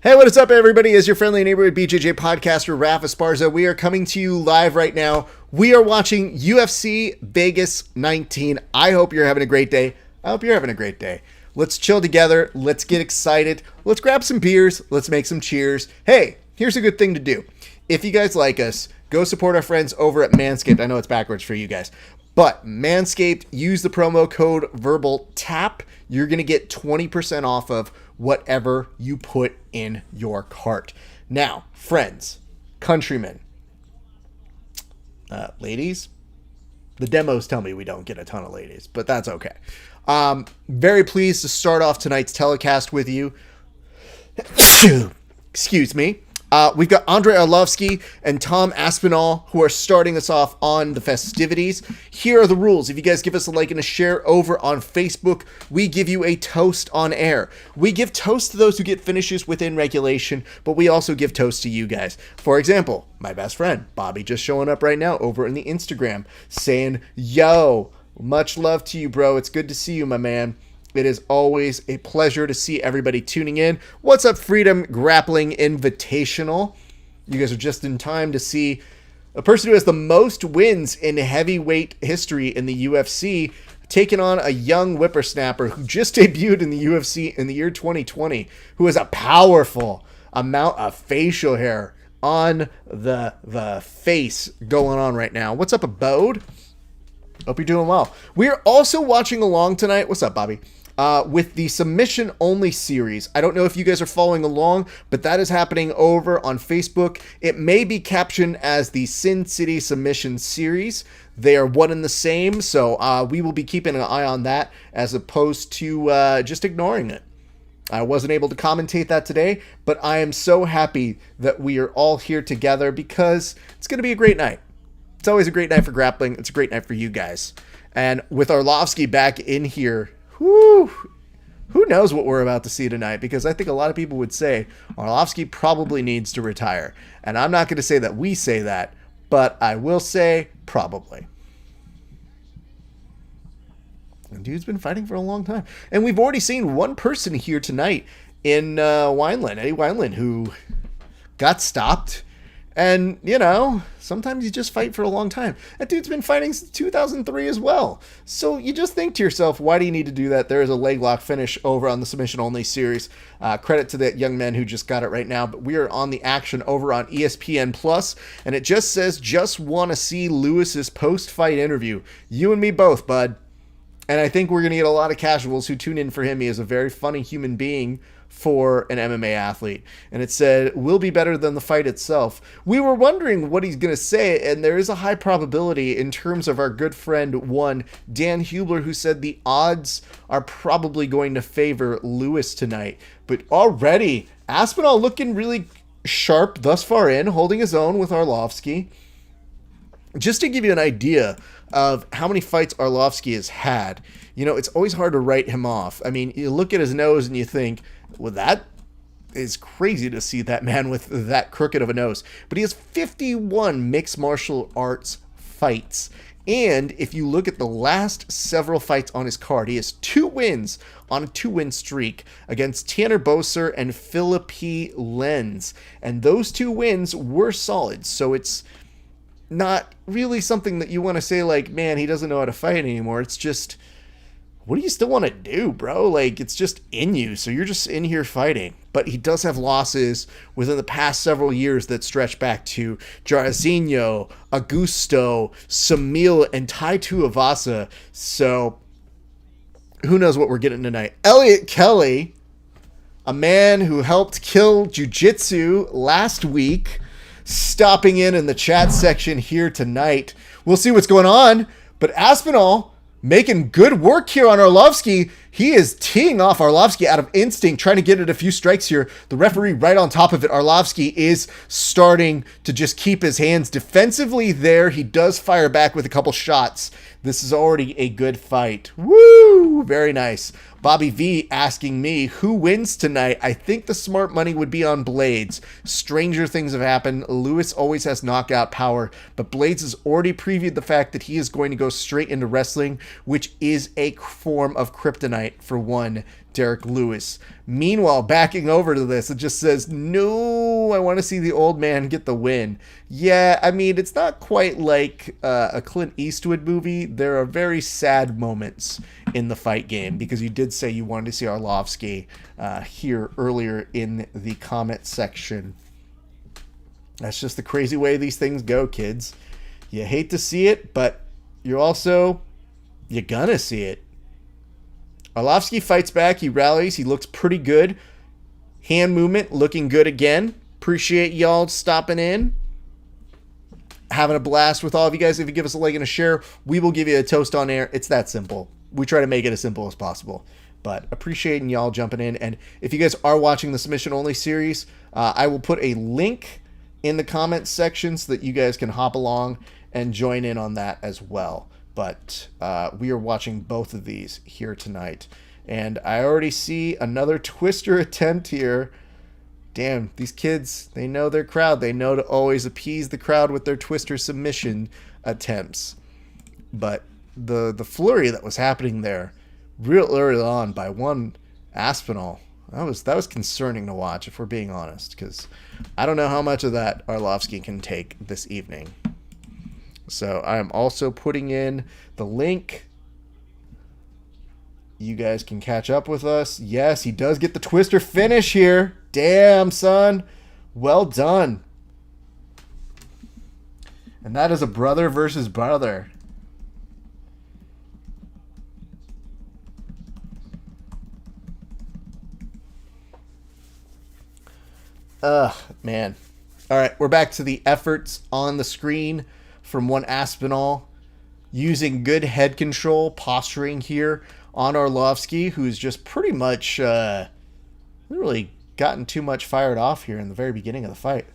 Hey, what is up, everybody? As your friendly neighborhood BJJ podcaster, Raph Esparza, we are coming to you live right now. We are watching UFC Vegas 19. I hope you're having a great day. I hope you're having a great day. Let's chill together. Let's get excited. Let's grab some beers. Let's make some cheers. Hey, here's a good thing to do. If you guys like us, go support our friends over at Manscaped. I know it's backwards for you guys. But Manscaped, use the promo code VERBALTAP. You're going to get 20% off of whatever you put in your cart. Now, friends, countrymen, ladies, the demos tell me we don't get a ton of ladies, but that's okay. Very pleased to start off tonight's telecast with you. Excuse me. We've got Andrei Arlovsky and Tom Aspinall who are starting us off on the festivities. Here are the rules. If you guys give us a like and a share over on Facebook, we give you a toast on air. We give toast to those who get finishes within regulation, but we also give toast to you guys. For example, my best friend, Bobby, just showing up right now over in the Instagram saying, yo, much love to you, bro. It's good to see you, my man. It is always a pleasure to see everybody tuning in. What's up, Freedom Grappling Invitational? You guys are just in time to see a person who has the most wins in heavyweight history in the UFC taking on a young whippersnapper who just debuted in the UFC in the year 2020, who has a powerful amount of facial hair on the face going on right now. What's up, Abode? Hope you're doing well. We are also watching along tonight. What's up, Bobby? With the submission only series. I don't know if you guys are following along, but that is happening over on Facebook. It may be captioned as the Sin City submission series. They are one and the same, so we will be keeping an eye on that as opposed to just ignoring it. I wasn't able to commentate that today, but I am so happy that we are all here together because it's going to be a great night. It's always a great night for grappling. It's a great night for you guys. And with Arlovsky back in here, who knows what we're about to see tonight? Because I think a lot of people would say Arlovsky probably needs to retire. And I'm not going to say that we say that, but I will say probably. And dude's been fighting for a long time. And we've already seen one person here tonight in Wineland, Eddie Wineland, who got stopped. And, you know, sometimes you just fight for a long time. That dude's been fighting since 2003 as well. So you just think to yourself, why do you need to do that? There is a leg lock finish over on the submission only series. Credit to that young man who just got it right now. But we are on the action over on ESPN Plus, and it just says, just want to see Lewis's post-fight interview. You and me both, bud. And I think we're going to get a lot of casuals who tune in for him. He is a very funny human being for an MMA athlete. And it said, will be better than the fight itself. We were wondering what he's going to say, and there is a high probability in terms of our good friend one, Dan Hubler, who said the odds are probably going to favor Lewis tonight. But already, Aspinall looking really sharp thus far in, holding his own with Arlovsky. Just to give you an idea of how many fights Arlovsky has had, you know, it's always hard to write him off. I mean, you look at his nose and you think, well, that is crazy to see that man with that crooked of a nose. But he has 51 mixed martial arts fights. And if you look at the last several fights on his card, he has 2 wins on a 2-win streak against Tanner Boser and Philippi Lenz. And those 2 wins were solid. So it's not really something that you want to say like, man, he doesn't know how to fight anymore. It's just, what do you still want to do, bro? Like, it's just in you. So you're just in here fighting. But he does have losses within the past several years that stretch back to Jairzinho, Augusto, Samil, and Tai Tuivasa. So who knows what we're getting tonight. Elliot Kelly, a man who helped kill jiu-jitsu last week, stopping in the chat section here tonight. We'll see what's going on. But Aspinall making good work here on Arlovsky. He is teeing off Arlovsky out of instinct, trying to get it a few strikes here. The referee right on top of it. Arlovsky is starting to just keep his hands defensively there. He does fire back with a couple shots. This is already a good fight. Woo! Very nice. Bobby V asking me, who wins tonight? I think the smart money would be on Blades. Stranger things have happened. Lewis always has knockout power, but Blades has already previewed the fact that he is going to go straight into wrestling, which is a form of kryptonite. tonight for one Derek Lewis. Meanwhile, backing over to this, it just says, no, I want to see the old man get the win. Yeah, I mean, it's not quite like a Clint Eastwood movie. There are very sad moments in the fight game, because you did say you wanted to see Arlovsky here earlier in the comment section. That's just the crazy way these things go, kids. You hate to see it, but you're gonna see it. Arlovsky fights back. He rallies. He looks pretty good. Hand movement looking good again. Appreciate y'all stopping in. Having a blast with all of you guys. If you give us a like and a share, we will give you a toast on air. It's that simple. We try to make it as simple as possible. But appreciating y'all jumping in. And if you guys are watching the submission only series, I will put a link in the comments section so that you guys can hop along and join in on that as well. But we are watching both of these here tonight. And I already see another twister attempt here. Damn, these kids, they know their crowd. They know to always appease the crowd with their twister submission attempts. But the flurry that was happening there real early on by one Aspinall, that was concerning to watch, if we're being honest. Because I don't know how much of that Arlovsky can take this evening. So I am also putting in the link. You guys can catch up with us. Yes, he does get the twister finish here. Damn, son. Well done. And that is a brother versus brother. Man. All right, we're back to the efforts on the screen from one Aspinall, using good head control, posturing here on Arlovsky, who's just pretty much really gotten too much fired off here in the very beginning of the fight.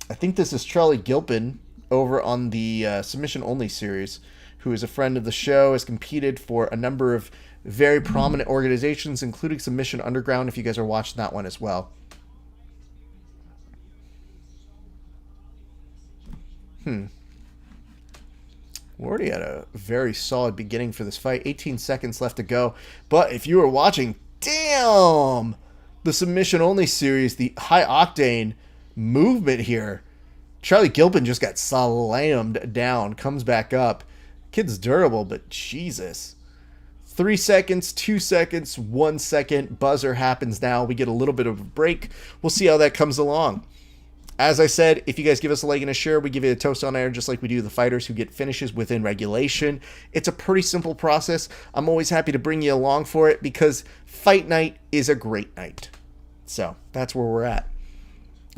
I think this is Charlie Gilpin over on the Submission Only series, who is a friend of the show, has competed for a number of very prominent organizations, including Submission Underground, if you guys are watching that one as well. We already had a very solid beginning for this fight. 18 seconds left to go. But if you were watching, damn! The Submission Only series, the high octane movement here. Charlie Gilpin just got slammed down, comes back up. Kid's durable, but Jesus. 3 seconds, 2 seconds, 1 second. Buzzer happens now. We get a little bit of a break. We'll see how that comes along. As I said, if you guys give us a like and a share, we give you a toast on air just like we do the fighters who get finishes within regulation. It's a pretty simple process. I'm always happy to bring you along for it because fight night is a great night. So that's where we're at.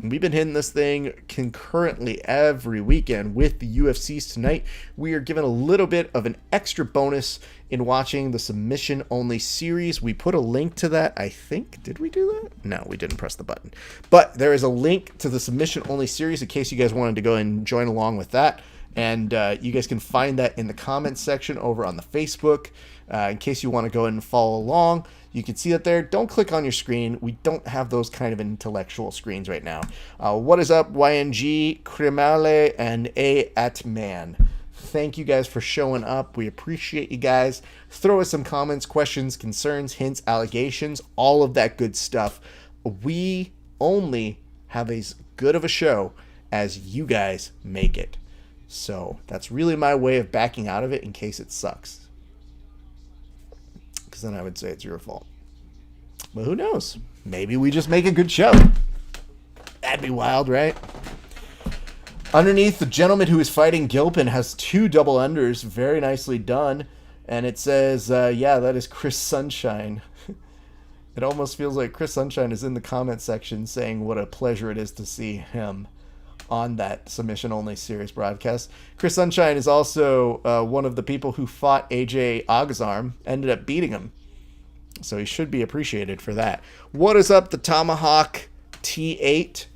We've been hitting this thing concurrently every weekend with the UFCs tonight. We are given a little bit of an extra bonus in watching the Submission Only series. We put a link to that, I think. Did we do that? No, we didn't press the button. But there is a link to the Submission Only series in case you guys wanted to go and join along with that. And you guys can find that in the comments section over on the Facebook. In case you want to go and follow along, you can see that there. Don't click on your screen. We don't have those kind of intellectual screens right now. What is up, YNG, Cremale, and A at Man? Thank you guys for showing up. We appreciate you guys. Throw us some comments, questions, concerns, hints, allegations, all of that good stuff. We only have as good of a show as you guys make it. So that's really my way of backing out of it in case it sucks. Because then I would say it's your fault. But who knows? Maybe we just make a good show. That'd be wild, right? Underneath, the gentleman who is fighting Gilpin has 2 double unders. Very nicely done. And it says, yeah, that is Chris Sunshine. It almost feels like Chris Sunshine is in the comment section saying what a pleasure it is to see him on that Submission Only series broadcast. Chris Sunshine is also one of the people who fought AJ Agazarm, ended up beating him. So he should be appreciated for that. What is up, the Tomahawk T8?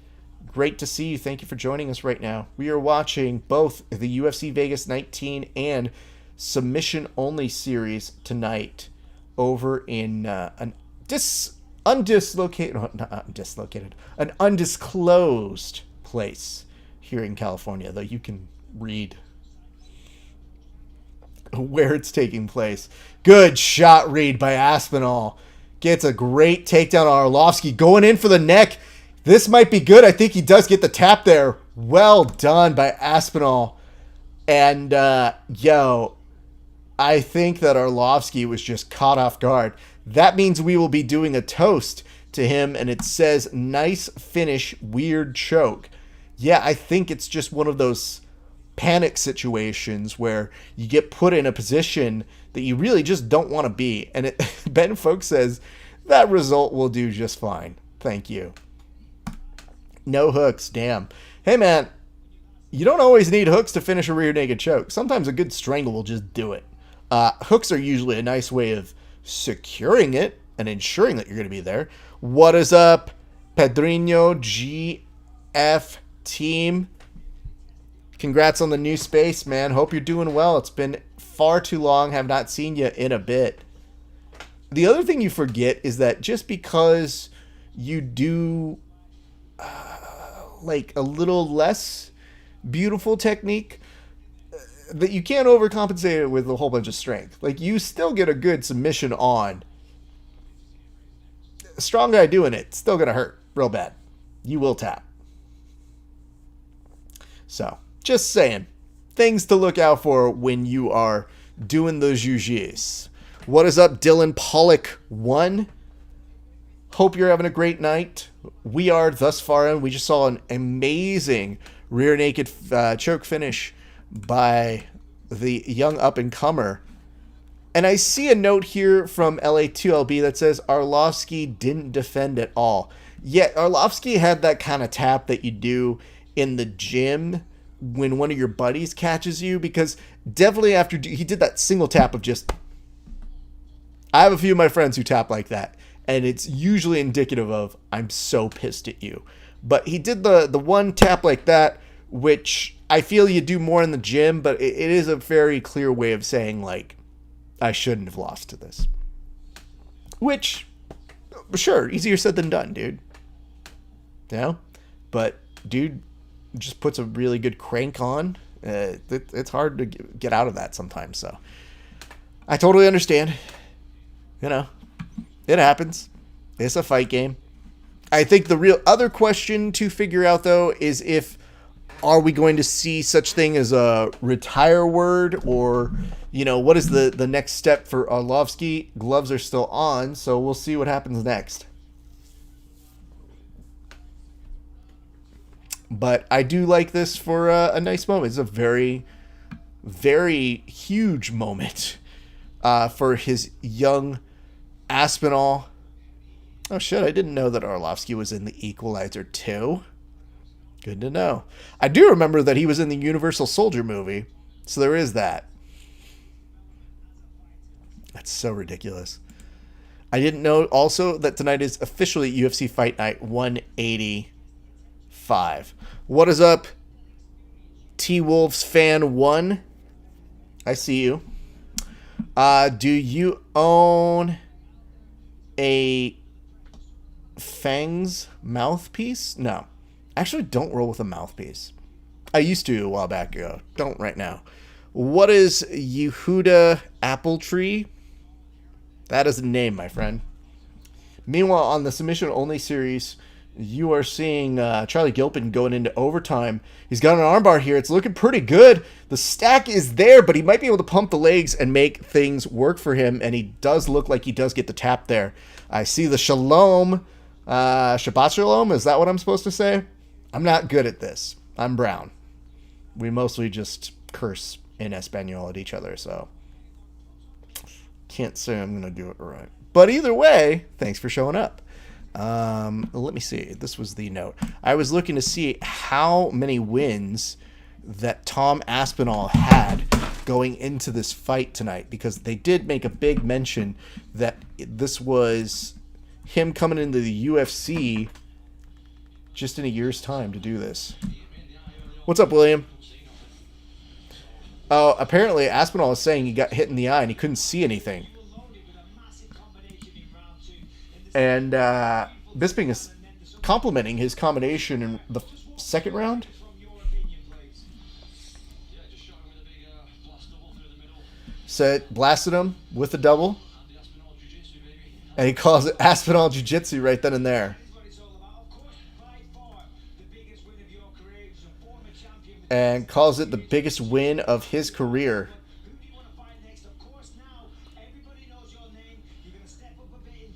Great to see you. Thank you for joining us right now. We are watching both the UFC Vegas 19 and Submission Only series tonight over in an undisclosed place here in California, though you can read where it's taking place. Good shot read by Aspinall. Gets a great takedown on Arlovsky. Going in for the neck. This might be good. I think he does get the tap there. Well done by Aspinall. And, I think that Arlovsky was just caught off guard. That means we will be doing a toast to him, and it says, nice finish, weird choke. Yeah, I think it's just one of those panic situations where you get put in a position that you really just don't want to be. And Ben Folk says, that result will do just fine. Thank you. No hooks, damn. Hey, man, you don't always need hooks to finish a rear naked choke. Sometimes a good strangle will just do it. Hooks are usually a nice way of securing it and ensuring that you're going to be there. What is up, Pedrinho GF team? Congrats on the new space, man. Hope you're doing well. It's been far too long. Have not seen you in a bit. The other thing you forget is that just because you do like a little less beautiful technique, that you can't overcompensate it with a whole bunch of strength. Like, you still get a good submission on. A strong guy doing it, still going to hurt real bad. You will tap. So, just saying. Things to look out for when you are doing those jiu-jitsu. What is up, Dylan Pollock 1? Hope you're having a great night. We are thus far in. We just saw an amazing rear naked choke finish by the young up-and-comer. And I see a note here from LA2LB that says Arlovsky didn't defend at all. Yet Arlovsky had that kind of tap that you do in the gym when one of your buddies catches you, because definitely after he did that single tap of just... I have a few of my friends who tap like that, and it's usually indicative of, I'm so pissed at you. But he did the one tap like that, which I feel you do more in the gym, but it is a very clear way of saying, like, I shouldn't have lost to this. Which, sure, easier said than done, dude. You know? But, dude just puts a really good crank on. It's hard to get out of that sometimes, so. I totally understand. You know, it happens. It's a fight game. I think the real other question to figure out, though, is if are we going to see such thing as a retire word, or, you know, what is the next step for Arlovsky? Gloves are still on, so we'll see what happens next. But I do like this for a nice moment. It's a very, very huge moment for his young Aspinall. Oh, shit, I didn't know that Arlovsky was in the Equalizer 2. Good to know. I do remember that he was in the Universal Soldier movie, so there is that. That's so ridiculous. I didn't know also that tonight is officially UFC Fight Night 185. What is up, T-Wolves fan 1? I see you. Do you own a Fangs mouthpiece? No. Actually, don't roll with a mouthpiece. I used to a while back ago. Don't right now. What is Yehuda Apple Tree? That is a name, my friend. Meanwhile, on the submission only series, you are seeing Charlie Gilpin going into overtime. He's got an armbar here. It's looking pretty good. The stack is there, but he might be able to pump the legs and make things work for him, and he does look like he does get the tap there. I see the Shalom. Shabbat Shalom, is that what I'm supposed to say? I'm not good at this. I'm brown. We mostly just curse in Espanol at each other, so can't say I'm going to do it right. But either way, thanks for showing up. Let me see. This was the note. I was looking to see how many wins that Tom Aspinall had going into this fight tonight, because they did make a big mention that this was him coming into the UFC just in a year's time to do this. What's up, William? Oh, apparently Aspinall is saying he got hit in the eye and he couldn't see anything. And Bisping is complimenting his combination in the second round. said, blasted him with a double. And he calls it Aspinall Jiu-Jitsu right then and there. And calls it the biggest win of his career.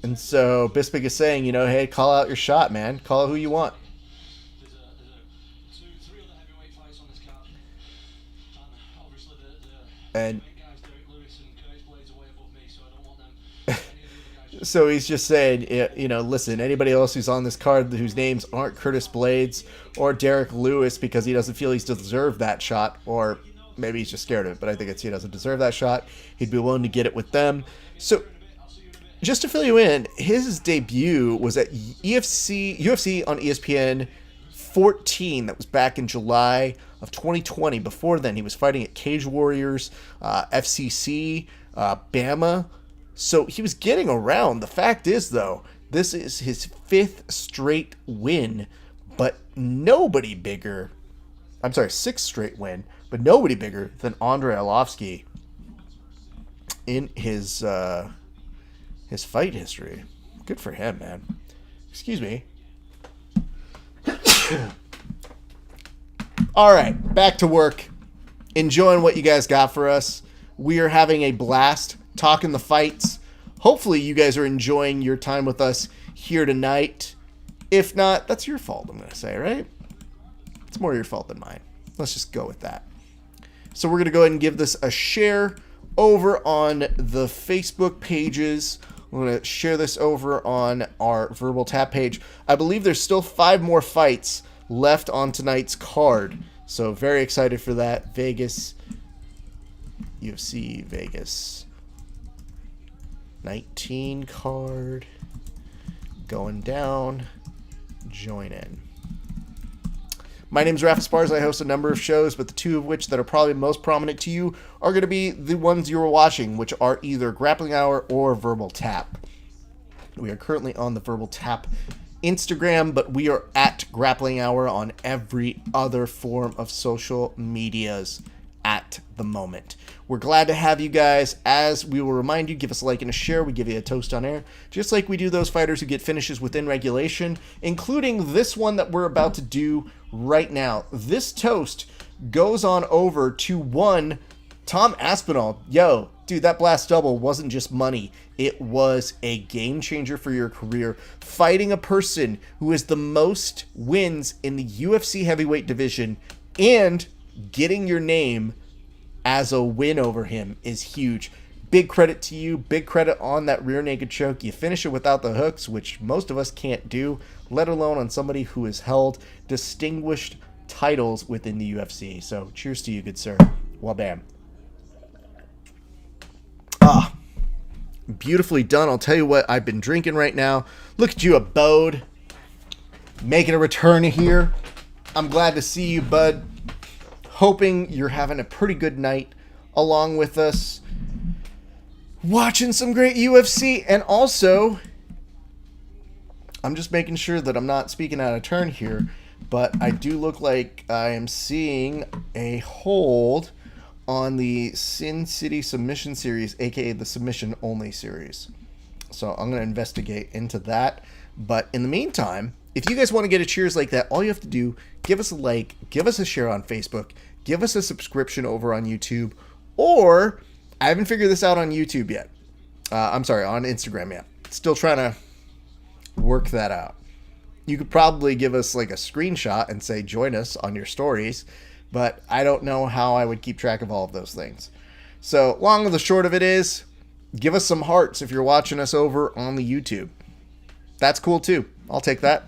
And so Bisping is saying, you know, hey, call out your shot, man. Call out who you want. And so he's just saying, you know, listen, anybody else who's on this card whose names aren't Curtis Blades or Derek Lewis because he doesn't feel he's deserved that shot, or maybe he's just scared of it, but I think it's he doesn't deserve that shot, he'd be willing to get it with them. So just to fill you in, his debut was at UFC on ESPN 14. That was back in July of 2020. Before then, he was fighting at Cage Warriors, FCC, Bama. So he was getting around. The fact is, though, this is his 5th straight win, but nobody bigger. I'm sorry, 6th straight win, but nobody bigger than Andrei Arlovski in his fight history. Good for him, man. Excuse me. All right, back to work. Enjoying what you guys got for us. We are having a blast talking the fights. Hopefully you guys are enjoying your time with us here tonight. If not, that's your fault, I'm going to say, right? It's more your fault than mine. Let's just go with that. So we're going to go ahead and give this a share over on the Facebook pages. We're going to share this over on our Verbal Tap page. I believe there's still 5 more fights left on tonight's card. So very excited for that. Vegas, UFC Vegas 19 card going down. Join in. My name's Rafa Spars. I host a number of shows, but the 2 of which that are probably most prominent to you are going to be the ones you are watching, which are either Grappling Hour or Verbal Tap. We are currently on the Verbal Tap Instagram, but we are at Grappling Hour on every other form of social medias at the moment. We're glad to have you guys. As we will remind you, give us a like and a share. We give you a toast on air, just like we do those fighters who get finishes within regulation, including this one that we're about to do right now. This toast goes on over to one Tom Aspinall. Yo, dude, that blast double wasn't just money. It was a game changer for your career. Fighting a person who has the most wins in the UFC heavyweight division and getting your name as a win over him is huge. Big credit to you. Big credit on that rear naked choke. You finish it without the hooks, which most of us can't do, let alone on somebody who has held distinguished titles within the UFC. So cheers to you, good sir. Well, bam. Beautifully done. I'll tell you what I've been drinking right now. Look at you, Abode, making a return here. I'm glad to see you, bud. Hoping you're having a pretty good night along with us, watching some great UFC. And also, I'm just making sure that I'm not speaking out of turn here, but I do look like I am seeing a hold on the Sin City Submission Series, aka the Submission Only Series. So I'm going to investigate into that. But in the meantime, if you guys want to get a cheers like that, all you have to do, give us a like, give us a share on Facebook, give us a subscription over on YouTube, or I haven't figured this out on YouTube yet. I'm sorry, on Instagram yet. Still trying to work that out. You could probably give us like a screenshot and say join us on your stories, but I don't know how I would keep track of all of those things. So long and the short of it is, give us some hearts if you're watching us over on the YouTube. That's cool too. I'll take that.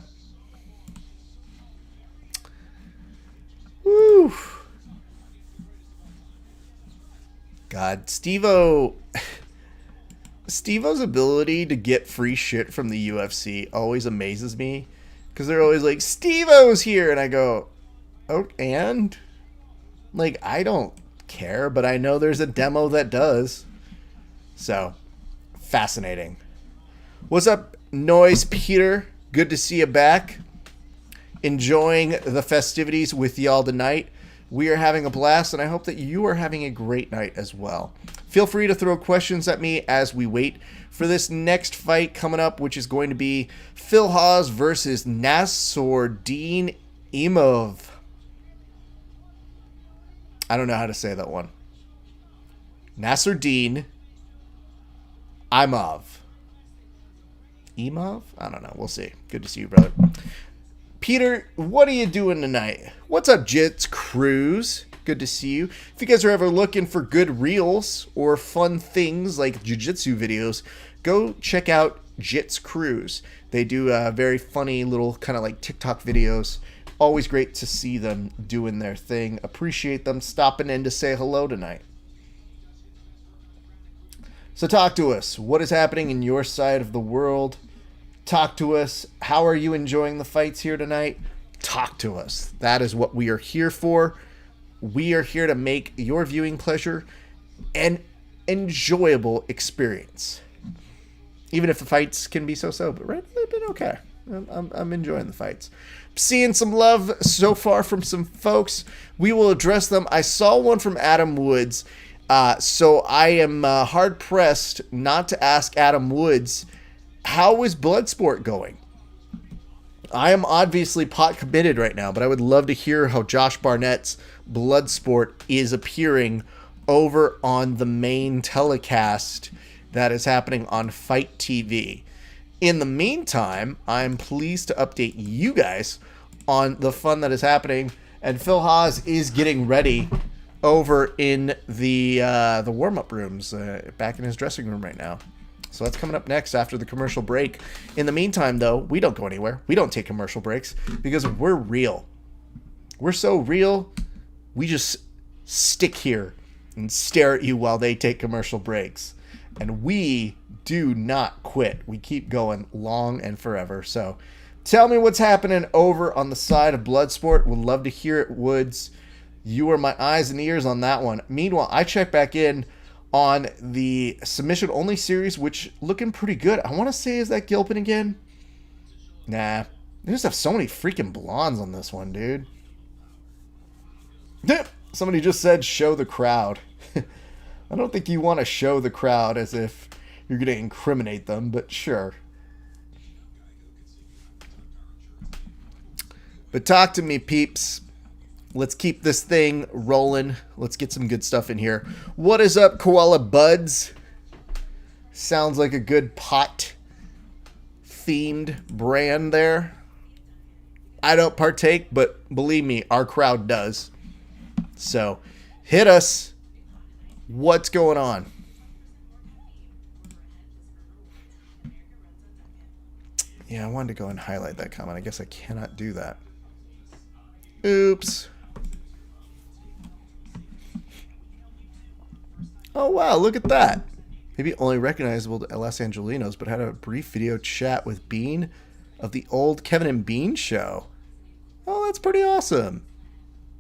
Woo. God, Steve-O's ability to get free shit from the UFC always amazes me, because they're always like, Steve-O's here, and I go, oh, and? Like, I don't care, but I know there's a demo that does. So, fascinating. What's up, Noise Peter? Good to see you back. Enjoying the festivities with y'all tonight. We are having a blast, and I hope that you are having a great night as well. Feel free to throw questions at me as we wait for this next fight coming up, which is going to be Phil Haas versus Nassourdine Imov. I don't know how to say that one. Nassourdine Imov. Imov? I don't know. We'll see. Good to see you, brother. Peter, what are you doing tonight? What's up, Jits Cruz? Good to see you. If you guys are ever looking for good reels or fun things like jiu-jitsu videos, go check out Jits Cruz. They do very funny little kind of like TikTok videos. Always great to see them doing their thing. Appreciate them stopping in to say hello tonight. So talk to us. What is happening in your side of the world? Talk to us. How are you enjoying the fights here tonight? Talk to us. That is what we are here for. We are here to make your viewing pleasure an enjoyable experience. Even if the fights can be so-so, but right, they've been okay. I'm enjoying the fights. Seeing some love so far from some folks. We will address them. I saw one from Adam Woods, so I am hard-pressed not to ask Adam Woods, how is Bloodsport going? I am obviously pot committed right now, but I would love to hear how Josh Barnett's Bloodsport is appearing over on the main telecast that is happening on Fight TV. In the meantime, I'm pleased to update you guys on the fun that is happening, and Phil Haas is getting ready over in the warm-up rooms, back in his dressing room right now. So that's coming up next after the commercial break. In the meantime, though, we don't go anywhere. We don't take commercial breaks because we're real. We're so real, we just stick here and stare at you while they take commercial breaks. And we do not quit. We keep going long and forever. So tell me what's happening over on the side of Bloodsport. Would love to hear it, Woods. You are my eyes and ears on that one. Meanwhile, I check back in on the submission only series, which looking pretty good. I want to say, is that Gilpin again? Nah. They just have so many freaking blondes on this one, dude. Somebody just said show the crowd. I don't think you want to show the crowd as if you're going to incriminate them, but sure. But talk to me, peeps. Let's keep this thing rolling. Let's get some good stuff in here. What is up, Koala Buds? Sounds like a good pot-themed brand there. I don't partake, but believe me, our crowd does. So, hit us. What's going on? Yeah, I wanted to go and highlight that comment. I guess I cannot do that. Oops. Oh, wow, look at that. Maybe only recognizable to Los Angelinos, but had a brief video chat with Bean of the old Kevin and Bean show. Oh, that's pretty awesome.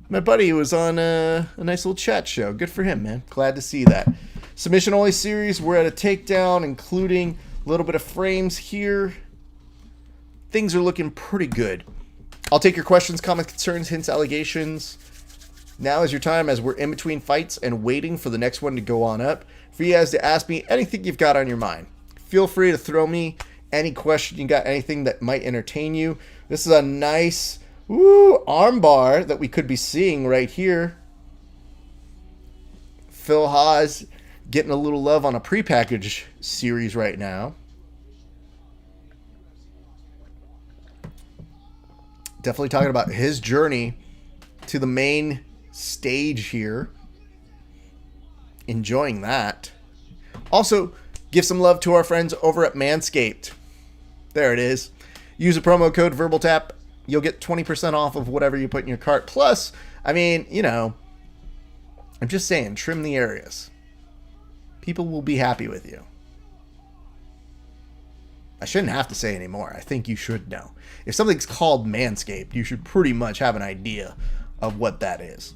My buddy was on a nice little chat show. Good for him, man. Glad to see that. Submission only series. We're at a takedown, including a little bit of frames here. Things are looking pretty good. I'll take your questions, comments, concerns, hints, allegations. Now is your time as we're in between fights and waiting for the next one to go on up. For you guys to ask me anything you've got on your mind. Feel free to throw me any question you got, anything that might entertain you. This is a nice armbar that we could be seeing right here. Phil Haas getting a little love on a prepackaged series right now. Definitely talking about his journey to the main stage here. Enjoying that. Also, give some love to our friends over at Manscaped. There it is. Use a promo code VerbalTap. You'll get 20% off of whatever you put in your cart. Plus, I mean, you know, I'm just saying, trim the areas. People will be happy with you. I shouldn't have to say anymore. I think you should know. If something's called Manscaped, you should pretty much have an idea of what that is.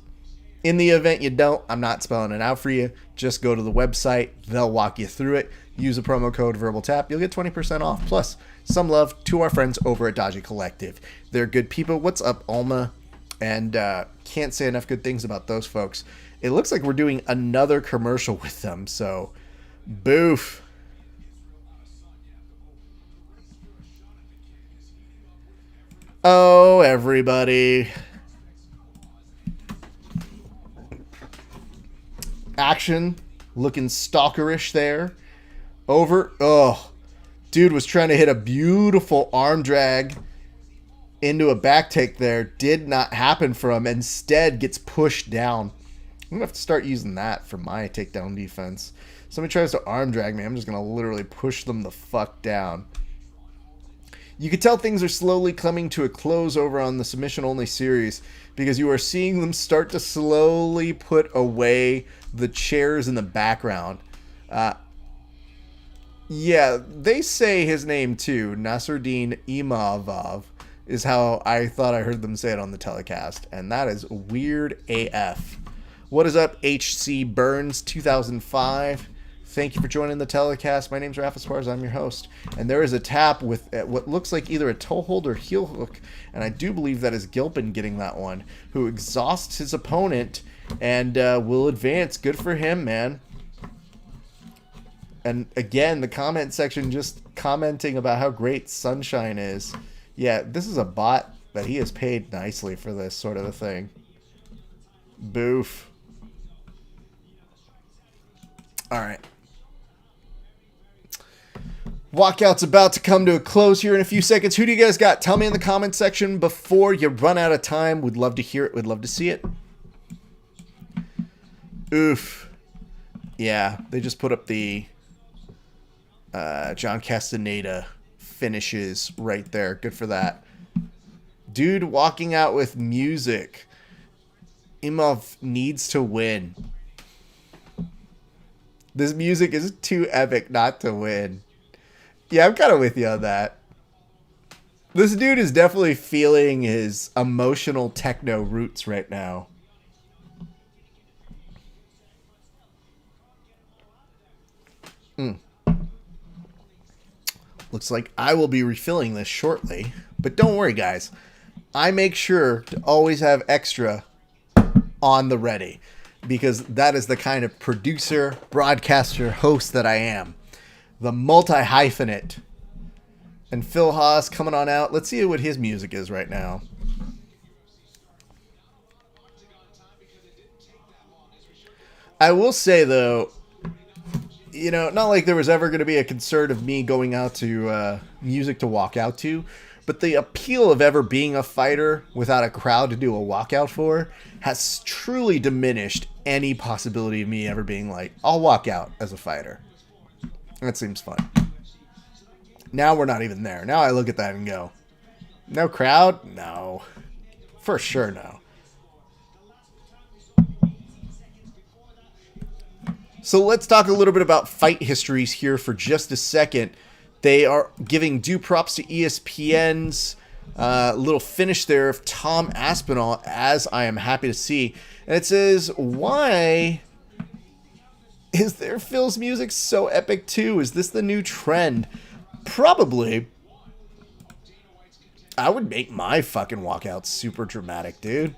In the event you don't, I'm not spelling it out for you. Just go to the website. They'll walk you through it. Use a promo code VerbalTap. You'll get 20% off. Plus, some love to our friends over at Dodgy Collective. They're good people. What's up, Alma? And can't say enough good things about those folks. It looks like we're doing another commercial with them, so boof. Oh, everybody. Action looking stalkerish there. Over. Oh, dude was trying to hit a beautiful arm drag into a back take there. Did not happen for him. Instead gets pushed down. I'm going to have to start using that for my takedown defense. Somebody tries to arm drag me, I'm just going to literally push them the fuck down. You can tell things are slowly coming to a close over on the submission-only series because you are seeing them start to slowly put away the chairs in the background. Yeah, they say his name too. Nasruddin Imavov is how I thought I heard them say it on the telecast. And that is weird AF. What is up, HC Burns 2005? Thank you for joining the telecast. My name's Rafa Suarez. I'm your host. And there is a tap with what looks like either a toe hold or heel hook. And I do believe that is Gilpin getting that one, who exhausts his opponent and will advance. Good for him, man. And again, the comment section just commenting about how great Sunshine is. Yeah, this is a bot that he has paid nicely for this sort of a thing. Boof. All right. Walkout's about to come to a close here in a few seconds. Who do you guys got? Tell me in the comment section before you run out of time. We'd love to hear it. We'd love to see it. Oof. Yeah, they just put up the John Castaneda finishes right there. Good for that. Dude walking out with music. Imov needs to win. This music is too epic not to win. Yeah, I'm kind of with you on that. This dude is definitely feeling his emotional techno roots right now. Looks like I will be refilling this shortly. But don't worry, guys. I make sure to always have extra on the ready. Because that is the kind of producer, broadcaster, host that I am. The multi-hyphenate. And Phil Haas coming on out. Let's see what his music is right now. I will say, though, you know, not like there was ever going to be a concern of me going out to music to walk out to. But the appeal of ever being a fighter without a crowd to do a walkout for has truly diminished any possibility of me ever being like, I'll walk out as a fighter. That seems fun. Now we're not even there. Now I look at that and go, no crowd? No. For sure no. So let's talk a little bit about fight histories here for just a second. They are giving due props to ESPN's little finish there of Tom Aspinall, as I am happy to see. And it says, why is there Phil's music so epic too? Is this the new trend? Probably. I would make my fucking walkout super dramatic, dude.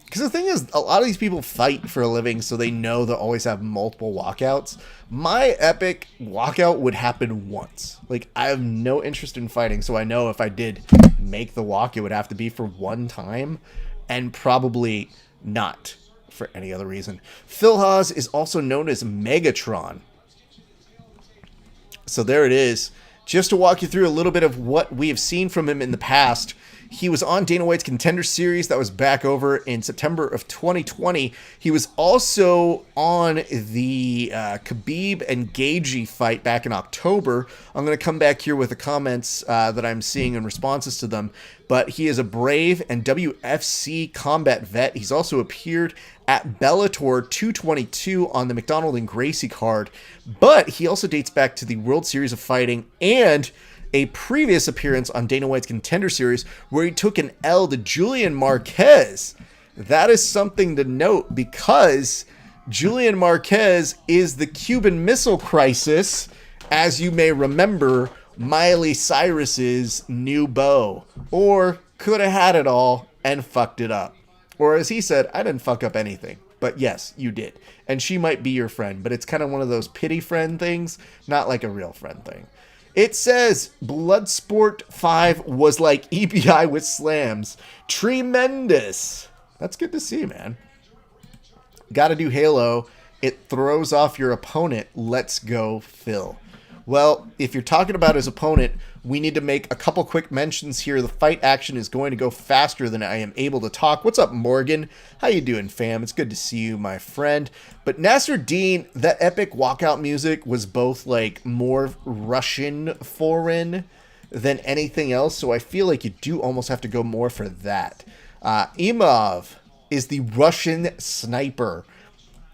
Because the thing is, a lot of these people fight for a living, so they know they'll always have multiple walkouts. My epic walkout would happen once. Like, I have no interest in fighting, so I know if I did make the walk, it would have to be for one time, and probably not for any other reason. Phil Haas is also known as Megatron. So there it is. Just to walk you through a little bit of what we have seen from him in the past. He was on Dana White's Contender Series that was back over in September of 2020. He was also on the Khabib and Gaethje fight back in October. I'm going to come back here with the comments that I'm seeing and responses to them. But he is a Brave and WFC combat vet. He's also appeared at Bellator 222 on the McDonald and Gracie card. But he also dates back to the World Series of Fighting and a previous appearance on Dana White's Contender Series where he took an L to Julian Marquez. That is something to note because Julian Marquez is the Cuban Missile Crisis, as you may remember, Miley Cyrus's new beau, or could have had it all and fucked it up. Or as he said, I didn't fuck up anything. But yes, you did. And she might be your friend, but it's kind of one of those pity friend things, not like a real friend thing. It says Bloodsport 5 was like EBI with slams. Tremendous. That's good to see, man. Gotta do Halo. It throws off your opponent. Let's go, Phil. Well, if you're talking about his opponent, we need to make a couple quick mentions here. The fight action is going to go faster than I am able to talk. What's up, Morgan? How you doing, fam? It's good to see you, my friend. But Nasruddin, that epic walkout music was both like more Russian foreign than anything else, so I feel like you do almost have to go more for that. Imov is the Russian sniper.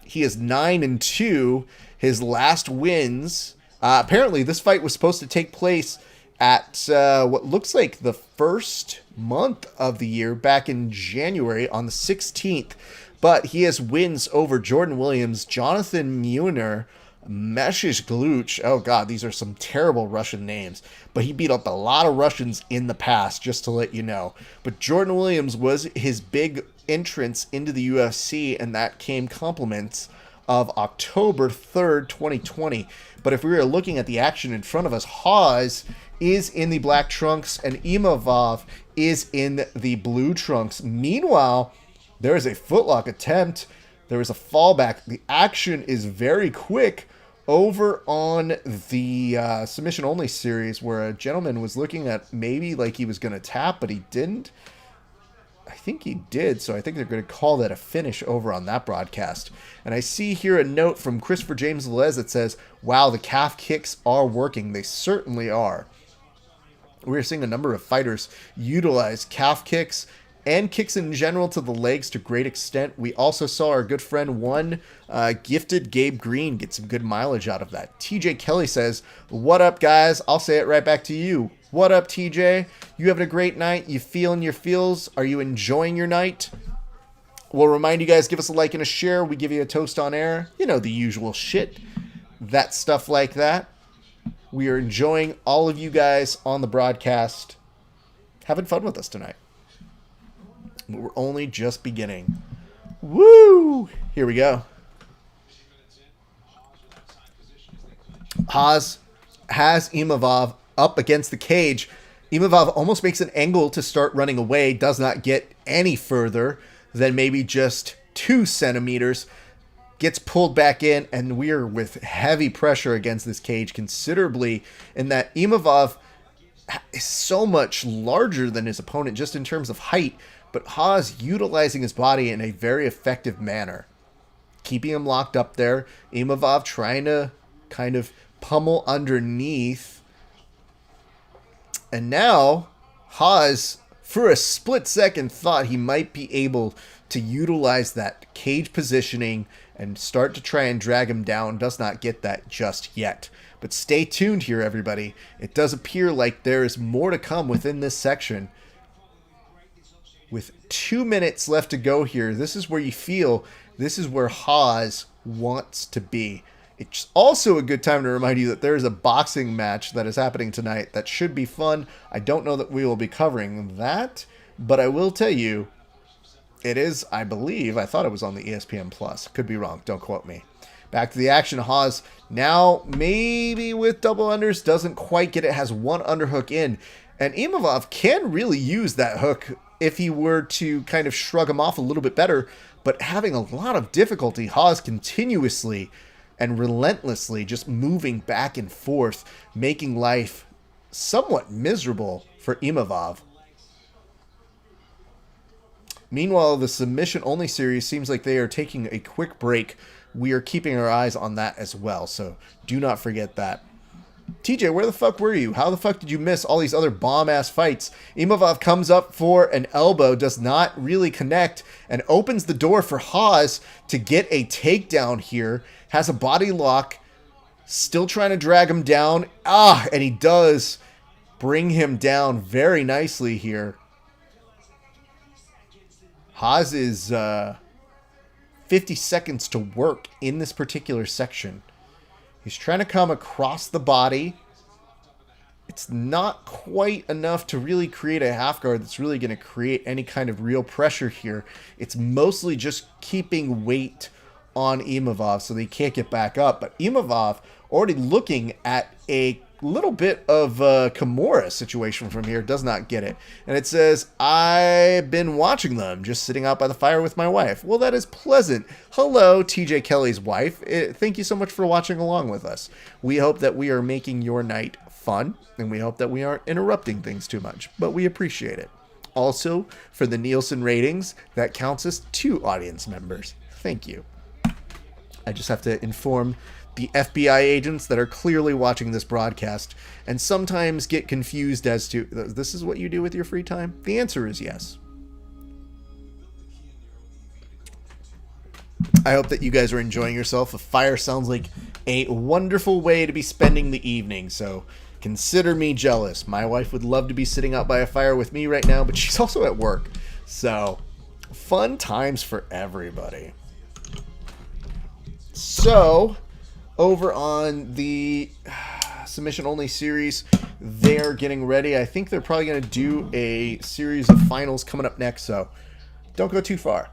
He is 9-2. His last wins. Apparently, this fight was supposed to take place at what looks like the first month of the year, back in January on the 16th. But he has wins over Jordan Williams, Jonathan Muner, Meshish Gluch. Oh, God, these are some terrible Russian names. But he beat up a lot of Russians in the past, just to let you know. But Jordan Williams was his big entrance into the UFC, and that came compliments of October 3rd, 2020. But if we were looking at the action in front of us, Haas is in the black trunks and Imavov is in the blue trunks. Meanwhile, there is a footlock attempt. There is a fallback. The action is very quick over on the submission only series, where a gentleman was looking at maybe like he was going to tap, but he didn't. I think he did, so I think they're going to call that a finish over on that broadcast. And I see here a note from Christopher James Velez that says, wow, the calf kicks are working. They certainly are. We're seeing a number of fighters utilize calf kicks and kicks in general to the legs to great extent. We also saw our good friend gifted Gabe Green get some good mileage out of that. TJ Kelly says, what up, guys? I'll say it right back to you. What up, TJ? You having a great night? You feeling your feels? Are you enjoying your night? We'll remind you guys, give us a like and a share. We give you a toast on air. You know, the usual shit. That stuff like that. We are enjoying all of you guys on the broadcast. Having fun with us tonight. We're only just beginning. Woo! Here we go. Haas has Imavov up against the cage. Imavov almost makes an angle to start running away. Does not get any further than maybe just 2 centimeters. Gets pulled back in, and we're with heavy pressure against this cage considerably, in that Imavov is so much larger than his opponent just in terms of height, but Haas utilizing his body in a very effective manner. Keeping him locked up there. Imavov trying to kind of pummel underneath. And now, Haas, for a split second, thought he might be able to utilize that cage positioning and start to try and drag him down. Does not get that just yet. But stay tuned here, everybody. It does appear like there is more to come within this section. With 2 minutes left to go here, this is where you feel this is where Haas wants to be. It's also a good time to remind you that there is a boxing match that is happening tonight that should be fun. I don't know that we will be covering that, but I will tell you, it is, I believe, I thought it was on the ESPN Plus. Could be wrong. Don't quote me. Back to the action. Haas now maybe with double unders. Doesn't quite get it. Has one underhook in. And Imavov can really use that hook if he were to kind of shrug him off a little bit better. But having a lot of difficulty. Haas continuously and relentlessly just moving back and forth, making life somewhat miserable for Imavov. Meanwhile, the submission-only series seems like they are taking a quick break. We are keeping our eyes on that as well, so do not forget that. TJ, where the fuck were you? How the fuck did you miss all these other bomb-ass fights? Imavov comes up for an elbow, does not really connect, and opens the door for Haas to get a takedown here. Has a body lock, still trying to drag him down. And he does bring him down very nicely here. Haas is 50 seconds to work in this particular section. He's trying to come across the body. it's not quite enough to really create a half guard that's really going to create any kind of real pressure here. It's mostly just keeping weight on Imavov so they can't get back up. But Imavov already looking at a little bit of a Kimura situation from here, does not get it. And it says, I've been watching them, just sitting out by the fire with my wife. Well, that is pleasant. Hello, TJ Kelly's wife. Thank you so much for watching along with us. We hope that we are making your night fun, and we hope that we aren't interrupting things too much, but we appreciate it. Also, for the Nielsen ratings, that counts as 2 audience members. Thank you. I just have to inform the FBI agents that are clearly watching this broadcast and sometimes get confused as to, this is what you do with your free time? The answer is yes. I hope that you guys are enjoying yourself. A fire sounds like a wonderful way to be spending the evening, so consider me jealous. My wife would love to be sitting out by a fire with me right now, but she's also at work. So, fun times for everybody. So, over on the submission only series, they're getting ready. I think they're probably going to do a series of finals coming up next, so don't go too far.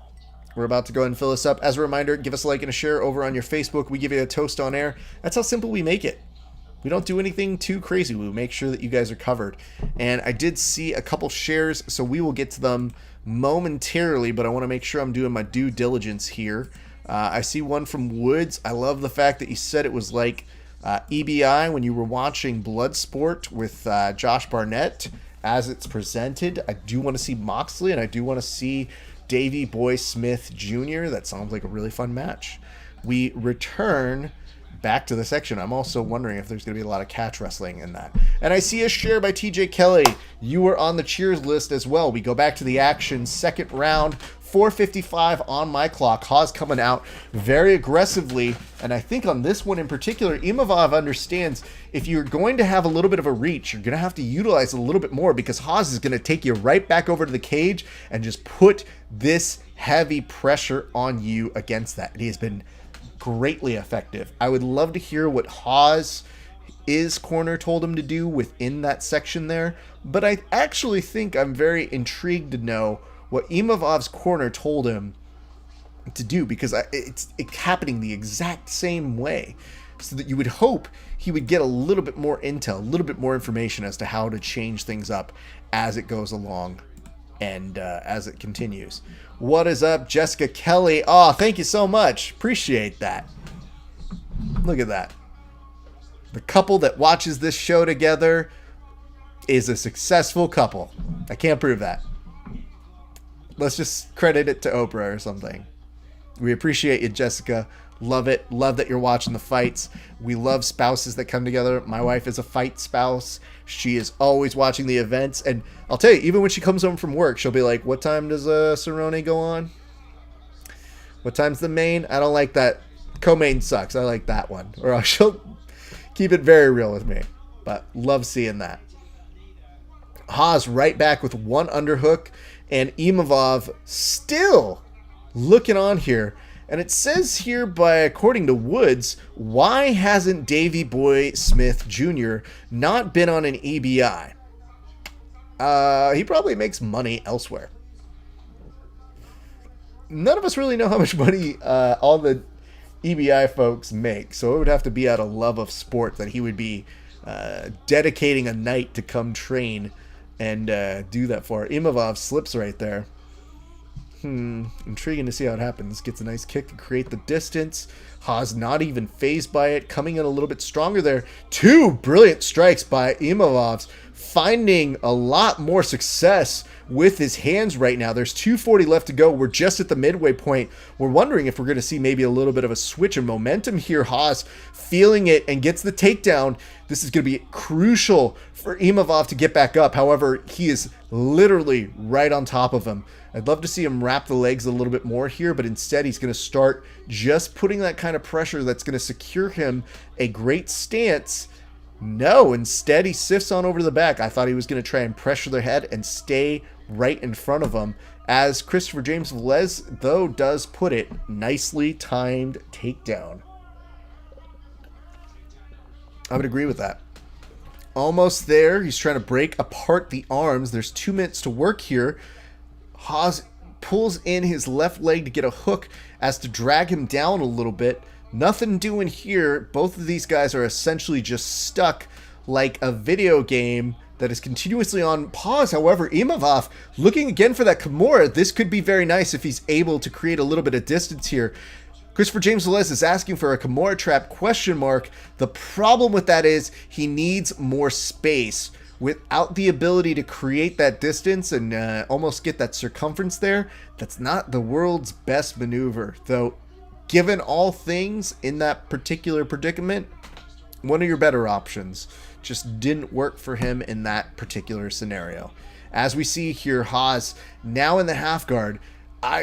We're about to go ahead and fill this up. As a reminder, give us a like and a share over on your Facebook. We give you a toast on air. That's how simple we make it. We don't do anything too crazy. We make sure that you guys are covered. And I did see a couple shares, so we will get to them momentarily, but I want to make sure I'm doing my due diligence here. I see one from Woods. I love the fact that you said it was like EBI when you were watching Bloodsport with Josh Barnett as it's presented. I do want to see Moxley, and I do want to see Davey Boy Smith Jr. That sounds like a really fun match. We return back to the section. I'm also wondering if there's going to be a lot of catch wrestling in that. And I see a share by TJ Kelly. You were on the cheers list as well. We go back to the action. Second round. 4:55 on my clock. Haas coming out very aggressively. And I think on this one in particular, Imavov understands if you're going to have a little bit of a reach, you're going to have to utilize a little bit more because Haas is going to take you right back over to the cage and just put this heavy pressure on you against that. He has been greatly effective. I would love to hear what Haas' corner told him to do within that section there. But I actually think I'm very intrigued to know what Imavov's corner told him to do, because it's happening the exact same way, so that you would hope he would get a little bit more intel, a little bit more information as to how to change things up as it goes along and as it continues. What is up, Jessica Kelly? Oh, thank you so much. Appreciate that. Look at that. The couple that watches this show together is a successful couple. I can't prove that. Let's just credit it to Oprah or something. We appreciate you, Jessica. Love it. Love that you're watching the fights. We love spouses that come together. My wife is a fight spouse. She is always watching the events. And I'll tell you, even when she comes home from work, she'll be like, what time does Cerrone go on? What time's the main? I don't like that. Co-main sucks. I like that one. Or she'll keep it very real with me. But love seeing that. Haas right back with one underhook. And Imavov still looking on here. And it says here, according to Woods, why hasn't Davey Boy Smith Jr. not been on an EBI? He probably makes money elsewhere. None of us really know how much money all the EBI folks make. So it would have to be out of love of sport that he would be dedicating a night to come train and do that for. Imavov slips right there. Intriguing to see how it happens. Gets a nice kick to create the distance. Haas not even phased by it. Coming in a little bit stronger there. Two brilliant strikes by Imavov. Finding a lot more success with his hands right now. There's 2:40 left to go. We're just at the midway point. We're wondering if we're going to see maybe a little bit of a switch in momentum here. Haas feeling it and gets the takedown. This is going to be crucial for Imavov to get back up. However, he is literally right on top of him. I'd love to see him wrap the legs a little bit more here, but instead he's going to start just putting that kind of pressure that's going to secure him a great stance. No, instead he sifts on over the back. I thought he was going to try and pressure their head and stay right in front of him. As Christopher James Velez, though, does put it, nicely timed takedown. I would agree with that. Almost there. He's trying to break apart the arms. There's 2 minutes to work here. Haas pulls in his left leg to get a hook as to drag him down a little bit. Nothing doing here. Both of these guys are essentially just stuck like a video game that is continuously on pause. However, Imavov looking again for that Kimura. This could be very nice if he's able to create a little bit of distance here. Christopher James Velez is asking for a Kimura trap question mark. The problem with that is he needs more space. Without the ability to create that distance and almost get that circumference there, that's not the world's best maneuver. Though, given all things in that particular predicament, one of your better options. Just didn't work for him in that particular scenario. As we see here, Haas now in the half guard.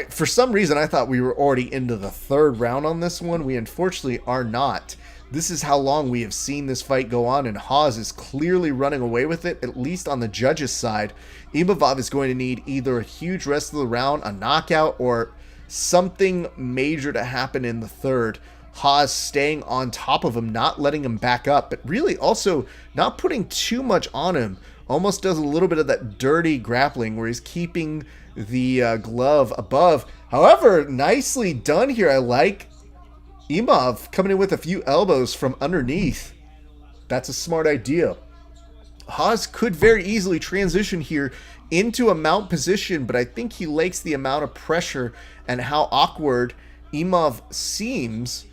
For some reason, I thought we were already into the 3rd round on this one. We unfortunately are not. This is how long we have seen this fight go on, and Haas is clearly running away with it, at least on the judges' side. Imavov is going to need either a huge rest of the round, a knockout, or something major to happen in the 3rd. Haas staying on top of him, not letting him back up, but really also not putting too much on him. Almost does a little bit of that dirty grappling where he's keeping the glove above. However, nicely done here. I like Imavov coming in with a few elbows from underneath. That's a smart idea. Haas could very easily transition here into a mount position, but I think he likes the amount of pressure and how awkward Imavov seems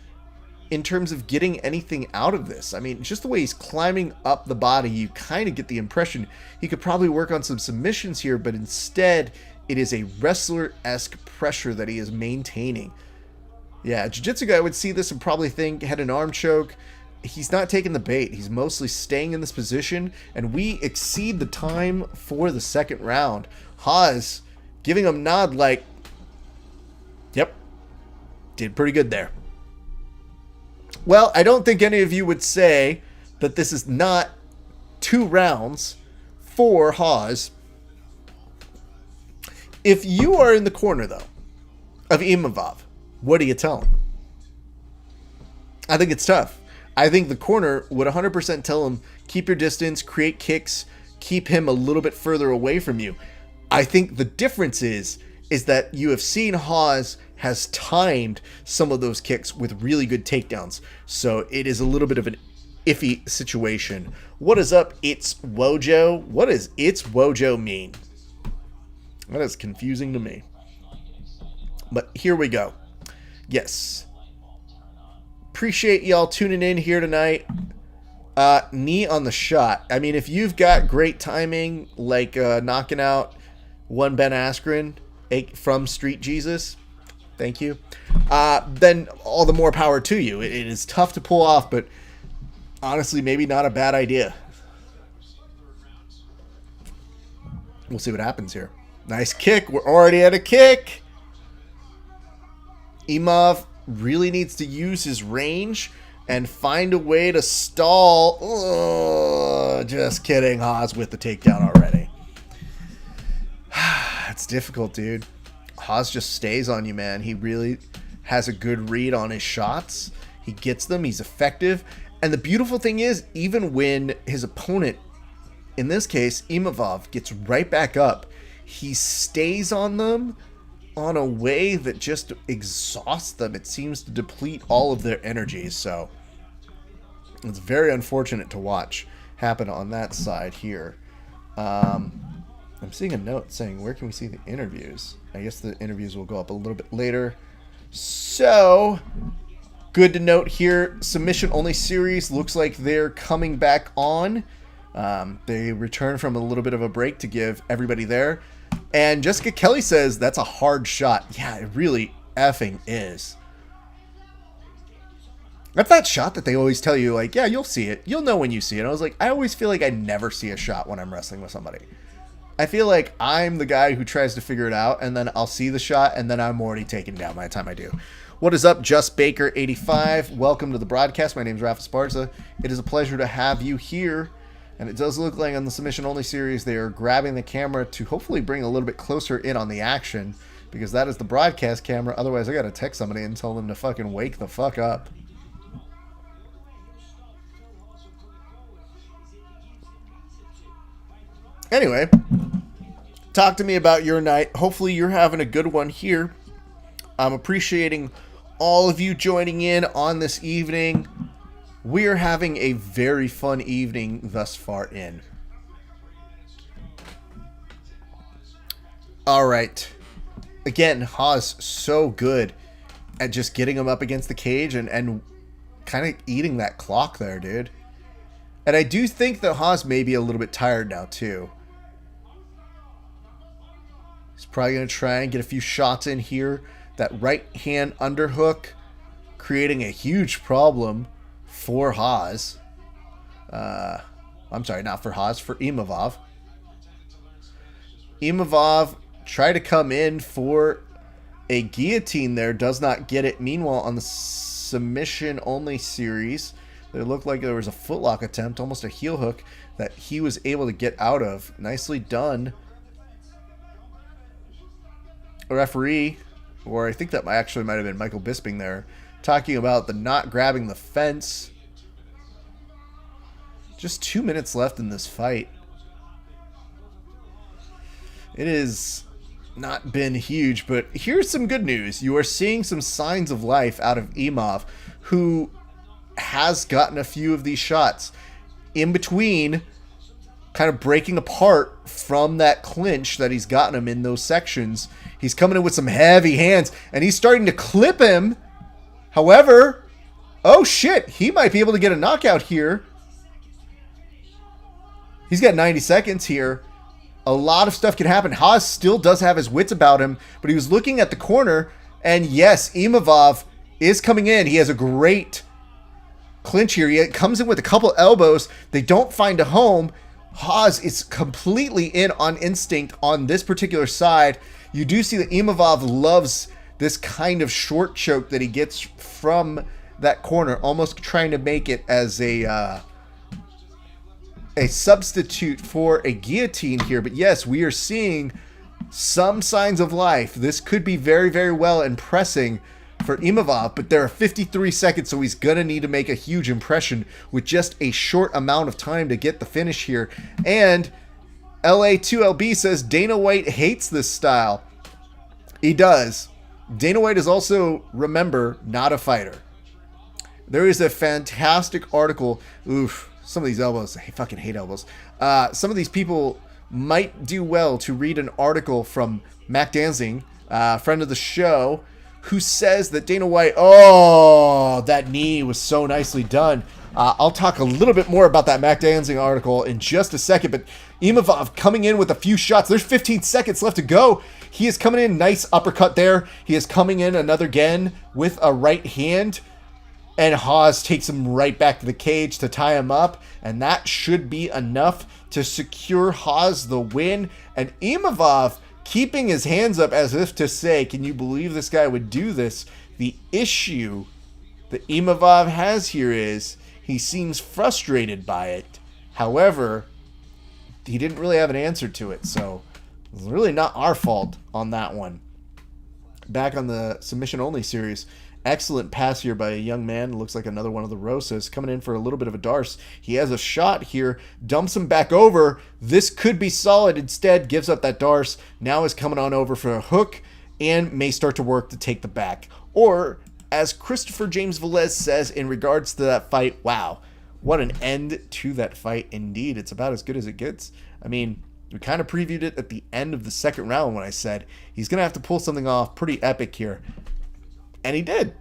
in terms of getting anything out of this. I mean, just the way he's climbing up the body, you kind of get the impression he could probably work on some submissions here, but instead it is a wrestler-esque pressure that he is maintaining. Yeah, a jiu-jitsu guy would see this and probably think head and arm choke. He's not taking the bait. He's mostly staying in this position, and we exceed the time for the 2nd round. Haas giving him nod like, yep, did pretty good there. Well, I don't think any of you would say that this is not 2 rounds for Haas. If you are in the corner, though, of Imavov, what do you tell him? I think it's tough. I think the corner would 100% tell him, keep your distance, create kicks, keep him a little bit further away from you. I think the difference is that you have seen Haas has timed some of those kicks with really good takedowns. So it is a little bit of an iffy situation. What is up, It's Wojo? What does It's Wojo mean? That is confusing to me. But here we go. Yes. Appreciate y'all tuning in here tonight. Knee on the shot. I mean, if you've got great timing, like knocking out one Ben Askren from Street Jesus, thank you, then all the more power to you. It is tough to pull off, but honestly, maybe not a bad idea. We'll see what happens here. Nice kick. We're already at a kick. Imavov really needs to use his range and find a way to stall. Oh, just kidding. Haas with the takedown already. It's difficult, dude. Haas just stays on you, man. He really has a good read on his shots. He gets them. He's effective. And the beautiful thing is, even when his opponent, in this case, Imavov, gets right back up, he stays on them on a way that just exhausts them. It seems to deplete all of their energies. So it's very unfortunate to watch happen on that side here. I'm seeing a note saying, where can we see the interviews? I guess the interviews will go up a little bit later. So, good to note here, submission only series looks like they're coming back on. They return from a little bit of a break to give everybody there. And Jessica Kelly says that's a hard shot. Yeah, it really effing is. That's that shot that they always tell you, like, yeah, you'll see it. You'll know when you see it. I was like, I always feel like I never see a shot when I'm wrestling with somebody. I feel like I'm the guy who tries to figure it out, and then I'll see the shot, and then I'm already taken down by the time I do. What is up, Just Baker 85? Welcome to the broadcast. My name is Rafa Sparza. It is a pleasure to have you here. And it does look like on the submission only series, they are grabbing the camera to hopefully bring a little bit closer in on the action, because that is the broadcast camera. Otherwise, I got to text somebody and tell them to fucking wake the fuck up. Anyway, talk to me about your night. Hopefully you're having a good one here. I'm appreciating all of you joining in on this evening. We're having a very fun evening thus far in. All right. Again, Haas so good at just getting him up against the cage and kind of eating that clock there, dude. And I do think that Haas may be a little bit tired now, too. He's probably going to try and get a few shots in here. That right hand underhook creating a huge problem for Haas. I'm sorry, not for Haas, for Imavov. Imavov tried to come in for a guillotine there, does not get it. Meanwhile, on the submission only series, it looked like there was a footlock attempt, almost a heel hook, that he was able to get out of. Nicely done. A referee, or I think that actually might have been Michael Bisping there, talking about the not grabbing the fence. Just 2 minutes left in this fight. It has not been huge, but here's some good news. You are seeing some signs of life out of Imavov, who has gotten a few of these shots in between, kind of breaking apart from that clinch that he's gotten him in those sections. He's coming in with some heavy hands, and he's starting to clip him. However, oh shit, he might be able to get a knockout here. He's got 90 seconds here. A lot of stuff can happen. Haas still does have his wits about him, but he was looking at the corner, and yes, Imavov is coming in. He has a great clinch here. He comes in with a couple elbows. They don't find a home. Haas is completely in on instinct on this particular side. You do see that Imavov loves this kind of short choke that he gets from that corner, almost trying to make it as a substitute for a guillotine here. But yes, we are seeing some signs of life. This could be very, very well impressing for Imavov, but there are 53 seconds, so he's going to need to make a huge impression with just a short amount of time to get the finish here. And LA2LB says Dana White hates this style. He does. Dana White is also, remember, not a fighter. There is a fantastic article. Oof. Some of these elbows, I fucking hate elbows. Some of these people might do well to read an article from Mac Danzing, friend of the show, who says that Dana White, oh, that knee was so nicely done. I'll talk a little bit more about that Mac Danzing article in just a second, but Imavov coming in with a few shots. There's 15 seconds left to go. He is coming in, nice uppercut there. He is coming in another again with a right hand. And Haas takes him right back to the cage to tie him up. And that should be enough to secure Haas the win. And Imavov keeping his hands up as if to say, can you believe this guy would do this? The issue that Imavov has here is he seems frustrated by it. However, he didn't really have an answer to it. So it's really not our fault on that one. Back on the submission only series. Excellent pass here by a young man. Looks like another one of the Rosas coming in for a little bit of a Darce. He has a shot here. Dumps him back over. This could be solid. Instead, gives up that Darce. Now is coming on over for a hook and may start to work to take the back. Or, as Christopher James Velez says in regards to that fight, wow, what an end to that fight indeed. It's about as good as it gets. I mean, we kind of previewed it at the end of the second round when I said he's going to have to pull something off pretty epic here. And he did.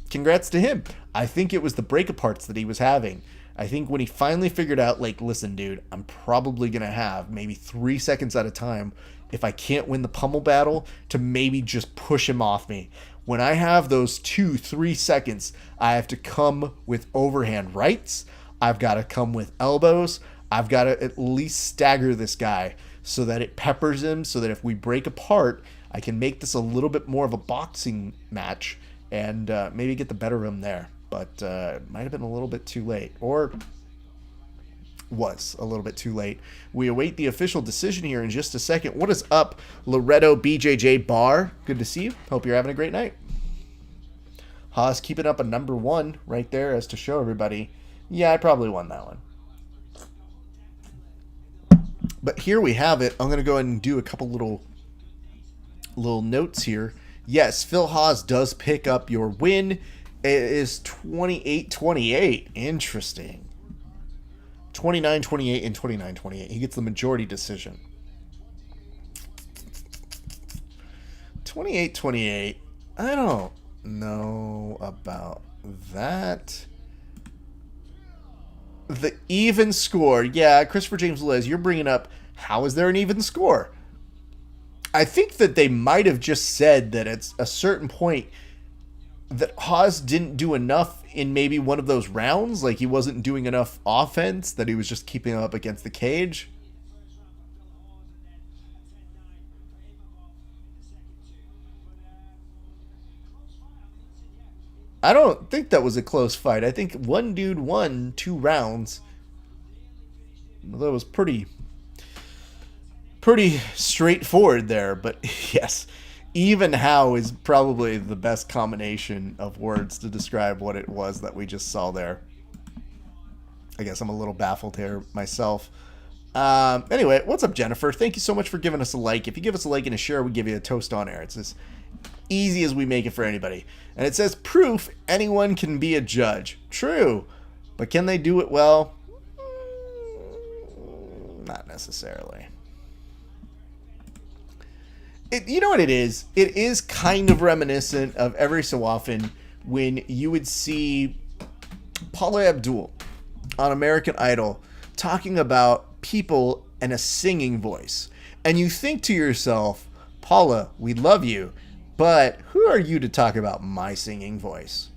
Congrats to him. I think it was the break-aparts that he was having. I think when he finally figured out, like, listen, dude, I'm probably going to have maybe 3 seconds at a time, if I can't win the pummel battle, to maybe just push him off me. When I have those 2-3 seconds, I have to come with overhand rights. I've got to come with elbows. I've got to at least stagger this guy so that it peppers him, so that if we break apart, I can make this a little bit more of a boxing match and maybe get the better of him there. But it might have been a little bit too late, or was a little bit too late. We await the official decision here in just a second. What is up, Loretto BJJ Bar? Good to see you. Hope you're having a great night. Haas keeping up a number 1 right there as to show everybody, yeah, I probably won that one. But here we have it. I'm going to go ahead and do a couple little notes here. Yes, Phil Haas does pick up your win. It is 28-28. Interesting. 29-28 and 29-28. He gets the majority decision. 28-28. I don't know about that. The even score. Yeah, Christopher James Liz, you're bringing up, how is there an even score? I think that they might have just said that at a certain point that Haas didn't do enough in maybe one of those rounds. Like he wasn't doing enough offense, that he was just keeping up against the cage. I don't think that was a close fight. I think one dude won 2 rounds. That was pretty straightforward there. But yes, even how is probably the best combination of words to describe what it was that we just saw there. I guess I'm a little baffled here myself. Anyway, what's up, Jennifer? Thank you so much for giving us a like. If you give us a like and a share, we give you a toast on air. It's as easy as we make it for anybody. And it says, proof anyone can be a judge. True. But can they do it well? Not necessarily. You know what it is? It is kind of reminiscent of every so often when you would see Paula Abdul on American Idol talking about people and a singing voice. And you think to yourself, Paula, we love you, but who are you to talk about my singing voice?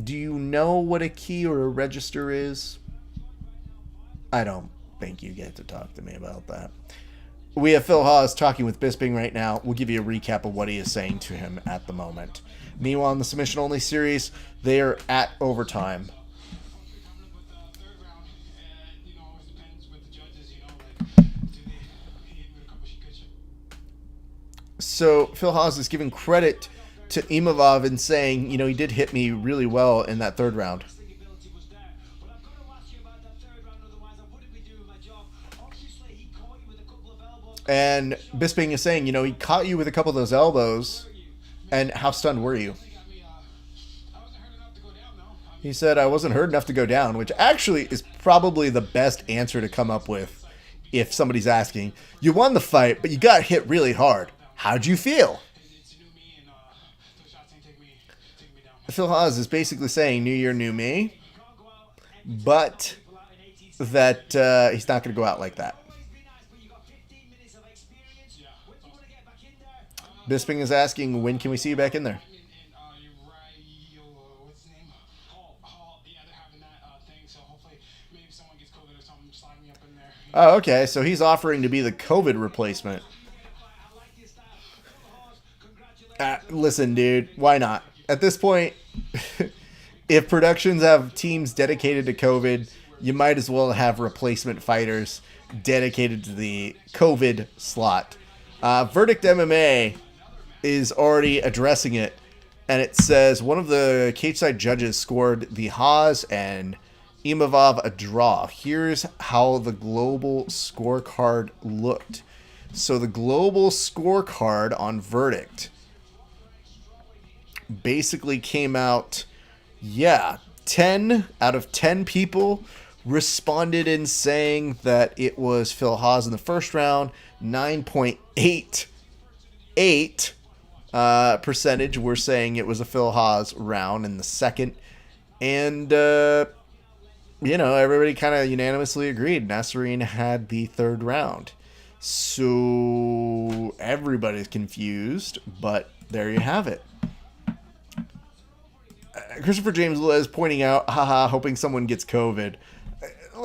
Do you know what a key or a register is? I don't think you get to talk to me about that. We have Phil Haas talking with Bisping right now. We'll give you a recap of what he is saying to him at the moment. Meanwhile, in the submission-only series, they are at overtime. So Phil Haas is giving credit to Imavov and saying, you know, he did hit me really well in that 3rd round. And Bisping is saying, you know, he caught you with a couple of those elbows. And how stunned were you? He said, I wasn't hurt enough to go down, which actually is probably the best answer to come up with if somebody's asking. You won the fight, but you got hit really hard. How'd you feel? Phil Haas is basically saying, new year, new me. But that he's not going to go out like that. Bisping is asking, when can we see you back in there? Oh, okay. So he's offering to be the COVID replacement. Listen, dude, why not? At this point, if productions have teams dedicated to COVID, you might as well have replacement fighters dedicated to the COVID slot. Verdict MMA is already addressing it, and it says one of the cage-side judges scored the Haas and Imavov a draw. Here's how the global scorecard looked. So the global scorecard on Verdict basically came out, 10 out of 10 people responded in saying that it was Phil Haas in the 1st round. 9.88 percentage were saying it was a Phil Haas round in the 2nd. And, everybody kind of unanimously agreed Nasserine had the 3rd round. So everybody's confused, but there you have it. Christopher James Liz pointing out, hoping someone gets COVID.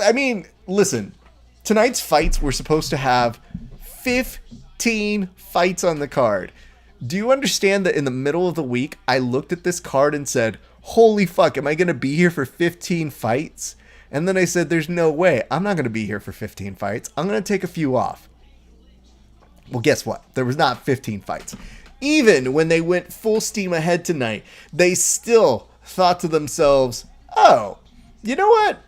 I mean, listen, tonight's fights were supposed to have 15 fights on the card. Do you understand that in the middle of the week, I looked at this card and said, holy fuck, am I going to be here for 15 fights? And then I said, there's no way. I'm not going to be here for 15 fights. I'm going to take a few off. Well, guess what? There was not 15 fights. Even when they went full steam ahead tonight, they still thought to themselves, oh, you know what?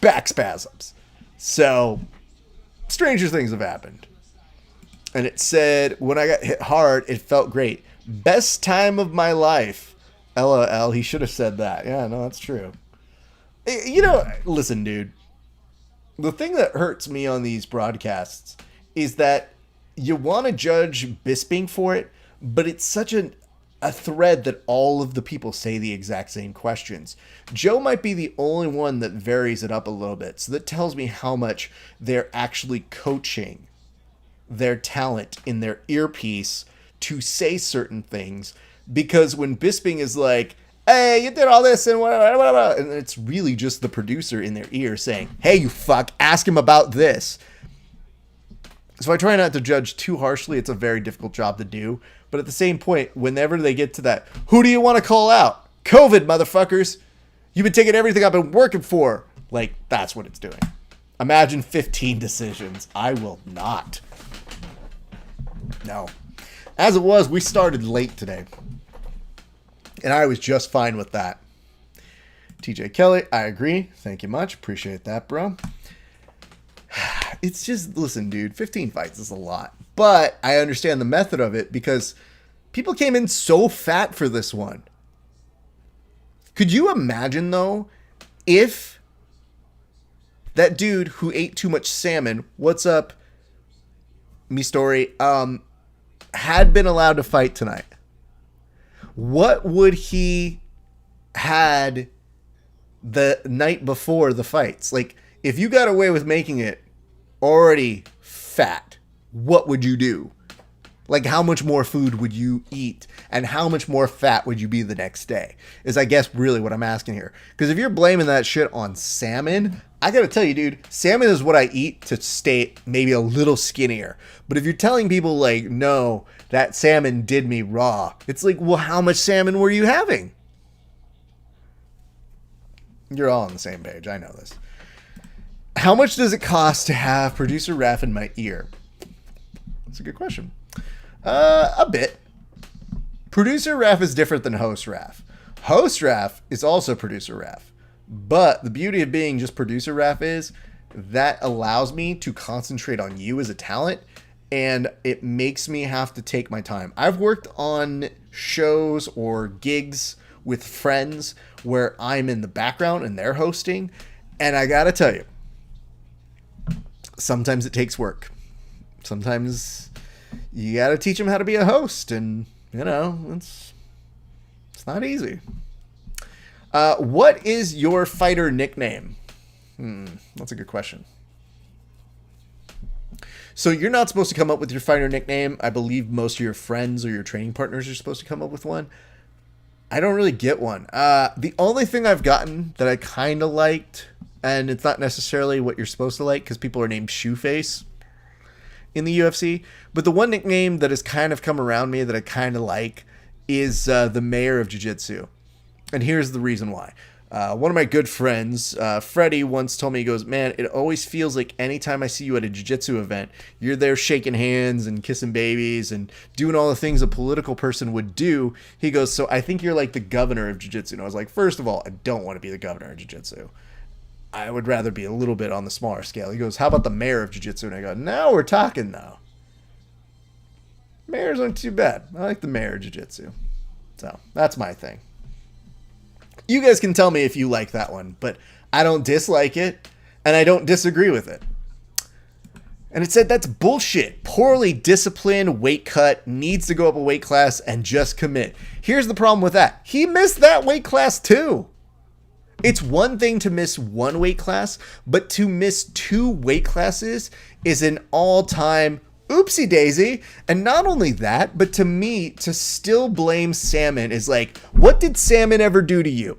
Back spasms. So, stranger things have happened. And it said, when I got hit hard, it felt great. Best time of my life. LOL, he should have said that. Yeah, no, that's true. You know, listen, dude. The thing that hurts me on these broadcasts is that you want to judge Bisping for it, but it's such a thread that all of the people say the exact same questions. Joe might be the only one that varies it up a little bit. So that tells me how much they're actually coaching their talent in their earpiece to say certain things. Because when Bisping is like, hey, you did all this and whatever, and it's really just the producer in their ear saying, hey, you fuck, ask him about this. So I try not to judge too harshly. It's a very difficult job to do. But at the same point, whenever they get to that, who do you want to call out? COVID, motherfuckers. You've been taking everything I've been working for. Like, that's what it's doing. Imagine 15 decisions. I will not. No. As it was, we started late today. And I was just fine with that. TJ Kelly, I agree. Thank you much. Appreciate that, bro. It's just, listen, dude, 15 fights is a lot. But I understand the method of it because people came in so fat for this one. Could you imagine, though, if that dude who ate too much salmon, what's up, me story, had been allowed to fight tonight? What would he had the night before the fights? Like, if you got away with making it already fat, what would you do? Like, how much more food would you eat? And how much more fat would you be the next day? Is, I guess, really what I'm asking here. Because if you're blaming that shit on salmon, I gotta tell you, dude, salmon is what I eat to stay maybe a little skinnier. But if you're telling people, like, no, that salmon did me raw, it's like, well, how much salmon were you having? You're all on the same page. I know this. How much does it cost to have producer Raph in my ear? That's a good question. A bit. Producer Raph is different than host Raph. Host Raph is also producer Raph. But the beauty of being just producer Raph is that allows me to concentrate on you as a talent, and it makes me have to take my time. I've worked on shows or gigs with friends where I'm in the background and they're hosting, and I gotta tell you, sometimes it takes work. Sometimes you gotta teach them how to be a host, and you know, it's not easy. What is your fighter nickname? That's a good question. So you're not supposed to come up with your fighter nickname. I believe most of your friends or your training partners are supposed to come up with one. I don't really get one. The only thing I've gotten that I kind of liked, and it's not necessarily what you're supposed to like because people are named Shoeface in the UFC, but the one nickname that has kind of come around me that I kind of like is the Mayor of Jiu-Jitsu. And here's the reason why. One of my good friends, Freddie, once told me, he goes, man, it always feels like anytime I see you at a jiu-jitsu event, you're there shaking hands and kissing babies and doing all the things a political person would do. He goes, so I think you're like the governor of jiu-jitsu. And I was like, first of all, I don't want to be the governor of jiu-jitsu. I would rather be a little bit on the smaller scale. He goes, how about the mayor of jiu-jitsu? And I go, now we're talking though. Mayors aren't too bad. I like the mayor of jiu-jitsu. So that's my thing. You guys can tell me if you like that one, but I don't dislike it, and I don't disagree with it. And it said that's bullshit. Poorly disciplined, weight cut, needs to go up a weight class, and just commit. Here's the problem with that. He missed that weight class too. It's one thing to miss one weight class, but to miss 2 weight classes is an all-time oopsie daisy. And not only that, but to me, to still blame salmon is like, what did salmon ever do to you?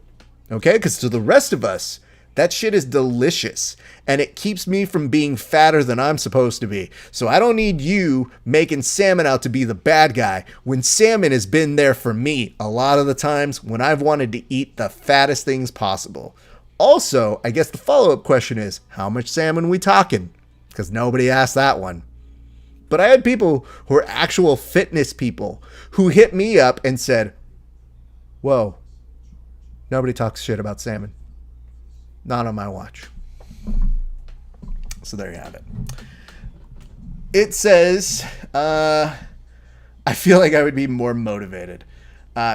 Okay, because to the rest of us, that shit is delicious, and it keeps me from being fatter than I'm supposed to be. So I don't need you making salmon out to be the bad guy when salmon has been there for me a lot of the times when I've wanted to eat the fattest things possible. Also, I guess the follow-up question is, how much salmon we talking? Because nobody asked that one. But I had people who are actual fitness people who hit me up and said, whoa, nobody talks shit about salmon. Not on my watch. So there you have it. It says, I feel like I would be more motivated.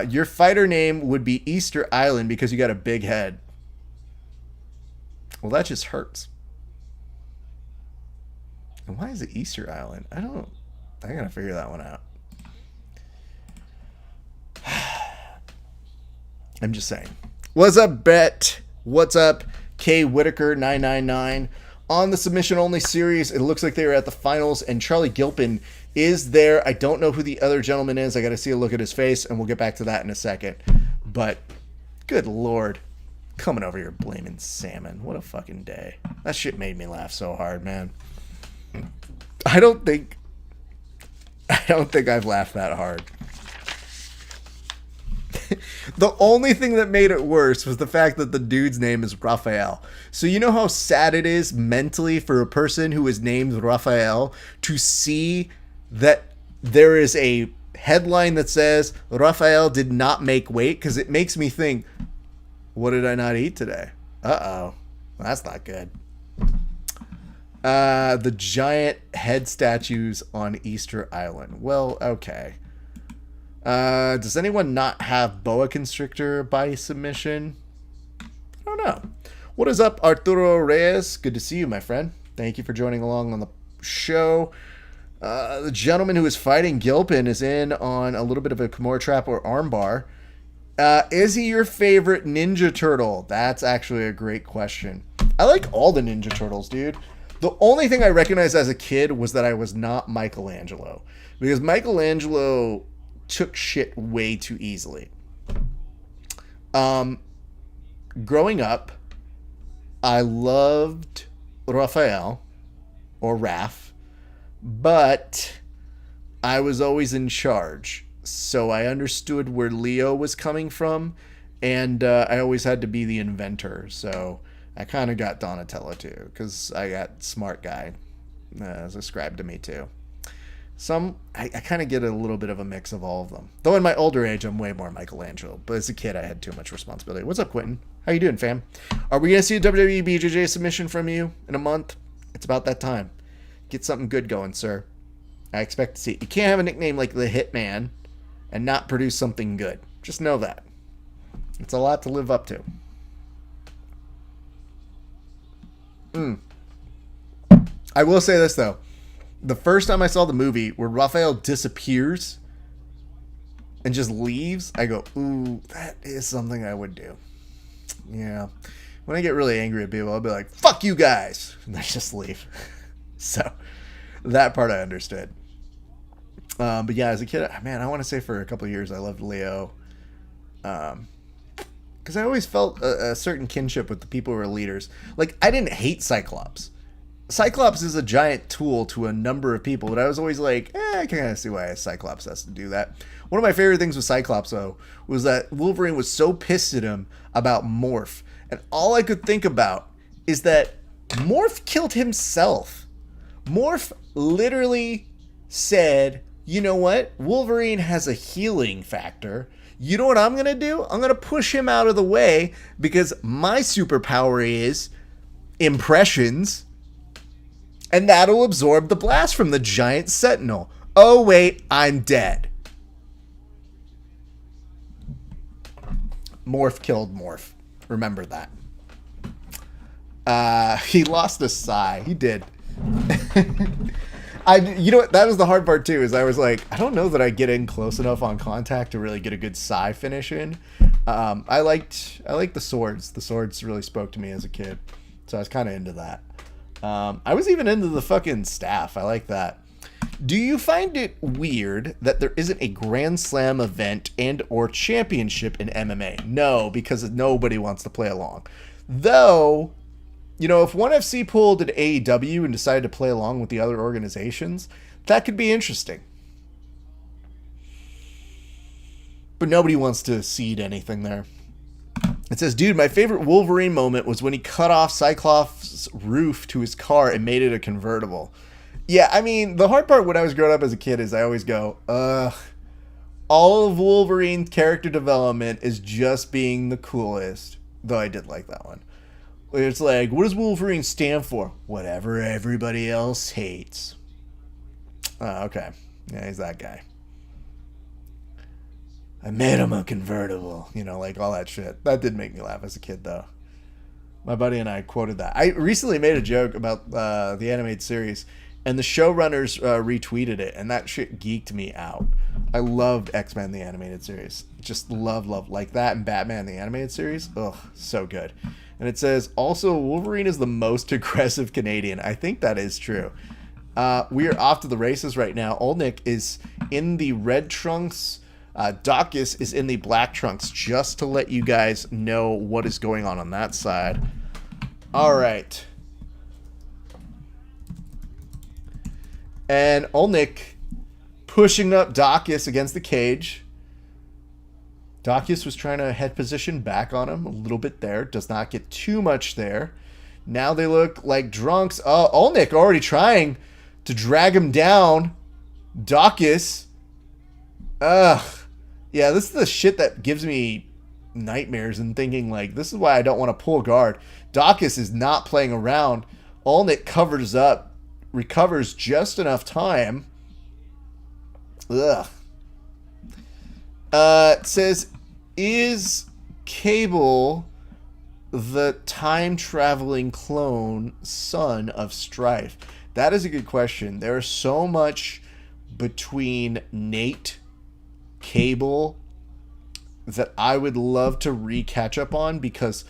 Your fighter name would be Easter Island because you got a big head. Well, that just hurts. And why is it Easter Island? I gotta figure that one out. I'm just saying. What's up, Bet? What's up, K Whitaker 999? On the submission only series, it looks like they were at the finals, and Charlie Gilpin is there. I don't know who the other gentleman is. I got to see a look at his face, and we'll get back to that in a second. But good Lord, coming over here blaming salmon. What a fucking day. That shit made me laugh so hard, man. I don't think I've laughed that hard. The only thing that made it worse was the fact that the dude's name is Raphael. So you know how sad it is mentally for a person who is named Raphael to see that there is a headline that says Raphael did not make weight, because it makes me think, what did I not eat today? Uh-oh. That's not good. The giant head statues on Easter Island. Well, okay. Does anyone not have Boa Constrictor by submission? I don't know. What is up, Arturo Reyes? Good to see you, my friend. Thank you for joining along on the show. The gentleman who is fighting Gilpin is in on a little bit of a Kimura trap or armbar. Is he your favorite Ninja Turtle? That's actually a great question. I like all the Ninja Turtles, dude. The only thing I recognized as a kid was that I was not Michelangelo. Because Michelangelo took shit way too easily. Growing up, I loved Raphael, or Raph, but I was always in charge. So I understood where Leo was coming from, and I always had to be the inventor. So I kind of got Donatello too, because I got smart guy as ascribed to me too. I kind of get a little bit of a mix of all of them. Though in my older age, I'm way more Michelangelo. But as a kid, I had too much responsibility. What's up, Quentin? How you doing, fam? Are we going to see a WWE BJJ submission from you in a month? It's about that time. Get something good going, sir. I expect to see it. You can't have a nickname like the Hitman and not produce something good. Just know that. It's a lot to live up to. I will say this, though. The first time I saw the movie where Raphael disappears and just leaves, I go, ooh, that is something I would do. Yeah. When I get really angry at people, I'll be like, fuck you guys. And I just leave. So that part I understood. But yeah, as a kid, man, I want to say for a couple of years I loved Leo. Because I always felt a certain kinship with the people who were leaders. Like, I didn't hate Cyclops. Cyclops is a giant tool to a number of people, but I was always like, I can kind of see why Cyclops has to do that. One of my favorite things with Cyclops, though, was that Wolverine was so pissed at him about Morph. And all I could think about is that Morph killed himself. Morph literally said, you know what? Wolverine has a healing factor. You know what I'm going to do? I'm going to push him out of the way because my superpower is impressions. And that'll absorb the blast from the giant sentinel. Oh, wait, I'm dead. Morph killed Morph. Remember that. He lost a sigh. He did. You know what? That was the hard part, too, is I was like, I don't know that I get in close enough on contact to really get a good sigh finish in. I liked the swords. The swords really spoke to me as a kid. So I was kind of into that. I was even into the fucking staff. I like that. Do you find it weird that there isn't a Grand Slam event and or championship in MMA? No, because nobody wants to play along. Though, you know, if ONE FC pulled an AEW and decided to play along with the other organizations, that could be interesting. But nobody wants to seed anything there. It says, dude, my favorite Wolverine moment was when he cut off Cyclops' roof to his car and made it a convertible. Yeah, I mean, the hard part when I was growing up as a kid is I always go, all of Wolverine's character development is just being the coolest. Though I did like that one. It's like, what does Wolverine stand for? Whatever everybody else hates. Oh, okay. Yeah, he's that guy. I made him a convertible. You know, like all that shit. That did make me laugh as a kid, though. My buddy and I quoted that. I recently made a joke about the animated series, and the showrunners retweeted it, and that shit geeked me out. I loved X-Men the animated series. Just love. Like that and Batman the animated series. Ugh, so good. And it says, also, Wolverine is the most aggressive Canadian. I think that is true. We are off to the races right now. Olnick is in the red trunks. Dacus is in the black trunks, just to let you guys know what is going on that side. All right. And Olnick pushing up Dacus against the cage. Dacus was trying to head position back on him a little bit there. Does not get too much there. Now they look like drunks. Oh, Olnick already trying to drag him down. Dacus. Ugh. Yeah, this is the shit that gives me nightmares and thinking, like, this is why I don't want to pull guard. Dacus is not playing around. Olnick covers up, recovers just enough time. Ugh. It says, is Cable the time-traveling clone son of Strife? That is a good question. There is so much between Nate, Cable, that I would love to re-catch up on, because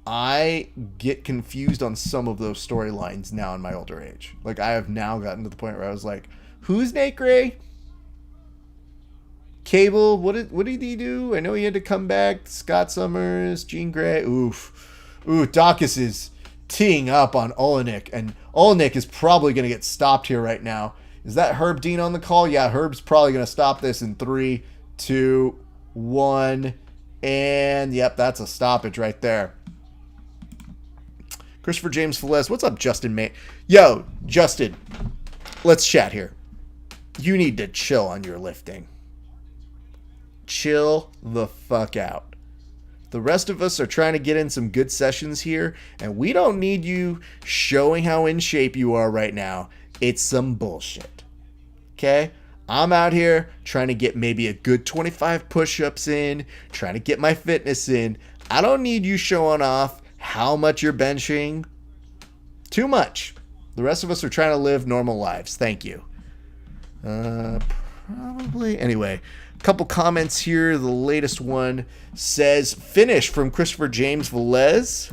I get confused on some of those storylines now in my older age. Like, I have now gotten to the point where I was like, who's Nate Gray? Cable, what did he do? I know he had to come back. Scott Summers, Jean Grey. Oof. Ooh, Dacus is teeing up on Olenek, and Olenek is probably going to get stopped here right now. Is that Herb Dean on the call? Yeah, Herb's probably going to stop this in 3, 2, 1, and yep, that's a stoppage right there. Christopher James Velez, what's up, Justin May? Yo, Justin, let's chat here. You need to chill on your lifting. Chill the fuck out. The rest of us are trying to get in some good sessions here, and we don't need you showing how in shape you are right now. It's some bullshit. Okay? I'm out here trying to get maybe a good 25 push-ups in, trying to get my fitness in. I don't need you showing off how much you're benching. Too much. The rest of us are trying to live normal lives. Thank you. Probably. Anyway, a couple comments here. The latest one says, finish from Christopher James Velez.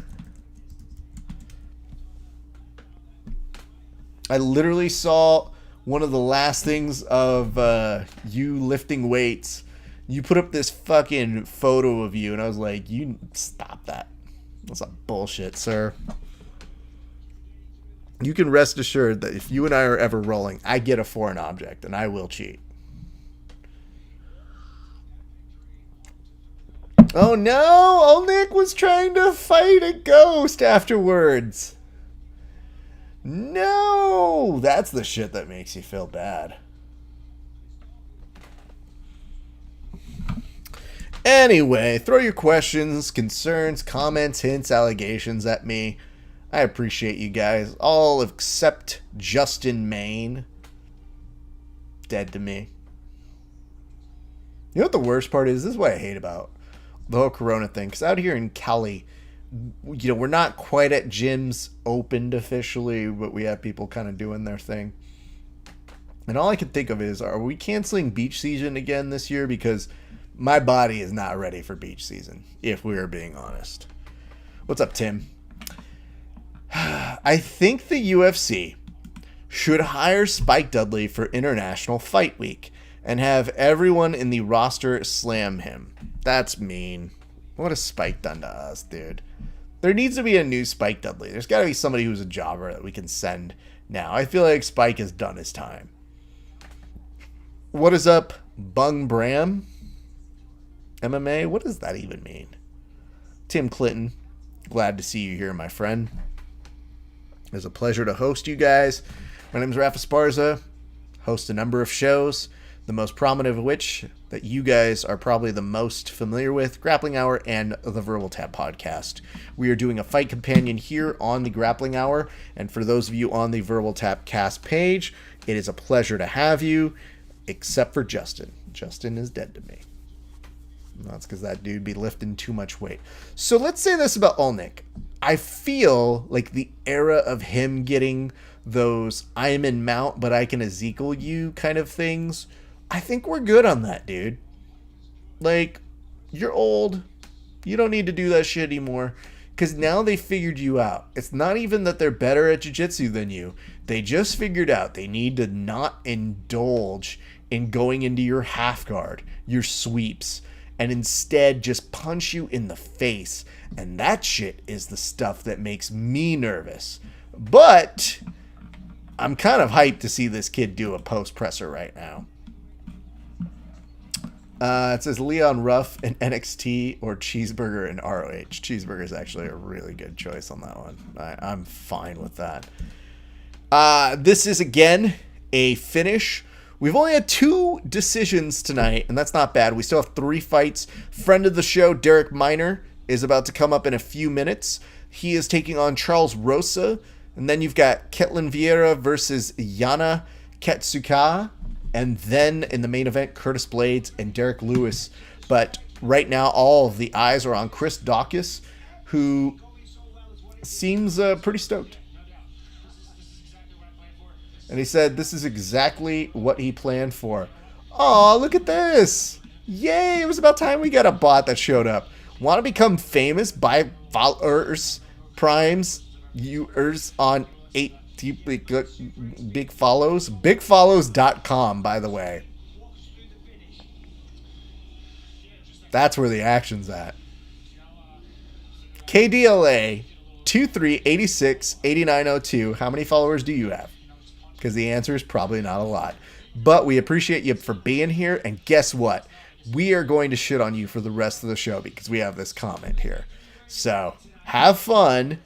I literally saw one of the last things of you lifting weights. You put up this fucking photo of you, and I was like, you stop that. That's a bullshit, sir. You can rest assured that if you and I are ever rolling, I get a foreign object, and I will cheat. Oh no! Olnick was trying to fight a ghost afterwards. No! That's the shit that makes you feel bad. Anyway, throw your questions, concerns, comments, hints, allegations at me. I appreciate you guys. All except Justin Maine. Dead to me. You know what the worst part is? This is what I hate about the whole Corona thing. Because out here in Cali, you know, we're not quite at gyms opened officially, but we have people kind of doing their thing. And all I can think of is, are we canceling beach season again this year? Because my body is not ready for beach season, if we are being honest. What's up, Tim? I think the UFC should hire Spike Dudley for International Fight Week and have everyone in the roster slam him. That's mean. What has Spike done to us, dude? There needs to be a new Spike Dudley. There's got to be somebody who's a jobber that we can send now. I feel like Spike has done his time. What is up, Bung Bram? MMA? What does that even mean? Tim Clinton, glad to see you here, my friend. It's a pleasure to host you guys. My name is Rafa Esparza. Host a number of shows. the most prominent of which that you guys are probably the most familiar with, Grappling Hour and the Verbal Tap podcast. We are doing a fight companion here on the Grappling Hour, and for those of you on the Verbal Tap cast page, it is a pleasure to have you, except for Justin. Justin is dead to me. That's because that dude be lifting too much weight. So let's say this about Olnick. I feel like the era of him getting those I'm in mount, but I can Ezekiel you kind of things, I think we're good on that, dude. Like, you're old. You don't need to do that shit anymore. Because now they figured you out. It's not even that they're better at jiu-jitsu than you. They just figured out they need to not indulge in going into your half guard, your sweeps, and instead just punch you in the face. And that shit is the stuff that makes me nervous. But I'm kind of hyped to see this kid do a post presser right now. It says Leon Ruff in NXT or Cheeseburger in ROH. Cheeseburger is actually a really good choice on that one. I'm fine with that. This is, again, a finish. We've only had 2 decisions tonight, and that's not bad. We still have 3 fights. Friend of the show, Derek Miner, is about to come up in a few minutes. He is taking on Charles Rosa. And then you've got Ketlin Vieira versus Yana Ketsuka. And then in the main event, Curtis Blades and Derek Lewis. But right now, all of the eyes are on Chris Dawkins, who seems pretty stoked. And he said this is exactly what he planned for. Oh, look at this. Yay, it was about time we got a bot that showed up. Want to become famous? Buy followers, primes, viewers on 8 big follows. Bigfollows.com, by the way. That's where the action's at. KDLA 23868902. How many followers do you have? Because the answer is probably not a lot. But we appreciate you for being here. And guess what? We are going to shit on you for the rest of the show because we have this comment here. So have fun.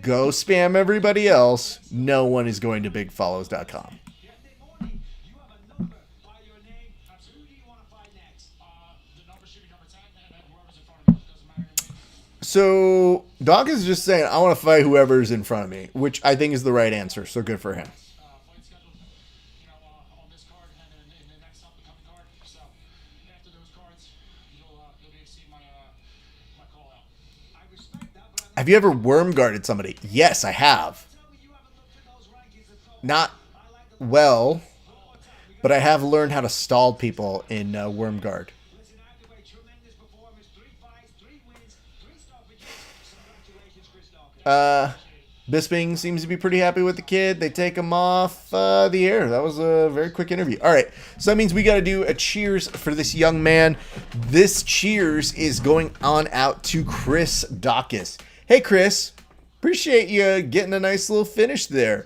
Go spam everybody else. No one is going to bigfollows.com. So Doc is just saying, I want to fight whoever's in front of me, which I think is the right answer. So good for him. Have you ever worm guarded somebody? Yes, I have. Not well, but I have learned how to stall people in worm guard. Bisping seems to be pretty happy with the kid. They take him off the air. That was a very quick interview. All right, so that means we got to do a cheers for this young man. This cheers is going on out to Chris Dawkins. Hey, Chris. Appreciate you getting a nice little finish there.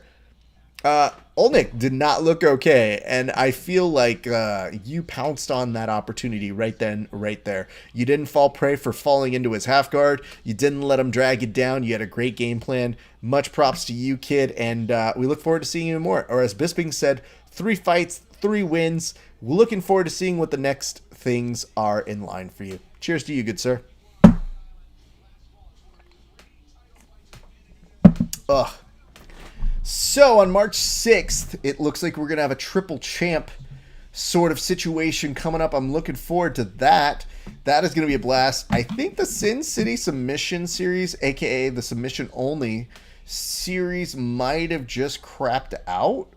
Olnick did not look okay, and I feel like you pounced on that opportunity right then, right there. You didn't fall prey for falling into his half guard. You didn't let him drag you down. You had a great game plan. Much props to you, kid, and we look forward to seeing you more. Or as Bisping said, 3 fights, 3 wins. We're looking forward to seeing what the next things are in line for you. Cheers to you, good sir. Ugh. So on March 6th, it looks like we're going to have a triple champ sort of situation coming up. I'm looking forward to that. That is going to be a blast. I think the Sin City Submission Series, aka the Submission Only series, might have just crapped out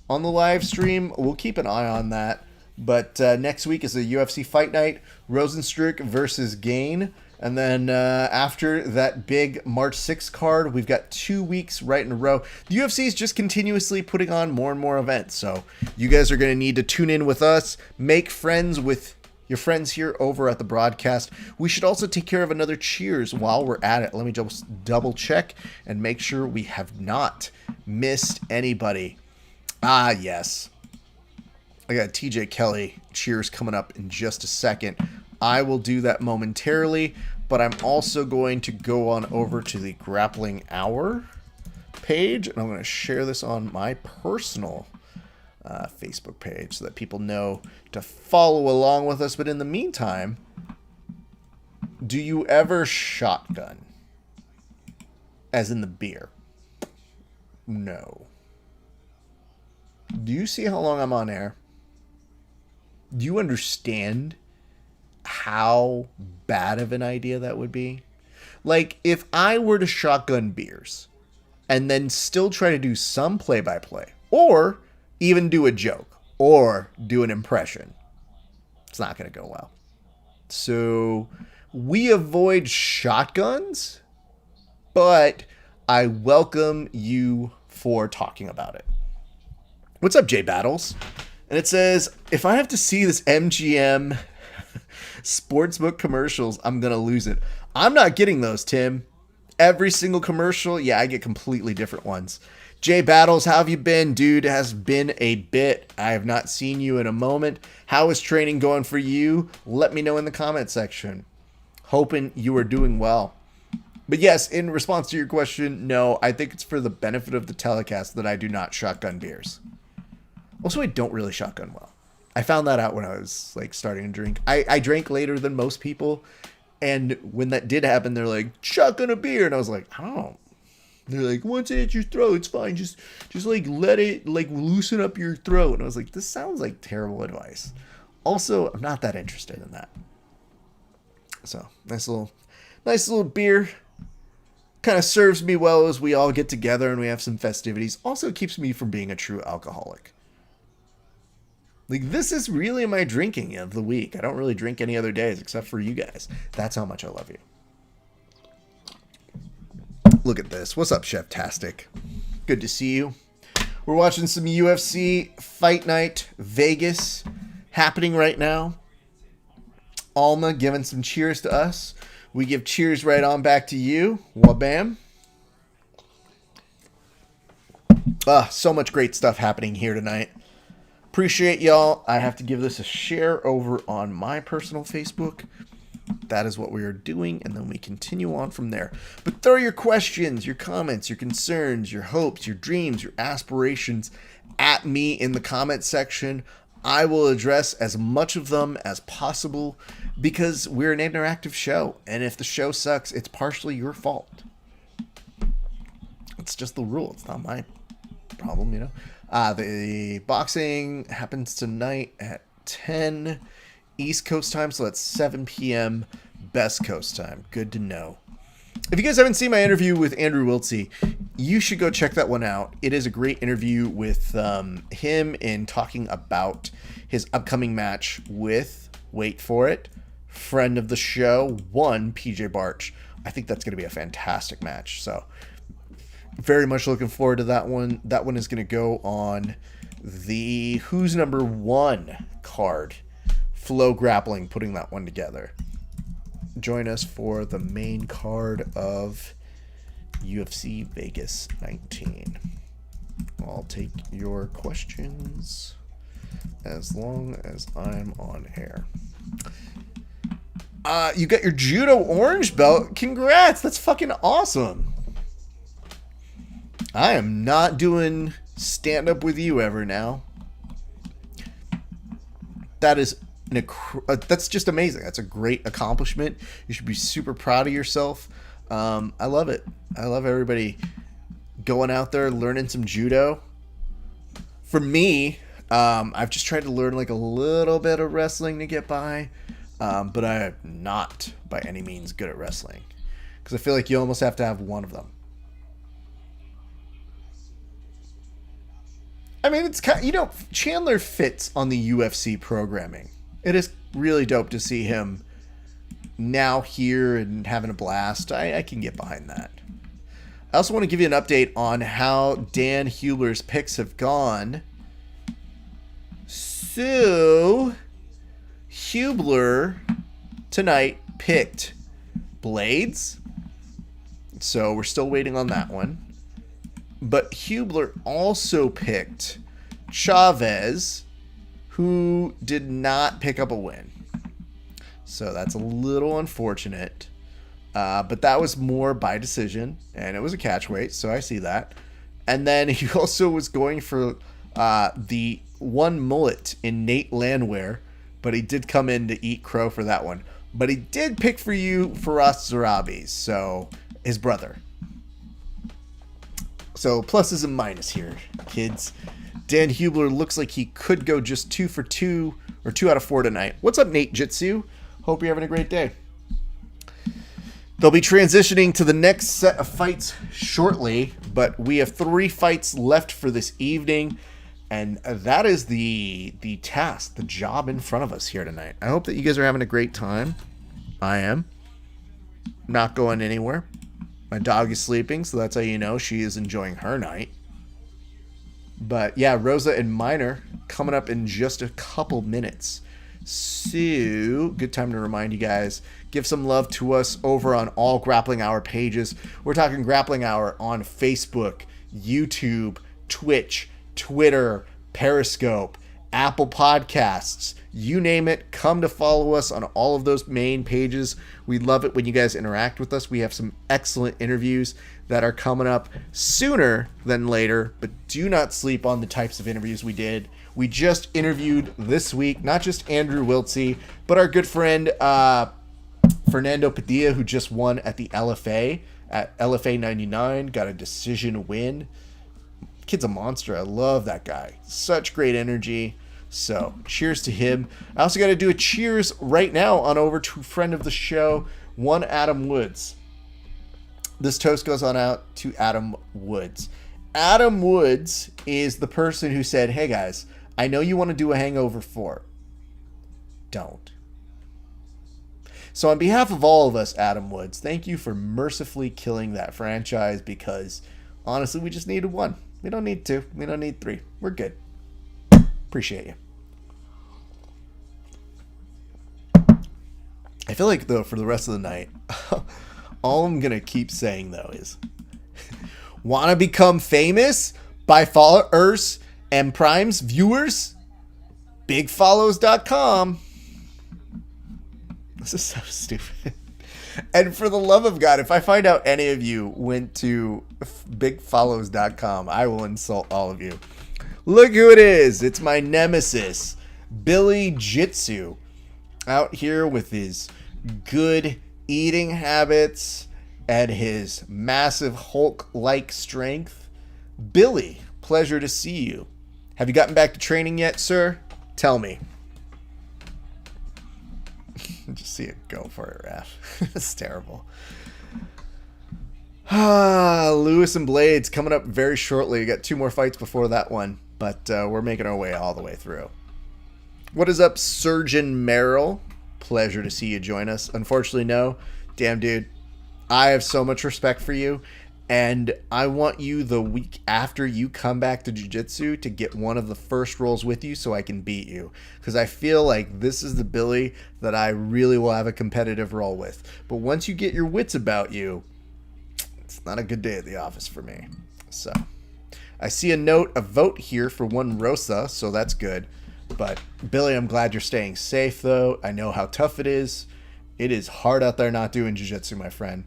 on the live stream. We'll keep an eye on that. But next week is a UFC Fight Night, Rosenstruck versus Gain. And then after that big March 6th card, we've got 2 weeks right in a row. The UFC is just continuously putting on more and more events. So you guys are going to need to tune in with us. Make friends with your friends here over at the broadcast. We should also take care of another cheers while we're at it. Let me just double check and make sure we have not missed anybody. Ah, yes. I got TJ Kelly cheers coming up in just a second. I will do that momentarily, but I'm also going to go on over to the Grappling Hour page, and I'm going to share this on my personal Facebook page so that people know to follow along with us. But in the meantime, do you ever shotgun? As in the beer? No. Do you see how long I'm on air? Do you understand how bad of an idea that would be? Like, if I were to shotgun beers and then still try to do some play-by-play, or even do a joke, or do an impression, it's not going to go well. So we avoid shotguns, but I welcome you for talking about it. What's up, Jay Battles? And it says, if I have to see this MGM sportsbook commercials, I'm going to lose it. I'm not getting those, Tim. Every single commercial, yeah, I get completely different ones. Jay Battles, how have you been? Dude, it has been a bit. I have not seen you in a moment. How is training going for you? Let me know in the comment section. Hoping you are doing well. But yes, in response to your question, no, I think it's for the benefit of the telecast that I do not shotgun beers. Also, I don't really shotgun well. I found that out when I was like starting to drink. I drank later than most people. And when that did happen, they're like, shotgun a beer. And I was like, I don't. They're like, once it hits your throat, it's fine. Just like let it like loosen up your throat. And I was like, this sounds like terrible advice. Also, I'm not that interested in that. So nice little beer. Kind of serves me well as we all get together and we have some festivities. Also keeps me from being a true alcoholic. Like, this is really my drinking of the week. I don't really drink any other days except for you guys. That's how much I love you. Look at this. What's up, Chef-tastic? Good to see you. We're watching some UFC Fight Night Vegas happening right now. Alma giving some cheers to us. We give cheers right on back to you. Wabam. So much great stuff happening here tonight. Appreciate y'all. I have to give this a share over on my personal Facebook. That is what we are doing, and then we continue on from there. But throw your questions, your comments, your concerns, your hopes, your dreams, your aspirations at me in the comment section. I will address as much of them as possible because we're an interactive show, and if the show sucks, it's partially your fault. It's just the rule. It's not my problem, you know. The boxing happens tonight at 10 East Coast time, so that's 7 p.m. Best Coast time. Good to know. If you guys haven't seen my interview with Andrew Wiltsey, you should go check that one out. It is a great interview with him in talking about his upcoming match with, wait for it, friend of the show, PJ Barch. I think that's going to be a fantastic match. So very much looking forward to that one. That one is going to go on the Who's Number One card. Flow Grappling putting that one together. Join us for the main card of UFC Vegas 19. I'll take your questions as long as I'm on air. You got your judo orange belt. Congrats. That's fucking awesome. I am not doing stand-up with you ever now. That is that's just amazing. That's a great accomplishment. You should be super proud of yourself. I love it. I love everybody going out there learning some judo. For me, I've just tried to learn like a little bit of wrestling to get by, but I am not by any means good at wrestling because I feel like you almost have to have one of them. I mean, it's kind of, you know, Chandler fits on the UFC programming. It is really dope to see him now here and having a blast. I can get behind that. I also want to give you an update on how Dan Hubler's picks have gone. So, Hubler tonight picked Blades. So, we're still waiting on that one. But Hubler also picked Chavez, who did not pick up a win. So that's a little unfortunate. But that was more by decision, and it was a catch weight, so I see that. And then he also was going for the one mullet in Nate Landwehr, but he did come in to eat crow for that one. But he did pick for you Firas Zarabi, so his brother. So pluses and minuses here, kids. Dan Hubler looks like he could go just 2 for 2 or 2 out of 4 tonight. What's up, Nate Jitsu? Hope you're having a great day. They'll be transitioning to the next set of fights shortly, but we have 3 fights left for this evening, and that is the task, the job in front of us here tonight. I hope that you guys are having a great time. I am. Not going anywhere. My dog is sleeping, so that's how you know she is enjoying her night. But yeah, Rosa and Minor coming up in just a couple minutes. So, good time to remind you guys, give some love to us over on all Grappling Hour pages. We're talking Grappling Hour on Facebook, YouTube, Twitch, Twitter, Periscope, Apple Podcasts, you name it. Come to follow us on all of those main pages. We love it when you guys interact with us. We have some excellent interviews that are coming up sooner than later, but do not sleep on the types of interviews we did. We just interviewed this week, not just Andrew Wiltsey, but our good friend Fernando Padilla, who just won at the LFA at LFA 99, got a decision win. Kid's a monster. I love that guy. Such great energy. So, cheers to him. I also got to do a cheers right now on over to friend of the show, one Adam Woods. This toast goes on out to Adam Woods. Adam Woods is the person who said, hey guys, I know you want to do a Hangover 4. Don't. So on behalf of all of us, Adam Woods, thank you for mercifully killing that franchise, because honestly, we just needed 1. We don't need 2. We don't need 3. We're good. Appreciate you. I feel like, though, for the rest of the night, all I'm going to keep saying, though, is want to become famous by followers and Prime's viewers? Bigfollows.com. This is so stupid. And for the love of God, if I find out any of you went to bigfollows.com, I will insult all of you. Look who it is. It's my nemesis, Billy Jitsu, out here with his good eating habits and his massive Hulk-like strength. Billy, pleasure to see you. Have you gotten back to training yet, sir? Tell me. Just see it go for it, Raph. It's terrible. Lewis and Blades coming up very shortly. We got 2 more fights before that one, but we're making our way all the way through. What is up, Surgeon Merrill? Pleasure to see you join us. Unfortunately, no. Damn, dude. I have so much respect for you, and I want you the week after you come back to jiu-jitsu to get one of the first rolls with you so I can beat you, because I feel like this is the Billy that I really will have a competitive roll with. But once you get your wits about you, it's not a good day at the office for me. So I see a vote here for one Rosa, so that's good. But Billy, I'm glad you're staying safe, though. I know how tough it is. It is hard out there not doing jiu-jitsu, my friend.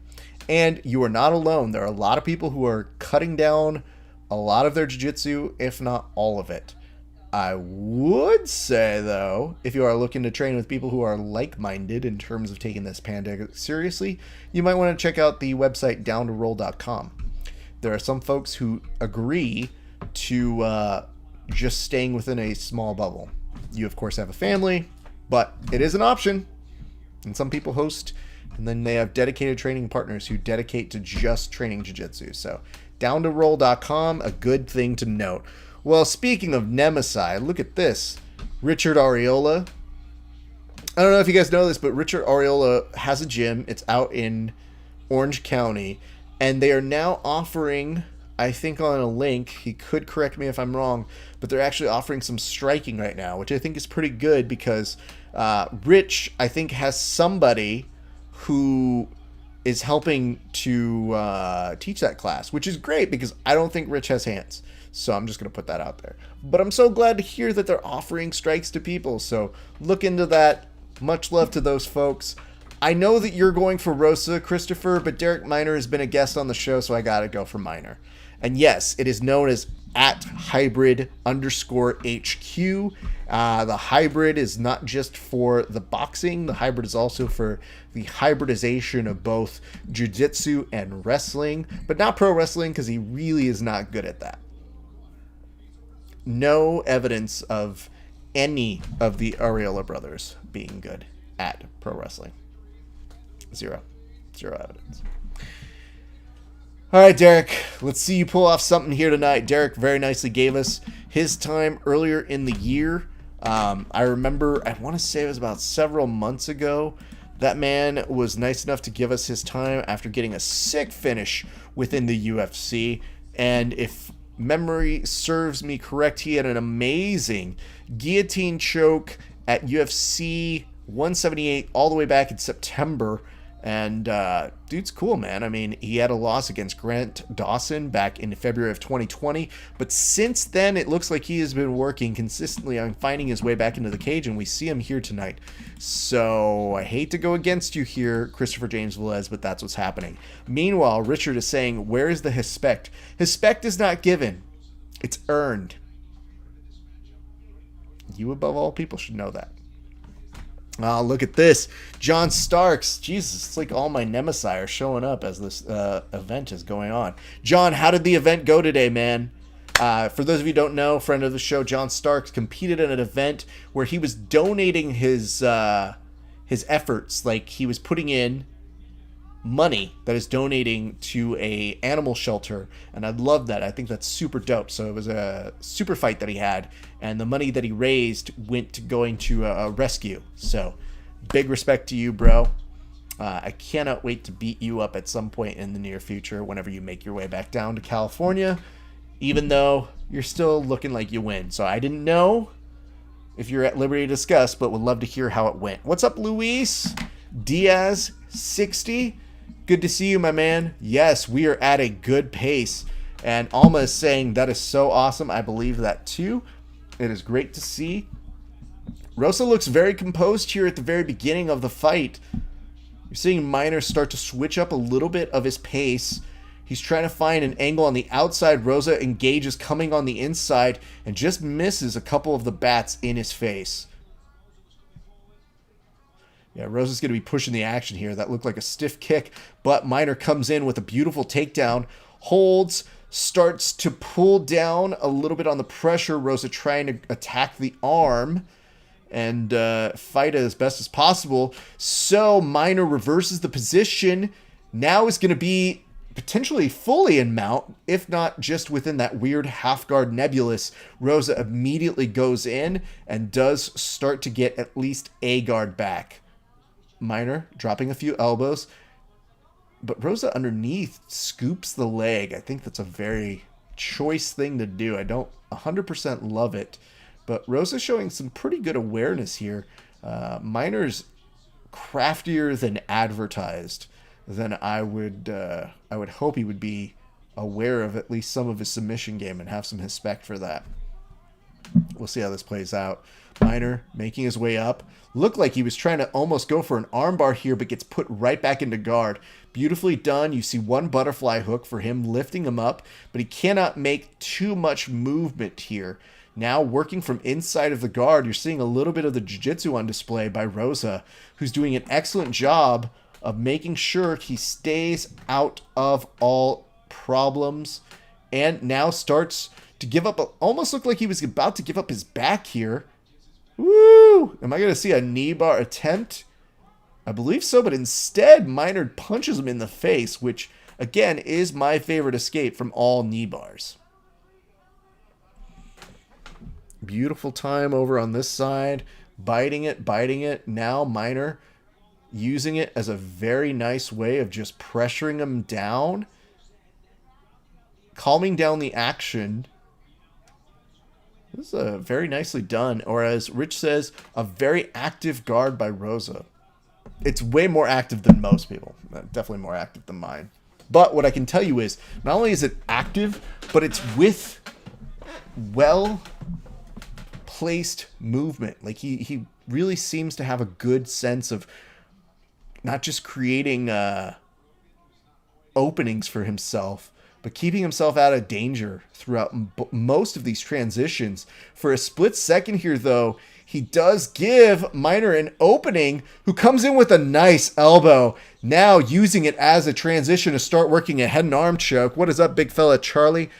And you are not alone. There are a lot of people who are cutting down a lot of their jiu-jitsu, if not all of it. I would say, though, if you are looking to train with people who are like-minded in terms of taking this pandemic seriously, you might want to check out the website downtoroll.com. There are some folks who agree to just staying within a small bubble. You, of course, have a family, but it is an option. And some people host, and then they have dedicated training partners who dedicate to just training jiu-jitsu. So downtoroll.com, a good thing to note. Well, speaking of Nemesis, look at this. Richard Areola. I don't know if you guys know this, but Richard Areola has a gym. It's out in Orange County, and they are now offering, I think on a link, he could correct me if I'm wrong, but they're actually offering some striking right now, which I think is pretty good because Rich, I think, has somebody who is helping to teach that class, which is great because I don't think Rich has hands. So I'm just going to put that out there. But I'm so glad to hear that they're offering strikes to people. So look into that. Much love to those folks. I know that you're going for Rosa, Christopher, but Derek Miner has been a guest on the show, so I got to go for Miner. And yes, it is known as at hybrid underscore HQ. The hybrid is not just for the boxing. The hybrid is also for the hybridization of both jiu-jitsu and wrestling, but not pro wrestling because he really is not good at that. No evidence of any of the Areola brothers being good at pro wrestling. Zero evidence. All right, Derek, let's see you pull off something here tonight. Derek very nicely gave us his time earlier in the year. I remember, I want to say it was about several months ago, that man was nice enough to give us his time after getting a sick finish within the UFC. And if memory serves me correct, he had an amazing guillotine choke at UFC 178 all the way back in September. And dude's cool, man. I mean, he had a loss against Grant Dawson back in February of 2020. But since then, it looks like he has been working consistently on finding his way back into the cage, and we see him here tonight. So I hate to go against you here, Christopher James Velez, but that's what's happening. Meanwhile, Richard is saying, where is the respect? Respect is not given. It's earned. You, above all people, should know that. Oh, look at this. John Starks. Jesus, it's like all my nemesis are showing up as this event is going on. John, how did the event go today, man? For those of you who don't know, friend of the show, John Starks competed in an event where he was donating his efforts. Like, he was putting in money that is donating to a animal shelter, and I love that. I think that's super dope. So it was a super fight that he had, and the money that he raised went to going to a rescue. So big respect to you, bro. I cannot wait to beat you up at some point in the near future whenever you make your way back down to California, even though you're still looking like you win. So I didn't know if you're at liberty to discuss, but would love to hear how it went. What's up, Luis Diaz 60? Good to see you, my man. Yes, we are at a good pace. And Alma is saying that is so awesome. I believe that too. It is great to see. Rosa looks very composed here at the very beginning of the fight. You're seeing Minor start to switch up a little bit of his pace. He's trying to find an angle on the outside. Rosa engages coming on the inside and just misses a couple of the bats in his face. Yeah, Rosa's going to be pushing the action here. That looked like a stiff kick, but Minor comes in with a beautiful takedown, holds, starts to pull down a little bit on the pressure. Rosa trying to attack the arm and fight as best as possible. So Minor reverses the position. Now is going to be potentially fully in mount, if not just within that weird half guard nebulous. Rosa immediately goes in and does start to get at least a guard back. Minor dropping a few elbows, but Rosa underneath scoops the leg. I think that's a very choice thing to do. I don't 100% love it, but Rosa showing some pretty good awareness here. Minor's craftier than advertised. Then I would hope he would be aware of at least some of his submission game and have some respect for that. We'll see how this plays out. Minor making his way up. Looked like he was trying to almost go for an armbar here, but gets put right back into guard. Beautifully done. You see one butterfly hook for him, lifting him up, but he cannot make too much movement here. Now working from inside of the guard, you're seeing a little bit of the jiu-jitsu on display by Rosa, who's doing an excellent job of making sure he stays out of all problems, and now starts to give up. Almost looked like he was about to give up his back here. Woo! Am I going to see a knee bar attempt? I believe so, but instead, Minor punches him in the face, which, again, is my favorite escape from all knee bars. Beautiful time over on this side. Biting it. Now Minor using it as a very nice way of just pressuring him down. Calming down the action. This is very nicely done, or as Rich says, a very active guard by Rosa. It's way more active than most people. Definitely more active than mine. But what I can tell you is, not only is it active, but it's with well-placed movement. Like, he really seems to have a good sense of not just creating openings for himself, but keeping himself out of danger throughout most of these transitions. For a split second here, though, he does give Minor an opening, who comes in with a nice elbow, now using it as a transition to start working a head and arm choke. What is up, big fella Charlie?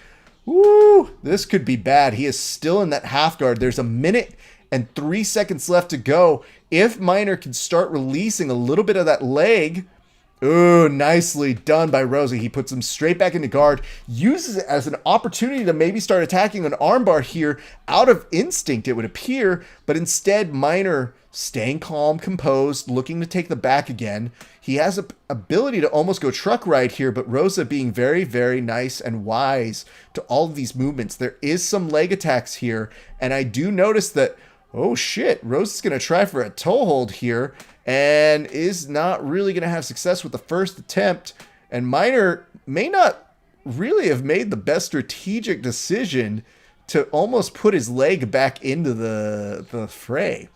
Woo! This could be bad. He is still in that half guard. There's 1 minute and 3 seconds left to go. If Minor can start releasing a little bit of that leg... Ooh, nicely done by Rosa. He puts him straight back into guard, uses it as an opportunity to maybe start attacking an armbar here out of instinct, it would appear, but instead Minor staying calm, composed, looking to take the back again. He has an ability to almost go truck right here, but Rosa being very, very nice and wise to all of these movements. There is some leg attacks here, and I do notice that, oh shit, Rosa's going to try for a toe hold here, and is not really going to have success with the first attempt. And Minor may not really have made the best strategic decision to almost put his leg back into the fray.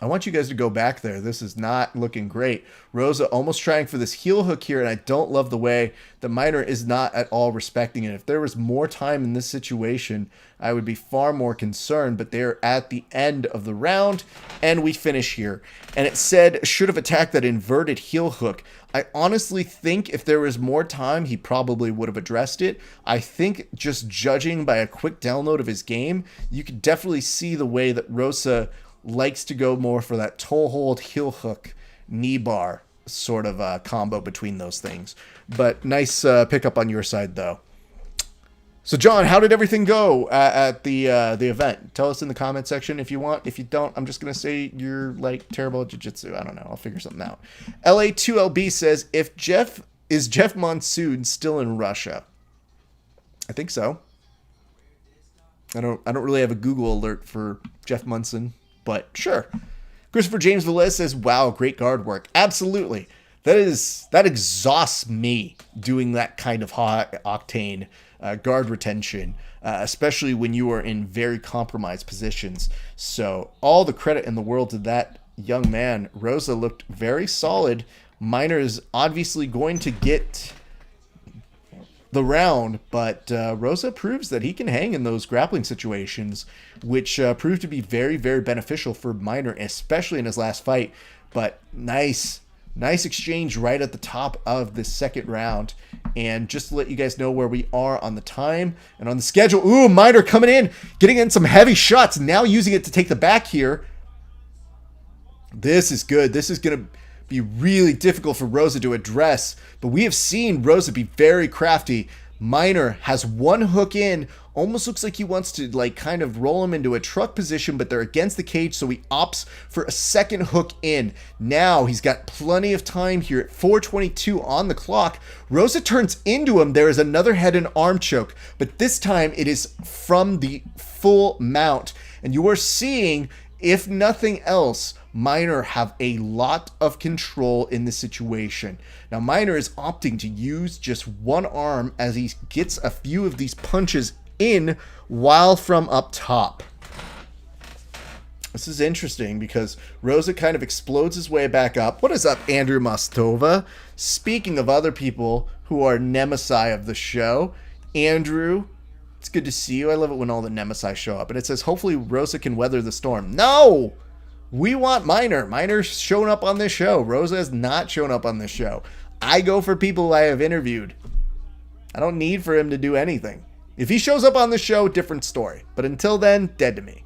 I want you guys to go back there. This is not looking great. Rosa almost trying for this heel hook here, and I don't love the way that Minor is not at all respecting it. If there was more time in this situation, I would be far more concerned, but they're at the end of the round, and we finish here. And it said, should have attacked that inverted heel hook. I honestly think if there was more time, he probably would have addressed it. I think just judging by a quick download of his game, you could definitely see the way that Rosa likes to go more for that toe hold, heel hook, knee bar sort of combo between those things. But nice pickup on your side, though. So, John, how did everything go at the event? Tell us in the comment section if you want. If you don't, I'm just going to say you're, like, terrible at jiu-jitsu. I don't know. I'll figure something out. LA2LB says, is Jeff Monsoon still in Russia? I think so. I don't really have a Google alert for Jeff Munson, but sure. Christopher James Velez says, wow, great guard work. Absolutely. That exhausts me doing that kind of high octane guard retention, especially when you are in very compromised positions. So all the credit in the world to that young man. Rosa looked very solid. Minor is obviously going to get the round, but Rosa proves that he can hang in those grappling situations, which proved to be very, very beneficial for Minor, especially in his last fight. But nice exchange right at the top of the second round. And just to let you guys know where we are on the time and on the schedule. Ooh, Minor coming in, getting in some heavy shots, now using it to take the back here. This is good. This is going to be really difficult for Rosa to address, but we have seen Rosa be very crafty. Minor has one hook in, almost looks like he wants to like kind of roll him into a truck position, but they're against the cage, so he opts for a second hook in. Now he's got plenty of time here at 4:22 on the clock. Rosa turns into him. There is another head and arm choke, but this time it is from the full mount, and you are seeing, if nothing else, Minor have a lot of control in the situation. Now Minor is opting to use just one arm as he gets a few of these punches in while from up top. This is interesting because Rosa kind of explodes his way back up. What is up, Andrew Mostova? Speaking of other people who are nemesis of the show, Andrew, it's good to see you. I love it when all the nemesis show up. And it says, hopefully Rosa can weather the storm. No! We want Minor. Minor's shown up on this show. Rosa has not shown up on this show. I go for people I have interviewed. I don't need for him to do anything. If he shows up on the show, different story. But until then, dead to me.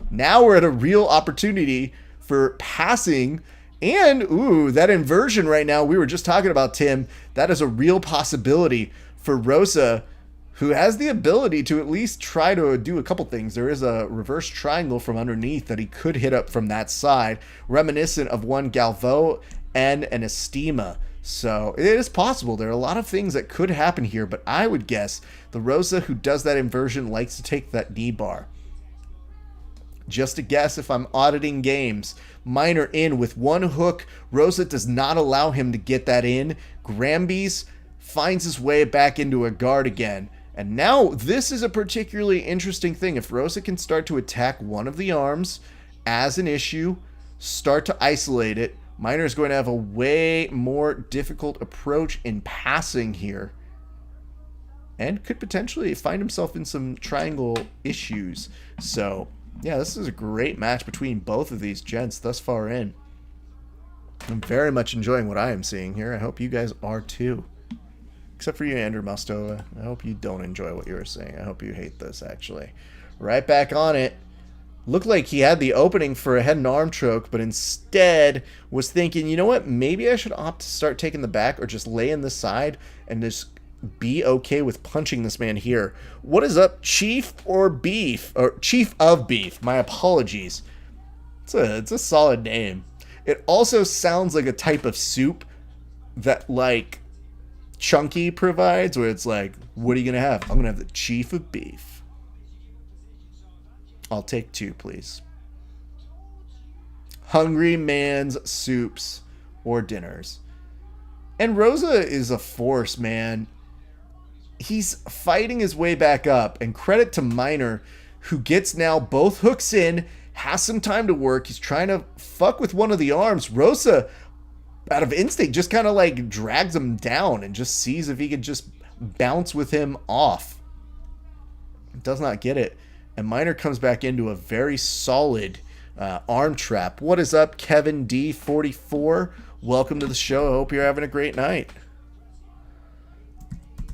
Now we're at a real opportunity for passing. And, ooh, that inversion right now, we were just talking about, Tim. That is a real possibility for Rosa, who has the ability to at least try to do a couple things. There is a reverse triangle from underneath that he could hit up from that side, reminiscent of one Galvo and an Estima. So it is possible. There are a lot of things that could happen here, but I would guess the Rosa who does that inversion likes to take that knee bar. Just a guess if I'm auditing games. Minor in with one hook. Rosa does not allow him to get that in. Grambies finds his way back into a guard again. And now this is a particularly interesting thing. If Rosa can start to attack one of the arms as an issue, start to isolate it, Minor is going to have a way more difficult approach in passing here. and could potentially find himself in some triangle issues. So, yeah, this is a great match between both of these gents thus far in. I'm very much enjoying what I am seeing here. I hope you guys are too. Except for you, Andrew Mostova. I hope you don't enjoy what you were saying. I hope you hate this, actually. Right back on it. Looked like he had the opening for a head and arm choke, but instead was thinking, you know what? Maybe I should opt to start taking the back or just lay in the side and just be okay with punching this man here. What is up, Chief or Beef? Or Chief of Beef. My apologies. It's a solid name. It also sounds like a type of soup that, like, Chunky provides, where it's like, what are you going to have? I'm going to have the Chief of Beef. I'll take 2, please. Hungry man's soups or dinners. And Rosa is a force, man. He's fighting his way back up, and credit to Minor, who gets now both hooks in, has some time to work. He's trying to fuck with one of the arms. Rosa, out of instinct, just kind of like drags him down and just sees if he could just bounce with him off. Does not get it. And Minor comes back into a very solid arm trap. What is up, Kevin D44? Welcome to the show. I hope you're having a great night.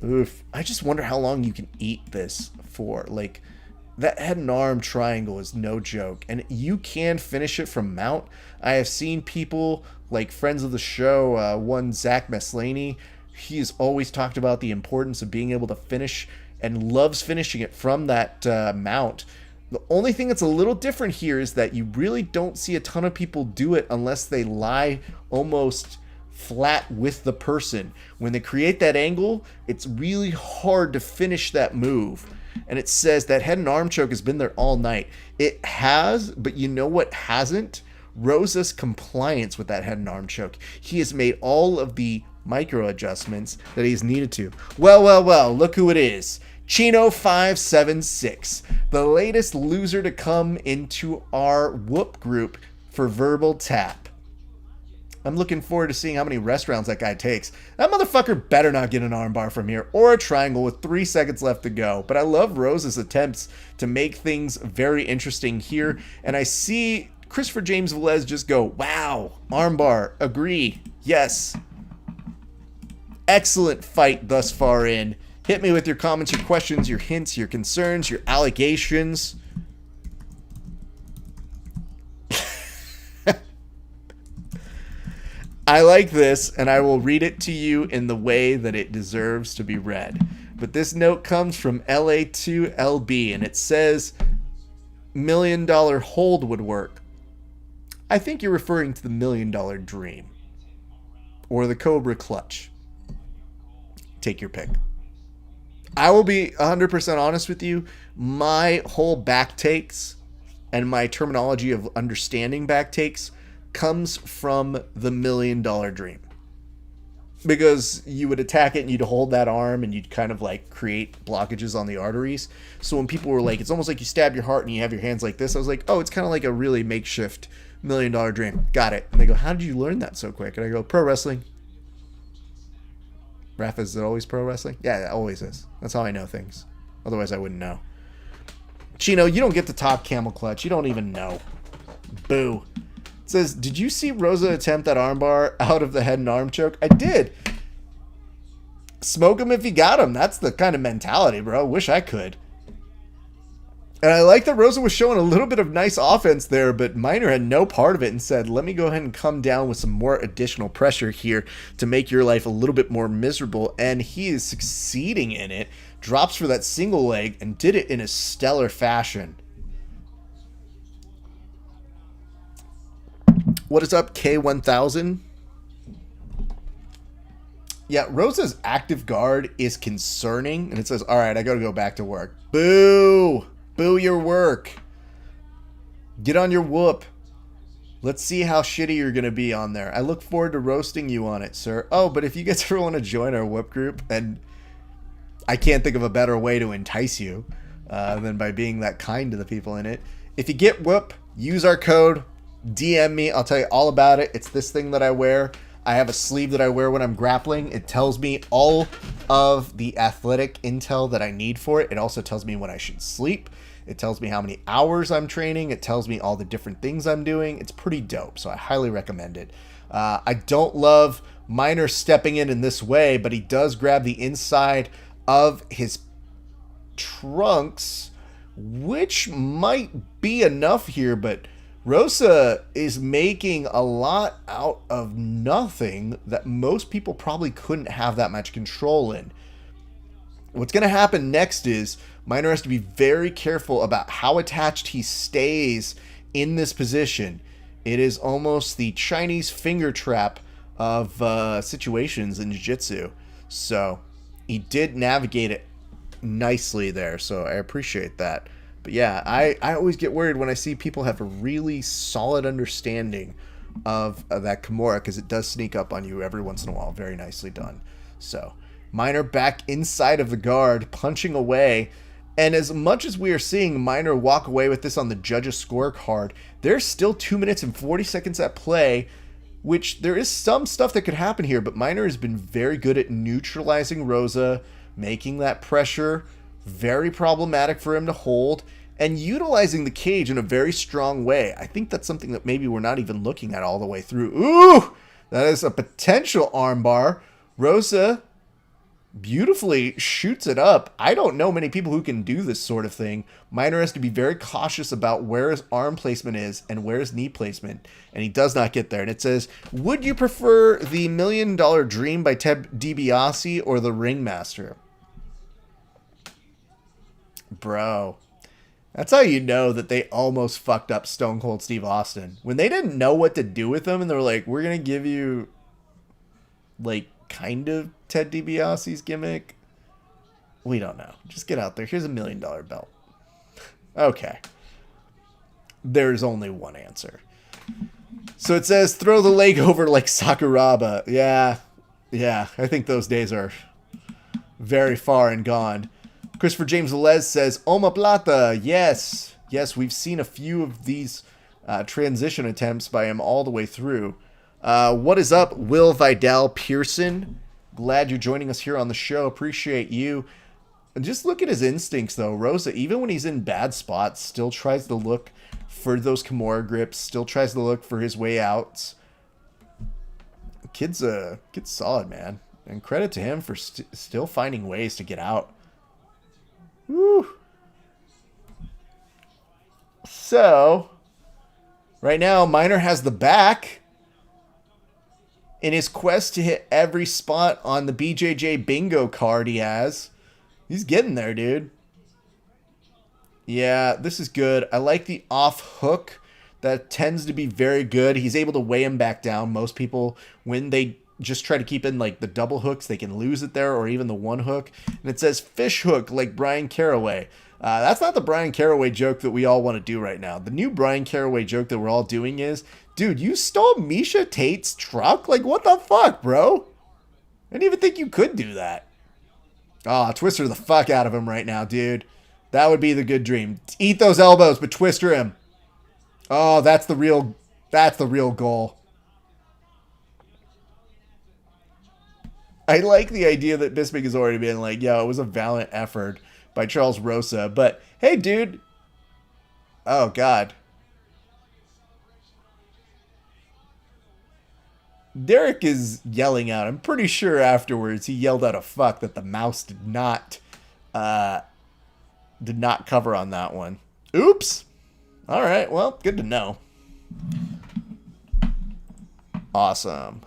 Oof. I just wonder how long you can eat this for. Like, that head and arm triangle is no joke. And you can finish it from mount. I have seen people, like friends of the show, one Zach Meslaney, he's always talked about the importance of being able to finish and loves finishing it from that mount. The only thing that's a little different here is that you really don't see a ton of people do it unless they lie almost flat with the person. When they create that angle, it's really hard to finish that move. And it says that head and arm choke has been there all night. It has, but you know what hasn't? Rosa's compliance with that head and arm choke. He has made all of the micro adjustments that he's needed to. Well, look who it is. Chino576, the latest loser to come into our whoop group for verbal tap. I'm looking forward to seeing how many rest rounds that guy takes. That motherfucker better not get an armbar from here or a triangle with 3 seconds left to go. But I love Rose's attempts to make things very interesting here. And I see Christopher James Velez just go, wow, armbar, agree, yes. Excellent fight thus far in. Hit me with your comments, your questions, your hints, your concerns, your allegations. I like this, and I will read it to you in the way that it deserves to be read. But this note comes from LA2LB, and it says, $1 million hold would work. I think you're referring to the $1 million dream. Or the Cobra clutch. Take your pick. I will be 100% honest with you. My whole back takes and my terminology of understanding back takes comes from the $1 million dream. Because you would attack it and you'd hold that arm and you'd kind of like create blockages on the arteries. So when people were like, it's almost like you stab your heart and you have your hands like this, I was like, oh, it's kind of like a really makeshift $1 million dream. Got it. And they go, how did you learn that so quick? And I go, pro wrestling. Raph, is it always pro wrestling? Yeah, it always is. That's how I know things. Otherwise, I wouldn't know. Chino, you don't get the top camel clutch. You don't even know. Boo. It says, did you see Rosa attempt that armbar out of the head and arm choke? I did. Smoke him if you got him. That's the kind of mentality, bro. Wish I could. And I like that Rosa was showing a little bit of nice offense there, but Minor had no part of it and said, let me go ahead and come down with some more additional pressure here to make your life a little bit more miserable. And he is succeeding in it. Drops for that single leg and did it in a stellar fashion. What is up, K1000? Yeah, Rosa's active guard is concerning. And it says, all right, I got to go back to work. Boo! Boo your work. Get on your whoop. Let's see how shitty you're going to be on there. I look forward to roasting you on it, sir. Oh, but if you guys ever want to join our whoop group, and I can't think of a better way to entice you than by being that kind to the people in it. If you get whoop, use our code, DM me. I'll tell you all about it. It's this thing that I wear. I have a sleeve that I wear when I'm grappling. It tells me all of the athletic intel that I need for it. It also tells me when I should sleep. It tells me how many hours I'm training. It tells me all the different things I'm doing. It's pretty dope, so I highly recommend it. I don't love Minor stepping in this way, but he does grab the inside of his trunks, which might be enough here, but Rosa is making a lot out of nothing that most people probably couldn't have that much control in. What's going to happen next is Minor has to be very careful about how attached he stays in this position. It is almost the Chinese finger trap of situations in jiu-jitsu. So he did navigate it nicely there, so I appreciate that. But yeah, I always get worried when I see people have a really solid understanding of that Kimura, because it does sneak up on you every once in a while. Very nicely done. So Minor back inside of the guard, punching away. And as much as we are seeing Minor walk away with this on the judges' scorecard, there's still 2 minutes and 40 seconds at play, which there is some stuff that could happen here, but Minor has been very good at neutralizing Rosa, making that pressure very problematic for him to hold, and utilizing the cage in a very strong way. I think that's something that maybe we're not even looking at all the way through. Ooh! That is a potential armbar. Rosa beautifully shoots it up. I don't know many people who can do this sort of thing. Minor has to be very cautious about where his arm placement is and where his knee placement, and he does not get there. And it says, would you prefer the $1 Million Dream by Ted DiBiase or the Ringmaster? Bro, that's how you know that they almost fucked up Stone Cold Steve Austin. When they didn't know what to do with him, and they were like, we're going to give you, like, kind of Ted DiBiase's gimmick. We don't know. Just get out there. Here's $1 million belt. Okay. There's only one answer. So it says, throw the leg over like Sakuraba. Yeah. I think those days are very far and gone. Christopher James Velez says, Omoplata. Yes, we've seen a few of these transition attempts by him all the way through. What is up, Will Vidal Pearson? Glad you're joining us here on the show. Appreciate you. And just look at his instincts, though. Rosa, even when he's in bad spots, still tries to look for those Kimura grips, still tries to look for his way outs. Kid's solid, man. And credit to him for still finding ways to get out. Woo. So, right now, Minor has the back. In his quest to hit every spot on the BJJ bingo card he's getting there, dude. Yeah, this is good. I like the off hook. That tends to be very good. He's able to weigh him back down. Most people, when they just try to keep in like the double hooks, they can lose it there, or even the one hook. And it says fish hook like Brian Caraway. That's not the Brian Caraway joke that we all want to do right now. The new Brian Caraway joke that we're all doing is, dude, you stole Misha Tate's truck? Like, what the fuck, bro? I didn't even think you could do that. Oh, Twister the fuck out of him right now, dude. That would be the good dream. Eat those elbows, but Twister him. Oh, that's the real goal. I like the idea that Bisping has already been like, yo, it was a valiant effort by Charles Rosa. But, hey, dude. Oh, God. Derek is yelling out. I'm pretty sure afterwards he yelled out a fuck that the mouse did not cover on that one. Oops. All right. Well, good to know. Awesome.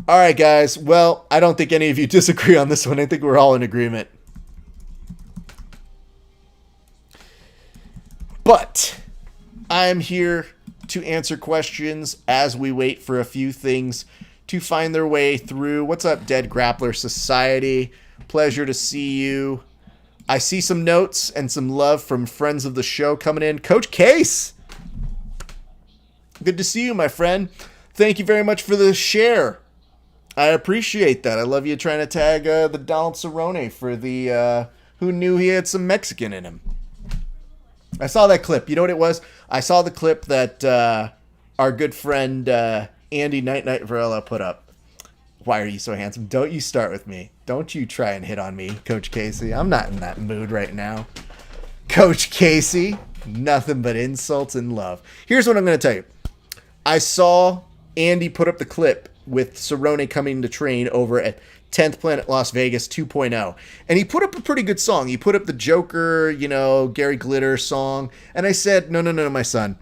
All right, guys. Well, I don't think any of you disagree on this one. I think we're all in agreement. But I'm here to answer questions as we wait for a few things to find their way through. What's up, Dead Grappler Society? Pleasure to see you. I see some notes and some love from friends of the show coming in. Coach Case! Good to see you, my friend. Thank you very much for the share. I appreciate that. I love you trying to tag the Donald Cerrone for the who knew he had some Mexican in him. I saw that clip. You know what it was? I saw the clip that our good friend Andy Night Varela put up. Why are you so handsome? Don't you start with me. Don't you try and hit on me, Coach Casey. I'm not in that mood right now. Coach Casey, nothing but insults and love. Here's what I'm going to tell you. I saw Andy put up the clip with Cerrone coming to train over at 10th Planet Las Vegas 2.0. And he put up a pretty good song. He put up the Joker, Gary Glitter song. And I said, no, my son.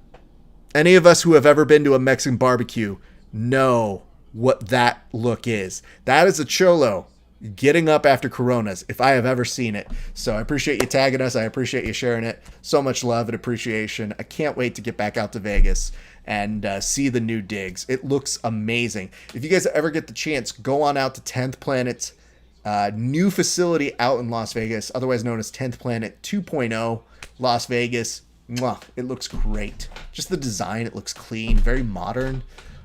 Any of us who have ever been to a Mexican barbecue know what that look is. That is a cholo getting up after Coronas, if I have ever seen it. So I appreciate you tagging us. I appreciate you sharing it. So much love and appreciation. I can't wait to get back out to Vegas and see the new digs. It looks amazing. If you guys ever get the chance, go on out to 10th Planet's new facility out in Las Vegas, otherwise known as 10th Planet 2.0 Las Vegas. Mwah, it looks great. Just the design, it looks clean, very modern.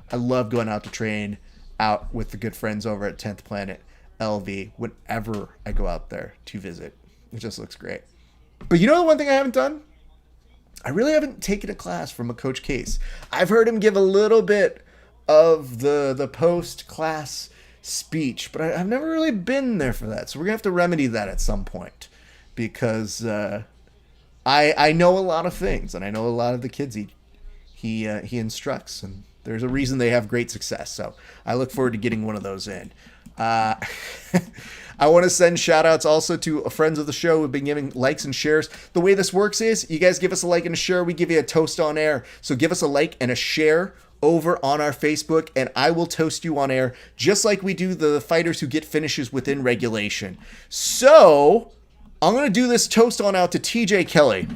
I love going out to train out with the good friends over at 10th Planet LV whenever I go out there to visit. It just looks great. But you know the one thing I haven't done? I really haven't taken a class from a Coach Case. I've heard him give a little bit of the post-class speech, but I've never really been there for that. So we're going to have to remedy that at some point because I know a lot of things, and I know a lot of the kids he instructs, and there's a reason they have great success. So I look forward to getting one of those in. I want to send shout outs also to friends of the show who've been giving likes and shares. The way this works is you guys give us a like and a share. We give you a toast on air. So give us a like and a share over on our Facebook, and I will toast you on air just like we do the fighters who get finishes within regulation. So I'm going to do this toast on out to TJ Kelly.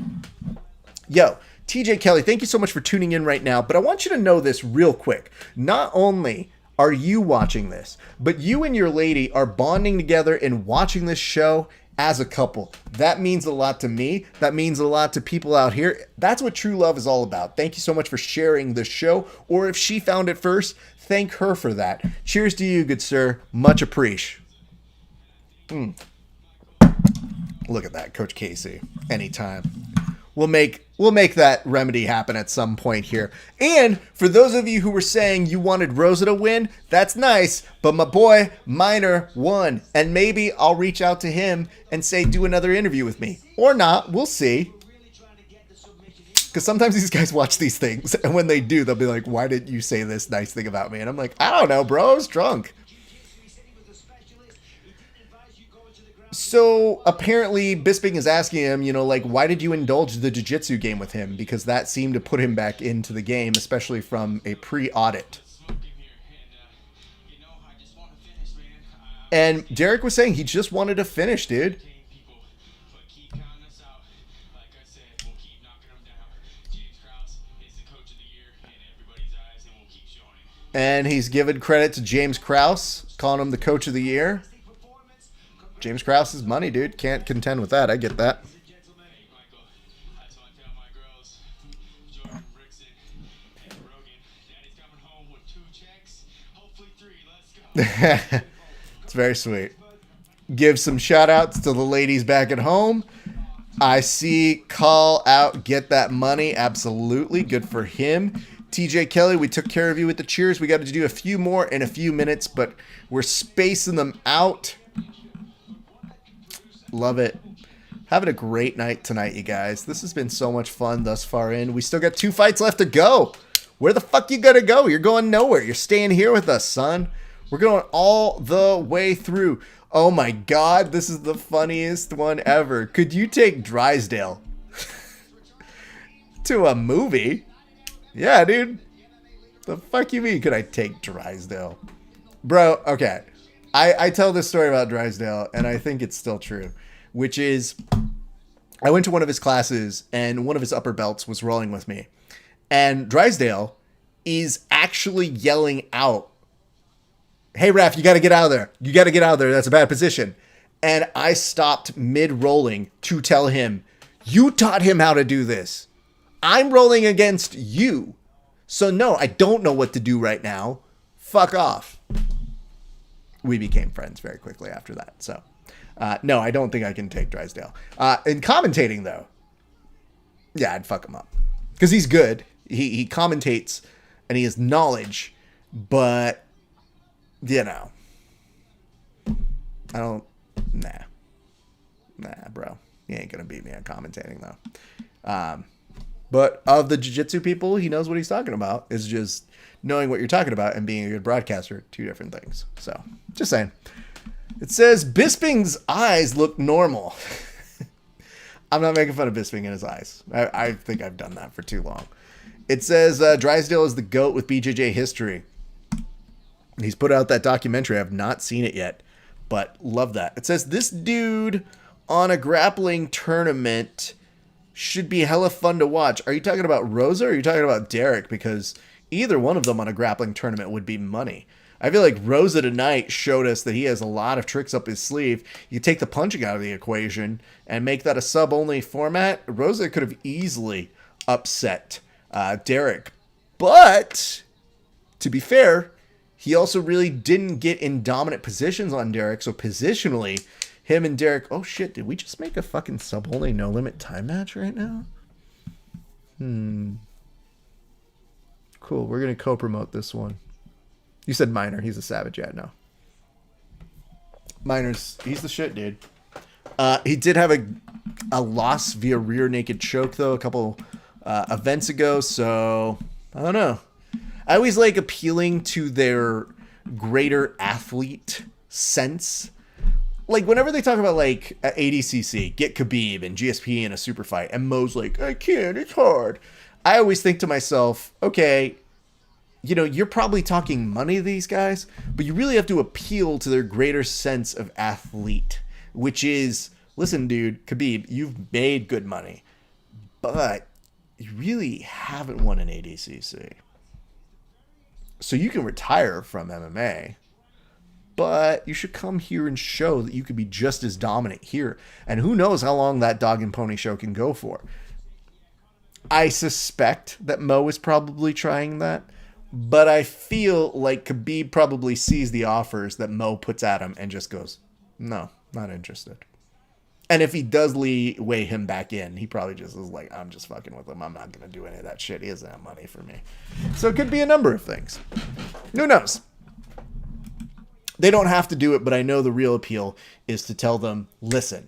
Yo, TJ Kelly, thank you so much for tuning in right now. But I want you to know this real quick. Not only are you watching this, but you and your lady are bonding together and watching this show as a couple. That means a lot to me. That means a lot to people out here. That's what true love is all about. Thank you so much for sharing the show. Or if she found it first, thank her for that. Cheers to you, good sir. Much appreciate. Look at that, Coach Casey. Anytime. We'll make that remedy happen at some point here. And for those of you who were saying you wanted Rosa to win, that's nice. But my boy Minor won, and maybe I'll reach out to him and say do another interview with me, or not. We'll see. Because sometimes these guys watch these things, and when they do, they'll be like, "Why didn't you say this nice thing about me?" And I'm like, "I don't know, bro. I was drunk." So apparently Bisping is asking him, why did you indulge the jiu-jitsu game with him? Because that seemed to put him back into the game, especially from a pre-audit. And Derek was saying he just wanted to finish, dude. And he's given credit to James Krause, calling him the coach of the year. James Krause is money, dude. Can't contend with that. I get that. It's very sweet. Give some shout outs to the ladies back at home. I see call out, get that money. Absolutely. Good for him. TJ Kelly, we took care of you with the cheers. We got to do a few more in a few minutes, but we're spacing them out. Love it. Having a great night tonight, you guys. This has been so much fun thus far in. We still got 2 fights left to go. Where the fuck you gotta go? You're going nowhere. You're staying here with us, son. We're going all the way through. Oh my God, this is the funniest one ever. Could you take Drysdale to a movie? Yeah, dude. The fuck you mean could I take Drysdale? Bro, okay. I tell this story about Drysdale, and I think it's still true, which is I went to one of his classes, and one of his upper belts was rolling with me. And Drysdale is actually yelling out, "Hey, Raf, you got to get out of there. You got to get out of there. That's a bad position." And I stopped mid-rolling to tell him, "You taught him how to do this. I'm rolling against you. So no, I don't know what to do right now. Fuck off." We became friends very quickly after that. So, no, I don't think I can take Drysdale. In commentating, though, Yeah, I'd fuck him up. Because he's good. He commentates and he has knowledge, but, you know, I don't, nah, bro. He ain't going to beat me at commentating, though. But of the jiu-jitsu people, he knows what he's talking about. It's just knowing what you're talking about and being a good broadcaster, two different things. So, just saying. It says, Bisping's eyes look normal. I'm not making fun of Bisping in his eyes. I think I've done that for too long. It says, Drysdale is the GOAT with BJJ history. He's put out that documentary. I've not seen it yet, but love that. It says, this dude on a grappling tournament should be hella fun to watch. Are you talking about Rosa or are you talking about Derek? Because either one of them on a grappling tournament would be money. I feel like Rosa tonight showed us that he has a lot of tricks up his sleeve. You take the punching out of the equation and make that a sub-only format. Rosa could have easily upset Derek. But, to be fair, he also really didn't get in dominant positions on Derek. So positionally, him and Derek... Oh shit, did we just make a fucking sub-only no-limit time match right now? Cool, we're going to co-promote this one. You said Minor. He's a savage. Yeah, no. Minor's... He's the shit, dude. He did have a loss via rear naked choke, though, a couple events ago. So, I don't know. I always like appealing to their greater athlete sense. Like, whenever they talk about, like, ADCC, get Khabib and GSP in a super fight, and Mo's like, I can't, it's hard. I always think to myself, okay... You know, you're probably talking money to these guys, but you really have to appeal to their greater sense of athlete, which is, listen, dude, Khabib, you've made good money, but you really haven't won an ADCC. So you can retire from MMA, but you should come here and show that you could be just as dominant here. And who knows how long that dog and pony show can go for. I suspect that Mo is probably trying that. But I feel like Khabib probably sees the offers that Mo puts at him and just goes, no, not interested. And if he does weigh him back in, he probably just is like, I'm just fucking with him. I'm not going to do any of that shit. He doesn't have money for me. So it could be a number of things. Who knows? They don't have to do it, but I know the real appeal is to tell them, listen,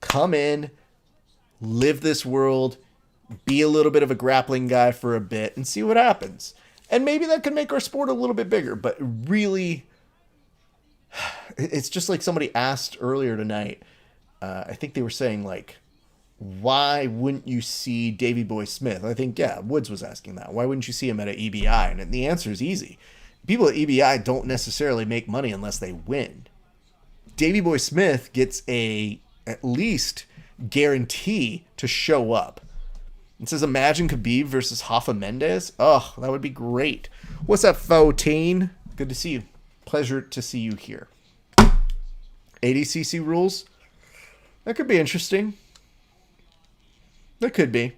come in, live this world, be a little bit of a grappling guy for a bit, and see what happens. And maybe that could make our sport a little bit bigger. But really, it's just like somebody asked earlier tonight. I think they were saying, like, why wouldn't you see Davey Boy Smith? I think, yeah, Woods was asking that. Why wouldn't you see him at an EBI? And the answer is easy. People at EBI don't necessarily make money unless they win. Davey Boy Smith gets at least guarantee to show up. It says, imagine Khabib versus Rafa Mendes. Oh, that would be great. What's up, Foteen? Good to see you. Pleasure to see you here. ADCC rules? That could be interesting. That could be.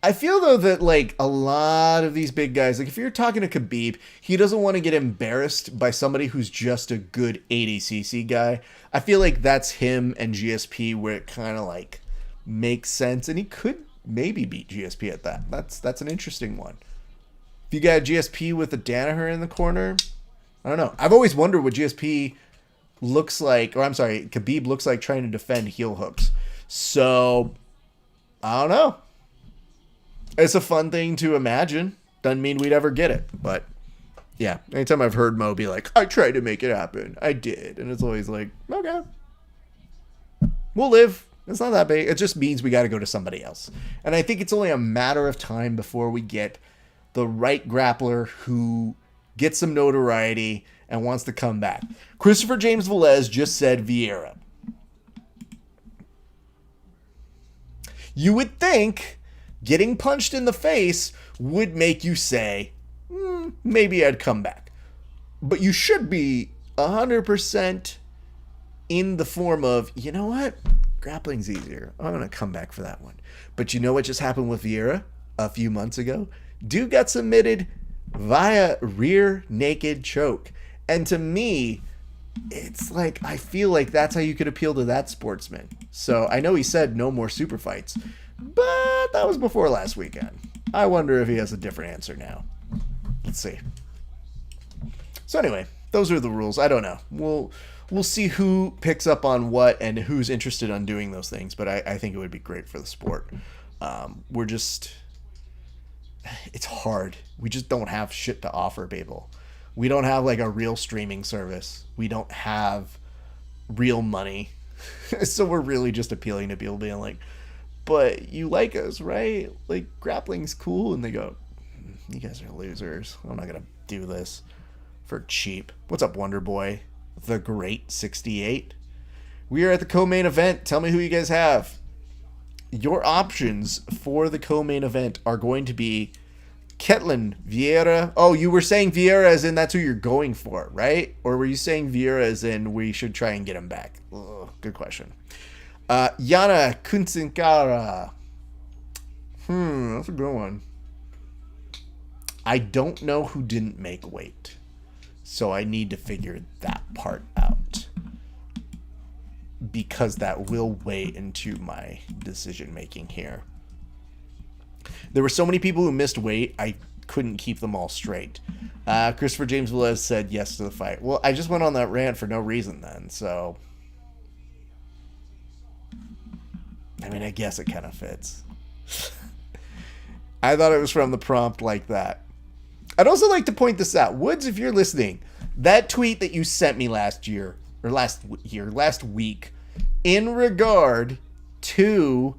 I feel, though, that, like, a lot of these big guys, like, if you're talking to Khabib, he doesn't want to get embarrassed by somebody who's just a good ADCC guy. I feel like that's him and GSP where it kind of, like, makes sense. And he could maybe beat GSP at that. That's an interesting one. If you got GSP with a Danaher in the corner, I don't know. I've always wondered what GSP looks like, or I'm sorry, Khabib looks like trying to defend heel hooks. So, I don't know. It's a fun thing to imagine. Doesn't mean we'd ever get it, but yeah. Anytime I've heard Mo be like, I tried to make it happen, I did. And it's always like, okay. We'll live. It's not that big. It just means we got to go to somebody else. And I think it's only a matter of time before we get the right grappler who gets some notoriety and wants to come back. Christopher James Velez just said Vieira. You would think getting punched in the face would make you say, maybe I'd come back. But you should be 100% in the form of, you know what? Grappling's easier. I'm going to come back for that one. But you know what just happened with Vieira a few months ago? Dude got submitted via rear naked choke. And to me, it's like, I feel like that's how you could appeal to that sportsman. So I know he said no more super fights, But that was before last weekend. I wonder if he has a different answer now. Let's see. So anyway, those are the rules. I don't know. We'll see who picks up on what and who's interested on doing those things. But I think it would be great for the sport. It's hard. We just don't have shit to offer people. We don't have like a real streaming service. We don't have real money. So we're really just appealing to people being like, but you like us, right? Like, grappling's cool. And they go, you guys are losers. I'm not going to do this for cheap. What's up, Wonder Boy? The Great 68. We are at the co-main event. Tell me who you guys have. Your options for the co-main event are going to be Ketlin Vieira. Oh, you were saying Vieira as in that's who you're going for, right? Or were you saying Vieira as in we should try and get him back? Ugh, good question. Yana Kuntsinkara. That's a good one. I don't know who didn't make weight. So I need to figure that part out. Because that will weigh into my decision making here. There were so many people who missed weight, I couldn't keep them all straight. Christopher James Velez said yes to the fight. Well, I just went on that rant for no reason then, so... I mean, I guess it kind of fits. I thought it was from the prompt like that. I'd also like to point this out. Woods, if you're listening, that tweet that you sent me last week, in regard to,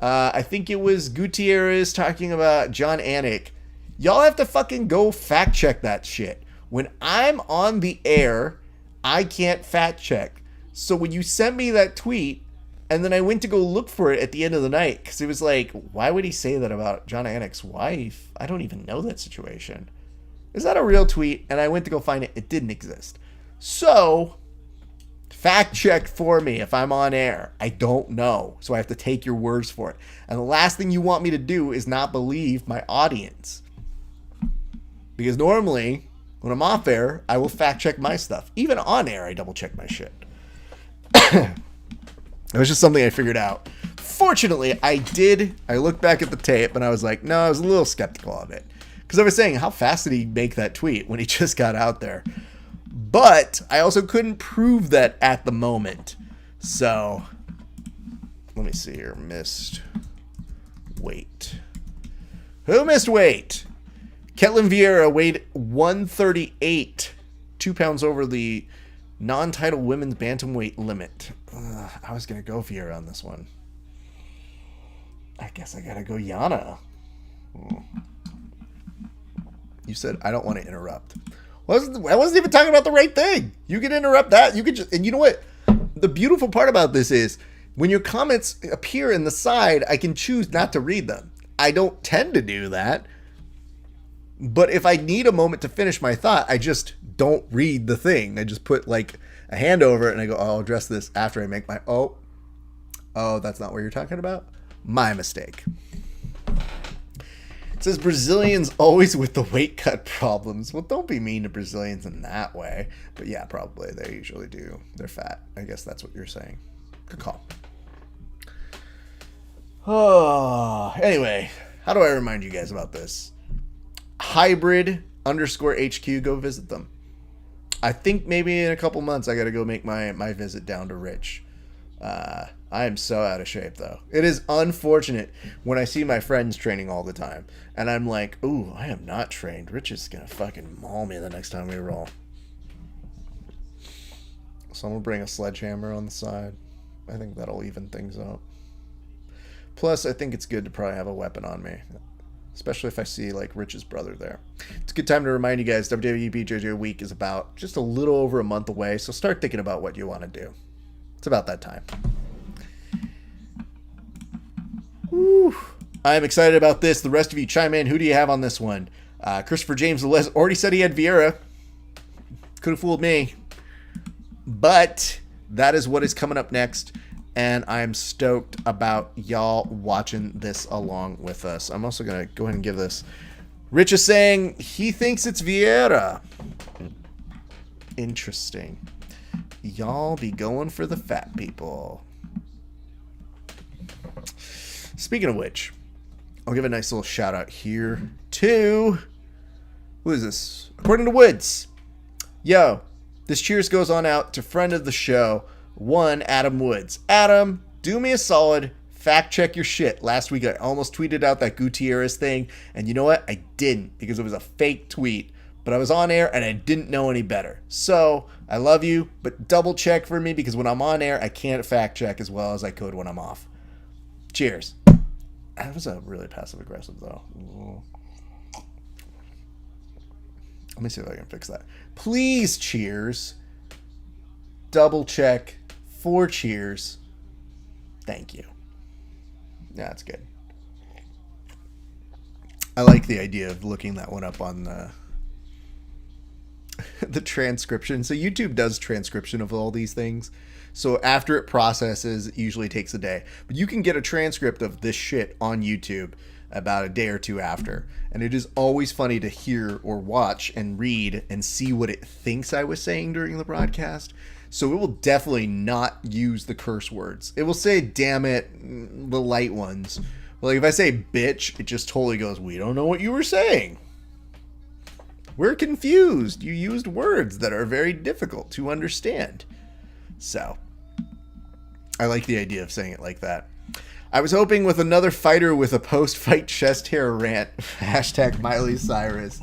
I think it was Gutierrez talking about John Anik, y'all have to fucking go fact check that shit. When I'm on the air, I can't fact check. So when you sent me that tweet, and then I went to go look for it at the end of the night, because it was like, why would he say that about John Anik's wife? I don't even know that situation. Is that a real tweet? And I went to go find it. It didn't exist. So, fact check for me if I'm on air. I don't know. So I have to take your words for it. And the last thing you want me to do is not believe my audience. Because normally, when I'm off air, I will fact check my stuff. Even on air, I double check my shit. It was just something I figured out. Fortunately, I looked back at the tape and I was like, no, I was a little skeptical of it. Because I was saying, how fast did he make that tweet when he just got out there? But I also couldn't prove that at the moment. So, let me see here. Missed weight. Who missed weight? Ketlin Vieira weighed 138. 2 pounds over the non-title women's bantamweight limit. I was going to go Vieira on this one. I guess I got to go Yana. You said I don't want to interrupt. I wasn't even talking about the right thing. You can interrupt that. You can just, and you know what? The beautiful part about this is when your comments appear in the side, I can choose not to read them. I don't tend to do that. But if I need a moment to finish my thought, I just don't read the thing. I just put like a hand over it and I go, oh, I'll address this after I make my, oh, that's not what you're talking about? My mistake. It says Brazilians always with the weight cut problems. Well, don't be mean to Brazilians in that way. But yeah, probably. They usually do. They're fat. I guess that's what you're saying. Good call. Oh, anyway, how do I remind you guys about this? Hybrid_HQ, go visit them. I think maybe in a couple months I got to go make my visit down to Rich. I am so out of shape, though. It is unfortunate when I see my friends training all the time. And I'm like, ooh, I am not trained. Rich is going to fucking maul me the next time we roll. So I'm going to bring a sledgehammer on the side. I think that'll even things out. Plus, I think it's good to probably have a weapon on me. Especially if I see, like, Rich's brother there. It's a good time to remind you guys, WWE BJJ Week is about just a little over a month away. So start thinking about what you want to do. It's about that time. Woo. I'm excited about this. The rest of you chime in. Who do you have on this one? Christopher James already said he had Vieira. Could have fooled me. But that is what is coming up next. And I'm stoked about y'all watching this along with us. I'm also going to go ahead and give this. Rich is saying he thinks it's Vieira. Interesting. Y'all be going for the fat people. Speaking of which, I'll give a nice little shout out here to, who is this? According to Woods. Yo, this cheers goes on out to friend of the show, one Adam Woods. Adam, do me a solid, fact check your shit. Last week I almost tweeted out that Gutierrez thing, and you know what? I didn't, because it was a fake tweet. But I was on air and I didn't know any better. So I love you, but double check for me, because when I'm on air, I can't fact check as well as I could when I'm off. Cheers. That was a really passive aggressive though. Let me see if I can fix that. Please, cheers. Double check for cheers. Thank you. Yeah, that's good. I like the idea of looking that one up on the transcription. So YouTube does transcription of all these things. So after it processes, it usually takes a day. But you can get a transcript of this shit on YouTube about a day or two after. And it is always funny to hear or watch and read and see what it thinks I was saying during the broadcast. So it will definitely not use the curse words. It will say, damn it, the light ones. But like if I say bitch, it just totally goes, we don't know what you were saying. We're confused. You used words that are very difficult to understand. So I like the idea of saying it like that. I was hoping with another fighter with a post-fight chest hair rant. Hashtag Miley Cyrus.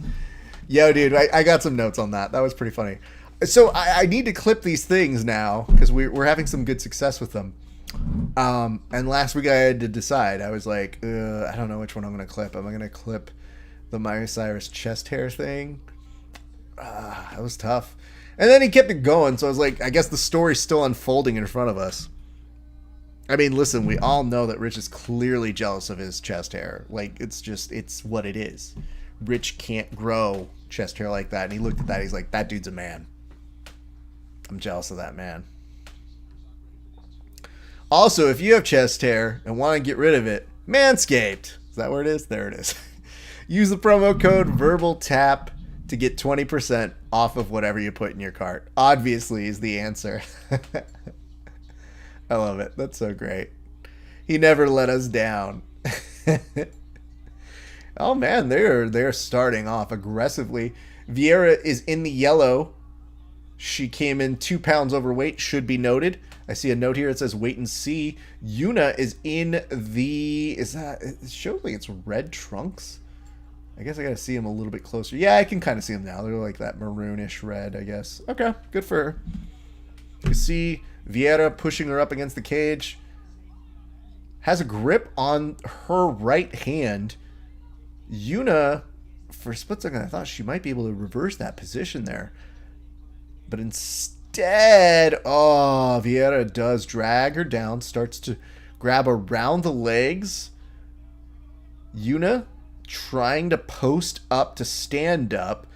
Yo, dude, I got some notes on that. That was pretty funny. So I need to clip these things now because we're having some good success with them. And last week I had to decide. I was like, I don't know which one I'm going to clip. Am I going to clip the Miley Cyrus chest hair thing? That was tough. And then he kept it going, so I was like, I guess the story's still unfolding in front of us. I mean, listen, we all know that Rich is clearly jealous of his chest hair. Like, it's what it is. Rich can't grow chest hair like that. And he looked at that, he's like, that dude's a man. I'm jealous of that man. Also, if you have chest hair and want to get rid of it, Manscaped. Is that where it is? There it is. Use the promo code VerbalTap to get 20% off of whatever you put in your cart. Obviously is the answer. I love it. That's so great. He never let us down. Oh man, they're starting off aggressively. Vieira is in the yellow. She came in 2 pounds overweight, should be noted. I see a note here. It says wait and see. Yuna is in the, it shows like it's red trunks. I guess I gotta see him a little bit closer. Yeah, I can kind of see him now. They're like that maroonish red, I guess. Okay, good for her. You see Vieira pushing her up against the cage. Has a grip on her right hand. Yuna, for a split second, I thought she might be able to reverse that position there. But instead, Vieira does drag her down, starts to grab around the legs. Yuna trying to post up to stand up,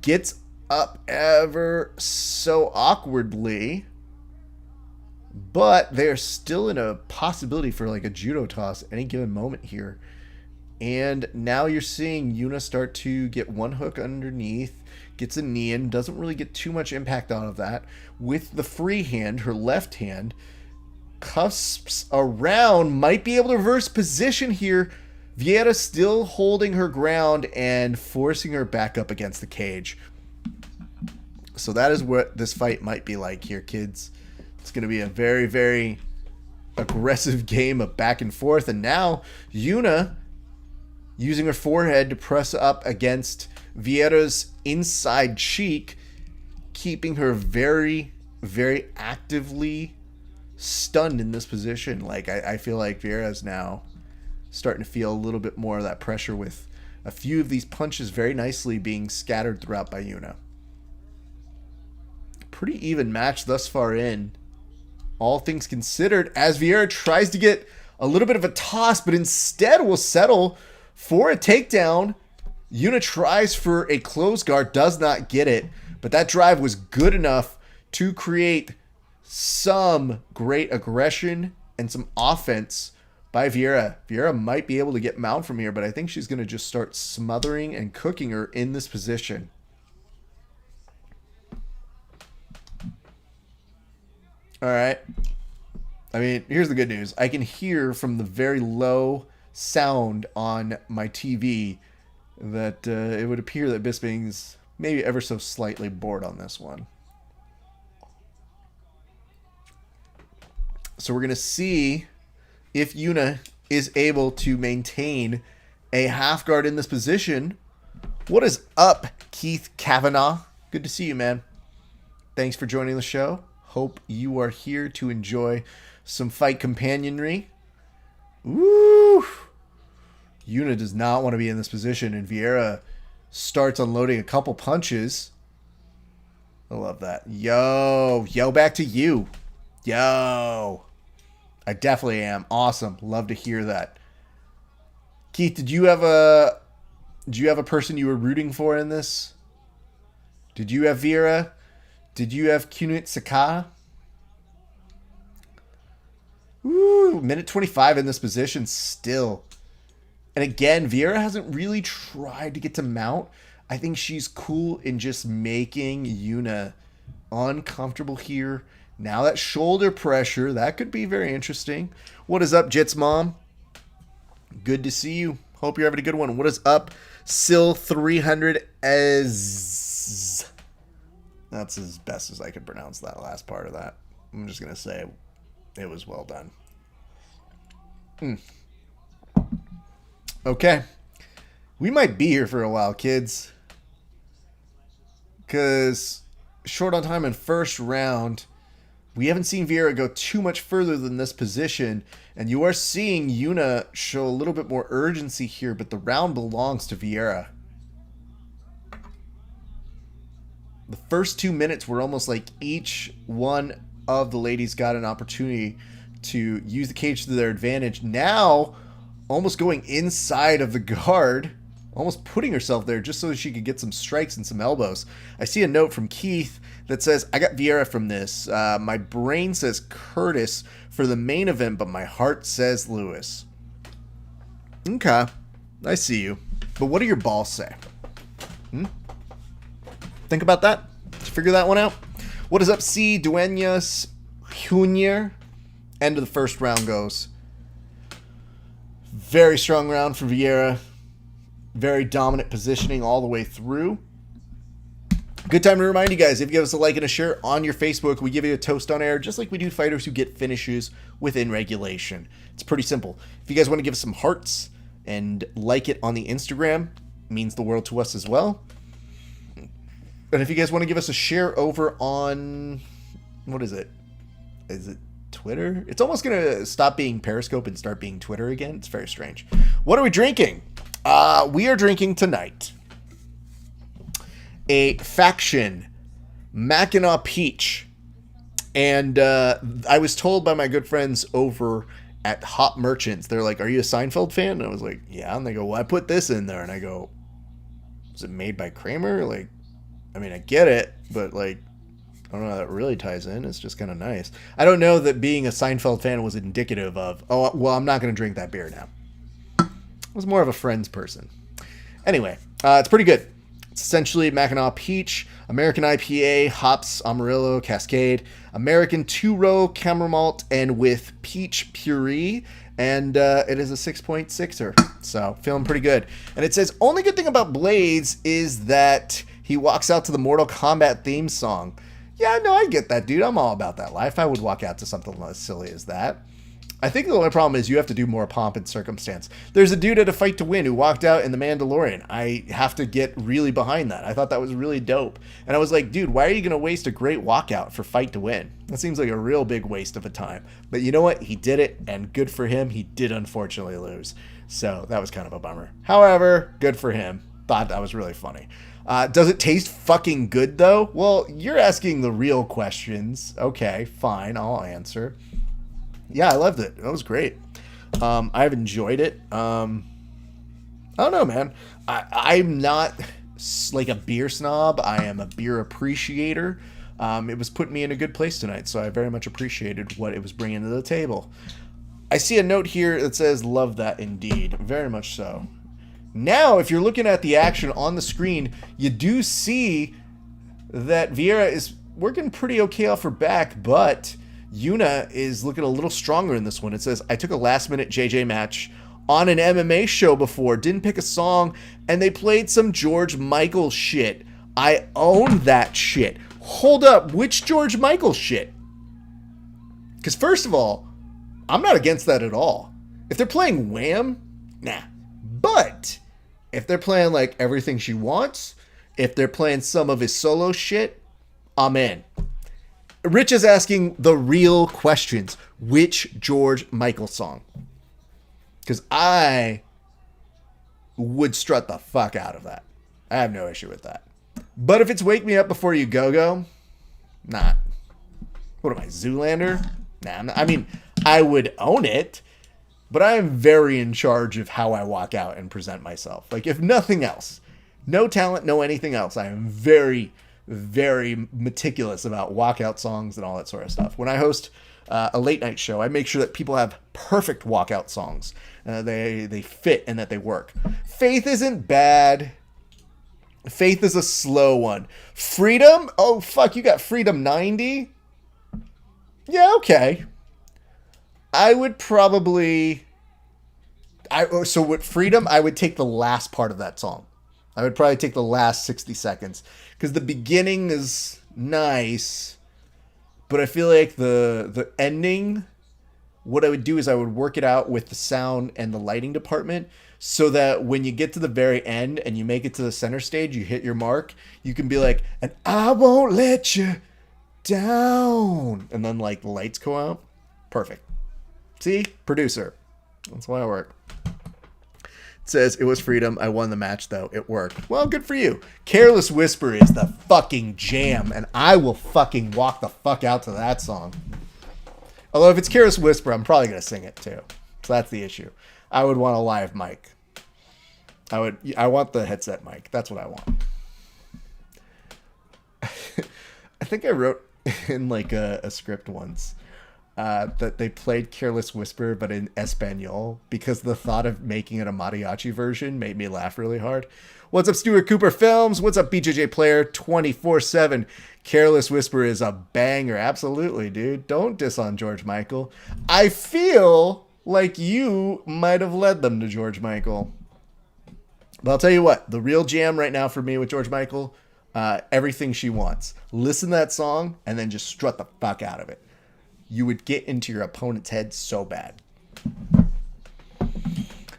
gets up ever so awkwardly, but they're still in a possibility for like a judo toss any given moment here. And now you're seeing Yuna start to get one hook underneath, gets a knee in, doesn't really get too much impact out of that. With the free hand, her left hand, cusps around, might be able to reverse position here. Vieira still holding her ground and forcing her back up against the cage. So that is what this fight might be like here, kids. It's going to be a very, very aggressive game of back and forth. And now Yuna using her forehead to press up against Vieira's inside cheek, keeping her very, very actively stunned in this position. Like, I feel like Vieira's now starting to feel a little bit more of that pressure with a few of these punches very nicely being scattered throughout by Yuna. Pretty even match thus far in, all things considered, as Vieira tries to get a little bit of a toss, but instead will settle for a takedown. Yuna tries for a close guard, does not get it, but that drive was good enough to create some great aggression and some offense by Vieira. Vieira might be able to get mount from here, but I think she's going to just start smothering and cooking her in this position. All right. I mean, here's the good news. I can hear from the very low sound on my TV that it would appear that Bisping's maybe ever so slightly bored on this one. So we're going to see if Yuna is able to maintain a half guard in this position. What is up, Keith Kavanaugh? Good to see you, man. Thanks for joining the show. Hope you are here to enjoy some fight companionry. Woo! Yuna does not want to be in this position, and Vieira starts unloading a couple punches. I love that. Yo, back to you. Yo. I definitely am. Awesome. Love to hear that. Keith, did you have a person you were rooting for in this? Did you have Vieira? Did you have Kunit Saka? Ooh, minute 25 in this position still. And again, Vieira hasn't really tried to get to mount. I think she's cool in just making Yuna uncomfortable here. Now that shoulder pressure, that could be very interesting. What is up, Jits Mom? Good to see you. Hope you're having a good one. What is up, Sil 300 as... That's as best as I could pronounce that last part of that. I'm just going to say it was well done. Okay. We might be here for a while, kids. Because short on time in first round, we haven't seen Vieira go too much further than this position. And you are seeing Yuna show a little bit more urgency here, but the round belongs to Vieira. The first 2 minutes were almost like each one of the ladies got an opportunity to use the cage to their advantage. Now, almost going inside of the guard, almost putting herself there just so she could get some strikes and some elbows. I see a note from Keith that says, I got Vieira from this. My brain says Curtis for the main event, but my heart says Lewis. Okay, I see you. But what do your balls say? Think about that. Did you figure that one out? What is up, C. Duenas Junior? End of the first round goes. Very strong round for Vieira. Very dominant positioning all the way through. Good time to remind you guys, if you give us a like and a share on your Facebook, we give you a toast on air, just like we do fighters who get finishes within regulation. It's pretty simple. If you guys want to give us some hearts and like it on the Instagram, it means the world to us as well. And if you guys want to give us a share over on, what is it? Is it Twitter? It's almost going to stop being Periscope and start being Twitter again. It's very strange. What are we drinking? We are drinking tonight a Faction Mackinac Peach. And I was told by my good friends over at Hop Merchants, they're like, are you a Seinfeld fan? And I was like, yeah. And they go, well, I put this in there. And I go, was it made by Kramer? Like, I mean, I get it, but like, I don't know how that really ties in. It's just kind of nice. I don't know that being a Seinfeld fan was indicative of, oh, well, I'm not going to drink that beer now. I was more of a Friends person. Anyway, it's pretty good. It's essentially Mackinac Peach, American IPA, hops, Amarillo, Cascade, American 2-row Camera Malt, and with peach puree. And it is a 6.6er. So, feeling pretty good. And it says, only good thing about Blades is that he walks out to the Mortal Kombat theme song. Yeah, no, I get that, dude. I'm all about that life. I would walk out to something as silly as that. I think the only problem is you have to do more pomp and circumstance. There's a dude at a Fight to Win who walked out in The Mandalorian. I have to get really behind that. I thought that was really dope. And I was like, dude, why are you going to waste a great walkout for Fight to Win? That seems like a real big waste of a time. But you know what? He did it, and good for him. He did unfortunately lose. So that was kind of a bummer. However, good for him. Thought that was really funny. Does it taste fucking good, though? Well, you're asking the real questions. Okay, fine. I'll answer. Yeah, I loved it. It was great. I've enjoyed it. I don't know, man. I'm not like a beer snob. I am a beer appreciator. It was putting me in a good place tonight, so I very much appreciated what it was bringing to the table. I see a note here that says, love that indeed. Very much so. Now, if you're looking at the action on the screen, you do see that Vieira is working pretty okay off her back, but Yuna is looking a little stronger in this one. It says, I took a last-minute JJ match on an MMA show before, didn't pick a song, and they played some George Michael shit. I own that shit. Hold up, which George Michael shit? Because first of all, I'm not against that at all. If they're playing Wham, nah. But if they're playing like Everything She Wants, if they're playing some of his solo shit, I'm in. Rich is asking the real questions. Which George Michael song? Because I would strut the fuck out of that. I have no issue with that. But if it's Wake Me Up Before You Go, nah. What am I, Zoolander? Nah, I mean, I would own it, but I am very in charge of how I walk out and present myself. Like, if nothing else, no talent, no anything else, I am very, very meticulous about walkout songs and all that sort of stuff. When I host a late night show, I make sure that people have perfect walkout songs. They fit and that they work. Faith isn't bad. Faith is a slow one. Freedom? Oh, fuck, you got Freedom 90? Yeah, okay. I would probably... So with Freedom, I would take the last part of that song. I would probably take the last 60 seconds. Because the beginning is nice, but I feel like the ending... What I would do is I would work it out with the sound and the lighting department so that when you get to the very end and you make it to the center stage, you hit your mark, you can be like, and I won't let you down. And then like the lights go out. Perfect. See? Producer. That's why I work. It says, it was Freedom. I won the match though. It worked. Well, good for you. Careless Whisper is the fucking jam, and I will fucking walk the fuck out to that song. Although if it's Careless Whisper, I'm probably going to sing it too. So that's the issue. I would want a live mic. I want the headset mic. That's what I want. I think I wrote in like a script once that they played Careless Whisper, but in Espanol, because the thought of making it a mariachi version made me laugh really hard. What's up, Stuart Cooper Films? What's up, BJJ Player 24/7? Careless Whisper is a banger. Absolutely, dude. Don't diss on George Michael. I feel like you might have led them to George Michael. But I'll tell you what, the real jam right now for me with George Michael, Everything She Wants. Listen to that song and then just strut the fuck out of it. You would get into your opponent's head so bad.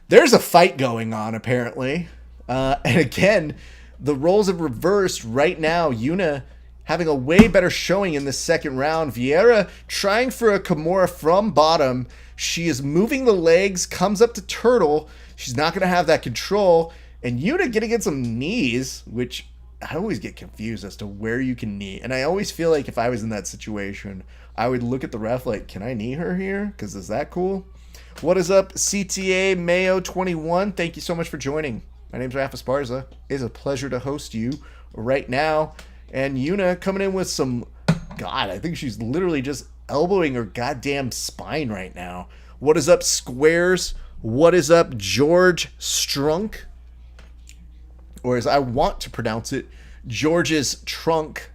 There's a fight going on, apparently. And again, the roles have reversed right now. Yuna having a way better showing in the second round. Vieira trying for a Kimura from bottom. She is moving the legs, comes up to turtle. She's not going to have that control. And Yuna getting in some knees, which I always get confused as to where you can knee. And I always feel like if I was in that situation, I would look at the ref like, can I knee her here? Because is that cool? What is up, CTA Mayo 21? Thank you so much for joining. My name's Rafa Esparza. It is a pleasure to host you right now. And Yuna coming in with some... God, I think she's literally just elbowing her goddamn spine right now. What is up, Squares? What is up, George Strunk? Or as I want to pronounce it, George's Trunk.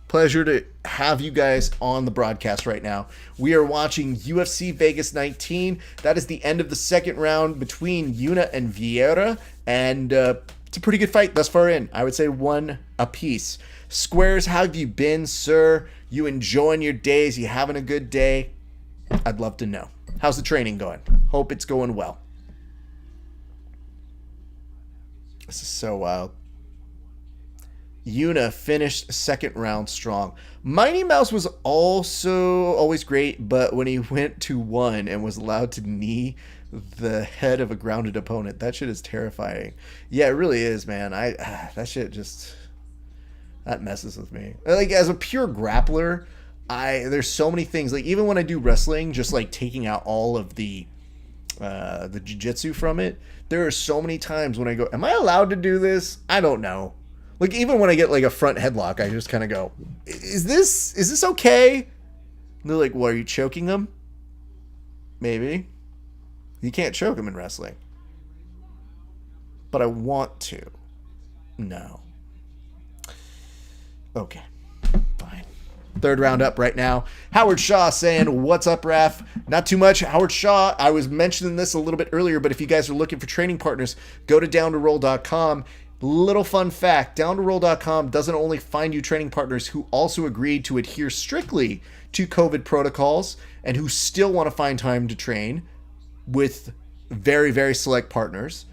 Pleasure to have you guys on the broadcast right now. We are watching UFC Vegas 19. That is the end of the second round between Yuna and Vieira. And it's a pretty good fight thus far in. I would say one apiece. Squares, how have you been, sir? You enjoying your days? You having a good day? I'd love to know. How's the training going? Hope it's going well. This is so wild. Yuna finished second round strong. Mighty Mouse was also always great, but when he went to one and was allowed to knee the head of a grounded opponent, that shit is terrifying. Yeah, it really is, man. That shit just... that messes with me. Like, as a pure grappler, there's so many things. Like, even when I do wrestling, just like taking out all of the jiu-jitsu from it, there are so many times when I go, am I allowed to do this? I don't know. Like, even when I get like a front headlock, I just kind of go, is this okay? And they're like, well, are you choking him? Maybe. You can't choke him in wrestling. But I want to. No. Okay. Fine. Third round up right now. Howard Shaw saying, what's up, Raph? Not too much. Howard Shaw, I was mentioning this a little bit earlier, but if you guys are looking for training partners, go to downtoroll.com. Little fun fact, downtoroll.com doesn't only find you training partners who also agreed to adhere strictly to COVID protocols and who still want to find time to train with very, very select partners,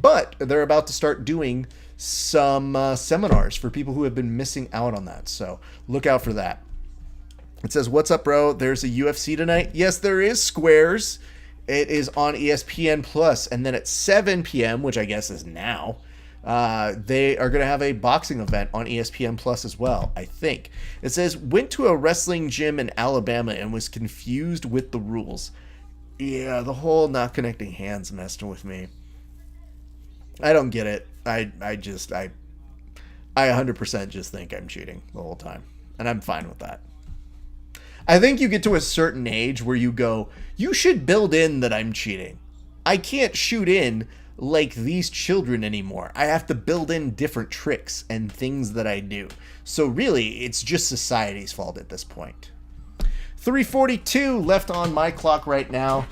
but they're about to start doing some seminars for people who have been missing out on that. So look out for that. It says, what's up, bro? There's a UFC tonight. Yes, there is, Squares. It is on ESPN Plus. And then at 7 p.m., which I guess is now, they are going to have a boxing event on ESPN Plus as well, I think. It says, went to a wrestling gym in Alabama and was confused with the rules. Yeah, the whole not connecting hands messed with me. I don't get it. I 100% just think I'm cheating the whole time. And I'm fine with that. I think you get to a certain age where you go, you should build in that I'm cheating. I can't shoot in like these children anymore. I have to build in different tricks and things that I do. So really, it's just society's fault at this point. 3:42 left on my clock right now.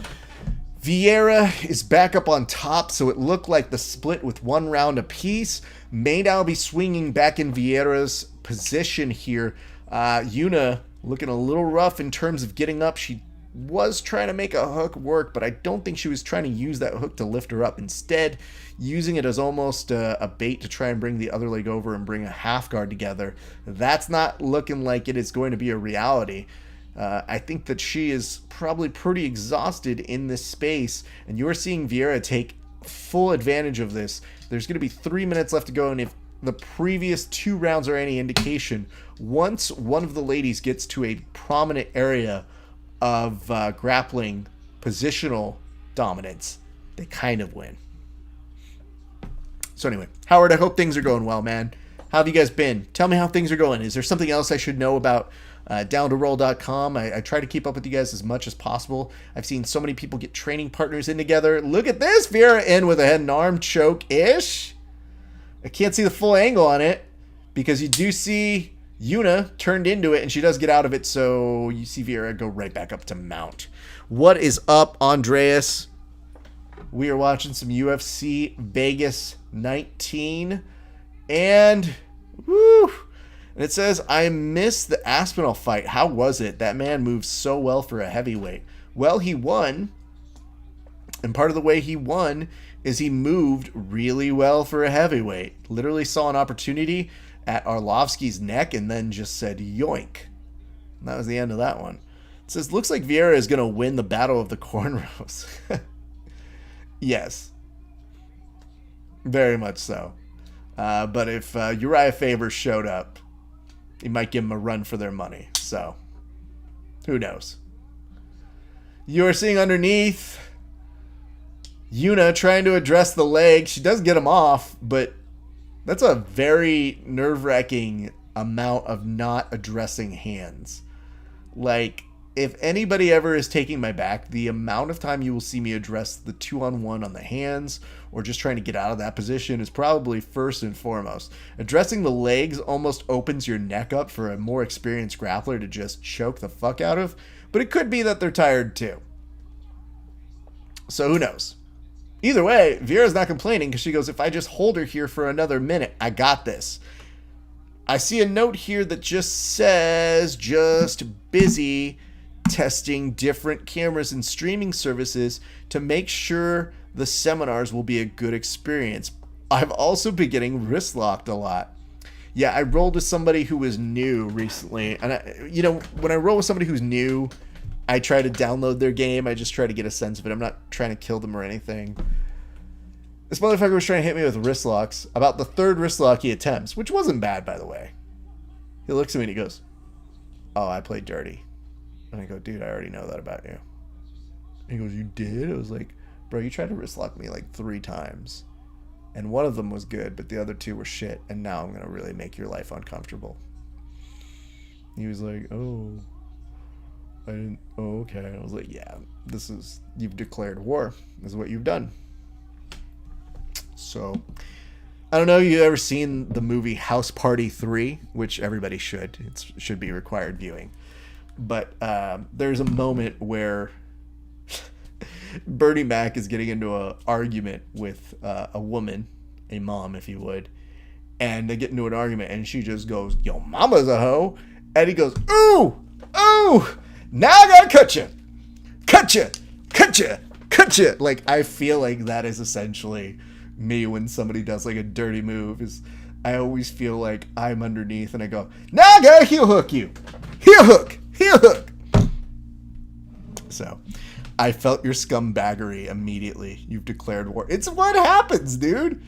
Vieira is back up on top, so it looked like the split with 1 round apiece may now be swinging back in Vieira's position here. Yuna looking a little rough in terms of getting up. She was trying to make a hook work, but I don't think she was trying to use that hook to lift her up. Instead, using it as almost a bait to try and bring the other leg over and bring a half guard together. That's not looking like it is going to be a reality. I think that she is probably pretty exhausted in this space, and you're seeing Vieira take full advantage of this. There's going to be 3 minutes left to go, and if the previous 2 rounds are any indication, once one of the ladies gets to a prominent area of grappling positional dominance, they kind of win. So anyway, Howard, I hope things are going well, man. How have you guys been? Tell me how things are going. Is there something else I should know about downtoroll.com? I try to keep up with you guys as much as possible. I've seen so many people get training partners in together. Look at this, Vieira in with a head and arm choke-ish. I can't see the full angle on it because you do see Yuna turned into it and she does get out of it, so you see Vieira go right back up to mount. What is up, Andreas? We are watching some UFC Vegas 19 and woo! And it says, I missed the Aspinall fight. How was it? That man moves so well for a heavyweight. Well, he won. And part of the way he won is he moved really well for a heavyweight. Literally saw an opportunity at Arlovsky's neck and then just said, yoink. And that was the end of that one. It says, looks like Vieira is going to win the battle of the cornrows. Yes. Very much so. But if Uriah Faber showed up, he might give them a run for their money. So, who knows? You're seeing underneath Yuna trying to address the leg. She does get him off, but that's a very nerve-wracking amount of not addressing hands. Like, if anybody ever is taking my back, the amount of time you will see me address the 2-on-1 on the hands or just trying to get out of that position is probably first and foremost. Addressing the legs almost opens your neck up for a more experienced grappler to just choke the fuck out of, but it could be that they're tired too. So who knows? Either way, Vieira's not complaining because she goes, if I just hold her here for another minute, I got this. I see a note here that just says, just busy testing different cameras and streaming services to make sure the seminars will be a good experience. I've also been getting wrist locked a lot. Yeah, I rolled with somebody who was new recently. And, when I roll with somebody who's new, I try to download their game. I just try to get a sense of it. I'm not trying to kill them or anything. This motherfucker was trying to hit me with wrist locks. About the 3rd wrist lock he attempts, which wasn't bad, by the way. He looks at me and he goes, oh, I played dirty. And I go, dude, I already know that about you. And he goes, you did? I was like, bro, you tried to wrist lock me like 3 times. And one of them was good, but the other 2 were shit. And now I'm going to really make your life uncomfortable. He was like, oh, I didn't, oh, okay. And I was like, yeah, you've declared war. This is what you've done. So, I don't know if you ever seen the movie House Party 3, which everybody should. It should be required viewing. But there's a moment where Bernie Mac is getting into an argument with a woman, a mom, if you would. And they get into an argument, and she just goes, "Yo, mama's a hoe." And he goes, "Ooh, ooh, now I gotta cut you. Cut you, cut you, cut you." Like, I feel like that is essentially me when somebody does like a dirty move. Is I always feel like I'm underneath and I go, "Now I gotta heel hook you. Heel hook, heel hook." So I felt your scumbaggery immediately. You've declared war. It's what happens, dude.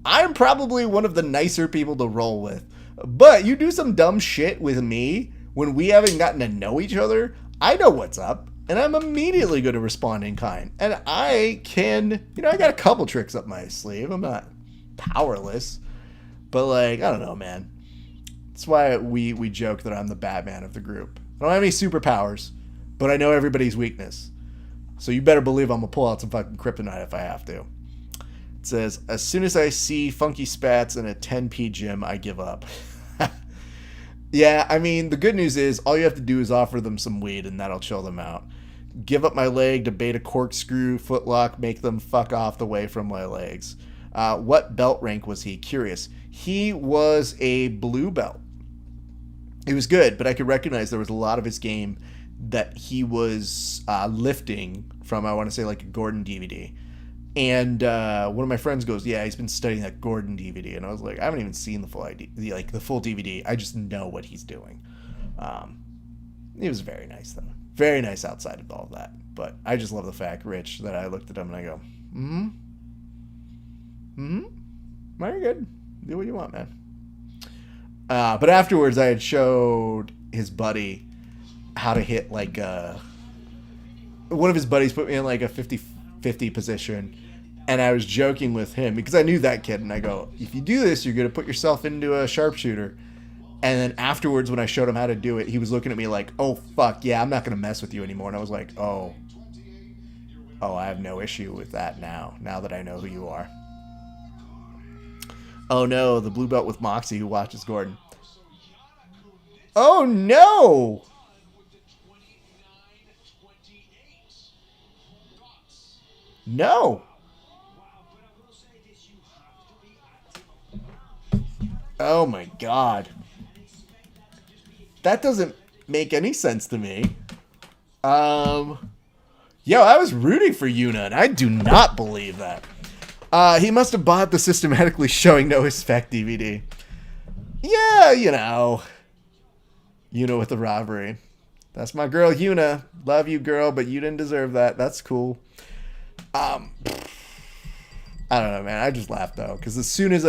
I'm probably one of the nicer people to roll with. But you do some dumb shit with me when we haven't gotten to know each other, I know what's up. And I'm immediately going to respond in kind. And I can, I got a couple tricks up my sleeve. I'm not powerless. But, like, I don't know, man. That's why we joke that I'm the Batman of the group. I don't have any superpowers, but I know everybody's weakness. So you better believe I'm going to pull out some fucking kryptonite if I have to. It says, as soon as I see funky spats in a 10p gym, I give up. Yeah, I mean, the good news is all you have to do is offer them some weed and that'll chill them out. Give up my leg to bait a corkscrew, footlock, make them fuck off the way from my legs. What belt rank was he? Curious. He was a blue belt. He was good, but I could recognize there was a lot of his game that he was lifting from, I want to say, like a Gordon DVD. And one of my friends goes, "Yeah, he's been studying that Gordon DVD." And I was like, I haven't even seen the full DVD. I just know what he's doing. He was very nice, though. Very nice outside of all of that. But I just love the fact, Rich, that I looked at him and I go, well, you're good. Do what you want, man. But afterwards, I had showed his buddy how to hit, like, one of his buddies put me in, like, a 50-50 position. And I was joking with him because I knew that kid. And I go, if you do this, you're going to put yourself into a sharpshooter. And then afterwards, when I showed him how to do it, he was looking at me like, "Oh, fuck, yeah, I'm not going to mess with you anymore." And I was like, oh, I have no issue with that now that I know who you are. Oh, no, the blue belt with Moxie who watches Gordon. Oh, no! No! Oh, my God. That doesn't make any sense to me. Yo, I was rooting for Yuna, and I do not believe that. He must have bought the systematically showing no effect DVD. Yeah, Yuna with the robbery. That's my girl, Yuna. Love you, girl, but you didn't deserve that. That's cool. I don't know, man. I just laughed, though, because as soon as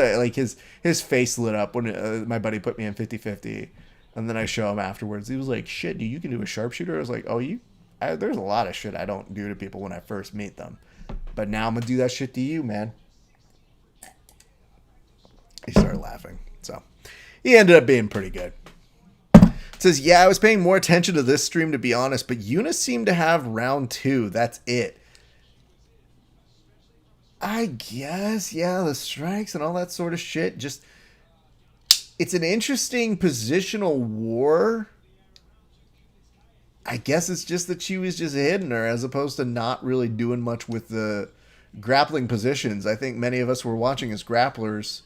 his face lit up when my buddy put me in 50-50, and then I show him afterwards, he was like, "Shit, dude, you can do a sharpshooter?" I was like, "Oh, there's a lot of shit I don't do to people when I first meet them. But now I'm going to do that shit to you, man." He started laughing. So he ended up being pretty good. It says, "Yeah, I was paying more attention to this stream, to be honest, but Eunice seemed to have round 2. That's it." I guess, yeah, the strikes and all that sort of shit. Just, it's an interesting positional war. I guess it's just that she was just hitting her as opposed to not really doing much with the grappling positions. I think many of us were watching as grapplers.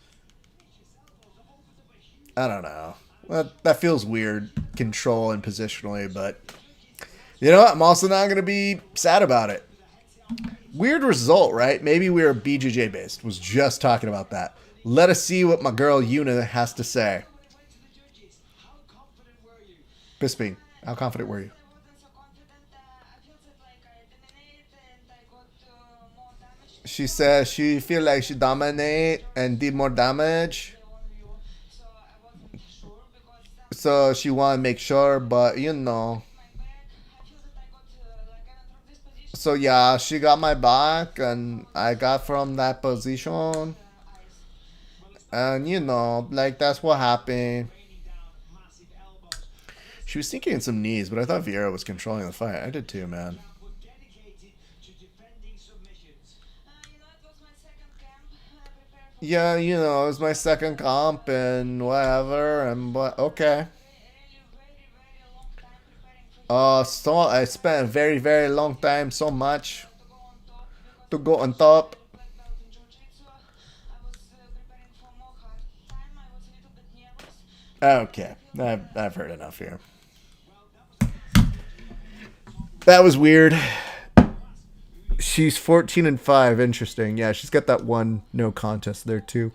I don't know. That feels weird, control and positionally, but you know what? I'm also not going to be sad about it. Weird result, right? Maybe we were BJJ based. Was just talking about that. Let us see what my girl Yuna has to say. Bisping, how confident were you? She says she feel like she dominate and did more damage. So she want to make sure, but So yeah, she got my back and I got from that position. And like that's what happened. She was sinking in some knees, but I thought Vieira was controlling the fight. I did too, man. Yeah, you know, it was my second comp and whatever, and but okay. So I spent a very, very long time, so much to go on top. Okay, I've heard enough here. That was weird. She's 14-5. Interesting. Yeah, she's got that one no contest there too.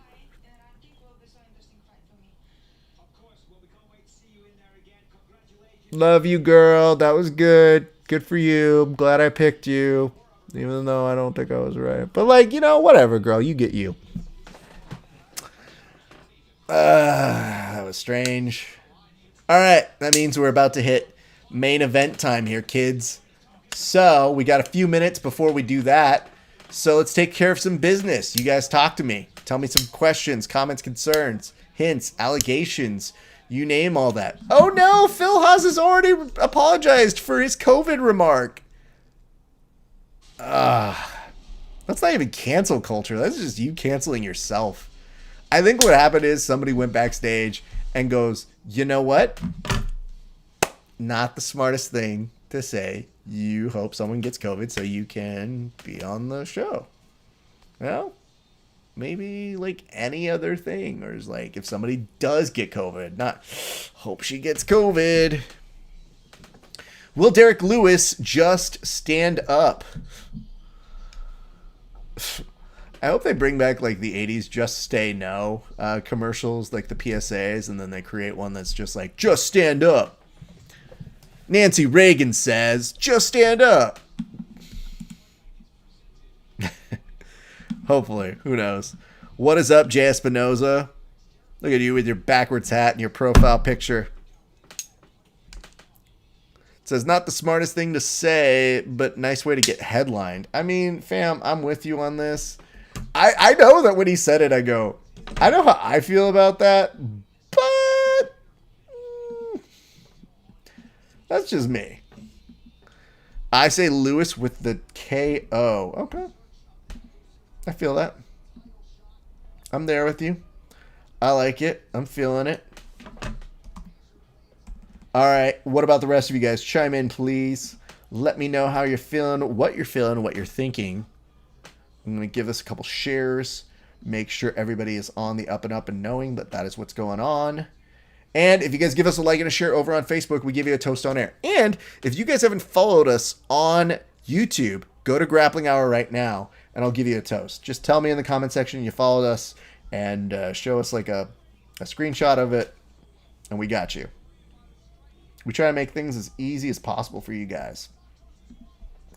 Love you, girl. That was good. Good for you. I'm glad I picked you, even though I don't think I was right. But like, you know, whatever, girl. You get you. That was strange. All right, that means we're about to hit main event time here, kids. So we got a few minutes before we do that. So let's take care of some business. You guys talk to me. Tell me some questions, comments, concerns, hints, allegations. You name all that. Oh no, Phil Haas has already apologized for his COVID remark. That's not even cancel culture. That's just you canceling yourself. I think what happened is somebody went backstage and goes, you know what? Not the smartest thing to say. You hope someone gets COVID so you can be on the show. Well, maybe like any other thing. Or is like if somebody does get COVID, not hope she gets COVID. Will Derek Lewis just stand up? I hope they bring back like the 80s Just Stay No commercials, like the PSAs, and then they create one that's just like, just stand up. Nancy Reagan says, just stand up. Hopefully. Who knows? What is up, Jay Espinoza? Look at you with your backwards hat and your profile picture. It says, not the smartest thing to say, but nice way to get headlined. I mean, fam, I'm with you on this. I know that when he said it, I go, I know how I feel about that, but that's just me. I say Lewis with the KO. Okay. I feel that. I'm there with you. I like it. I'm feeling it. All right. What about the rest of you guys? Chime in, please. Let me know how you're feeling, what you're thinking. I'm going to give this a couple shares. Make sure everybody is on the up and up and knowing that that is what's going on. And if you guys give us a like and a share over on Facebook, we give you a toast on air. And if you guys haven't followed us on YouTube, go to Grappling Hour right now, and I'll give you a toast. Just tell me in the comment section you followed us, and show us like a screenshot of it, and we got you. We try to make things as easy as possible for you guys,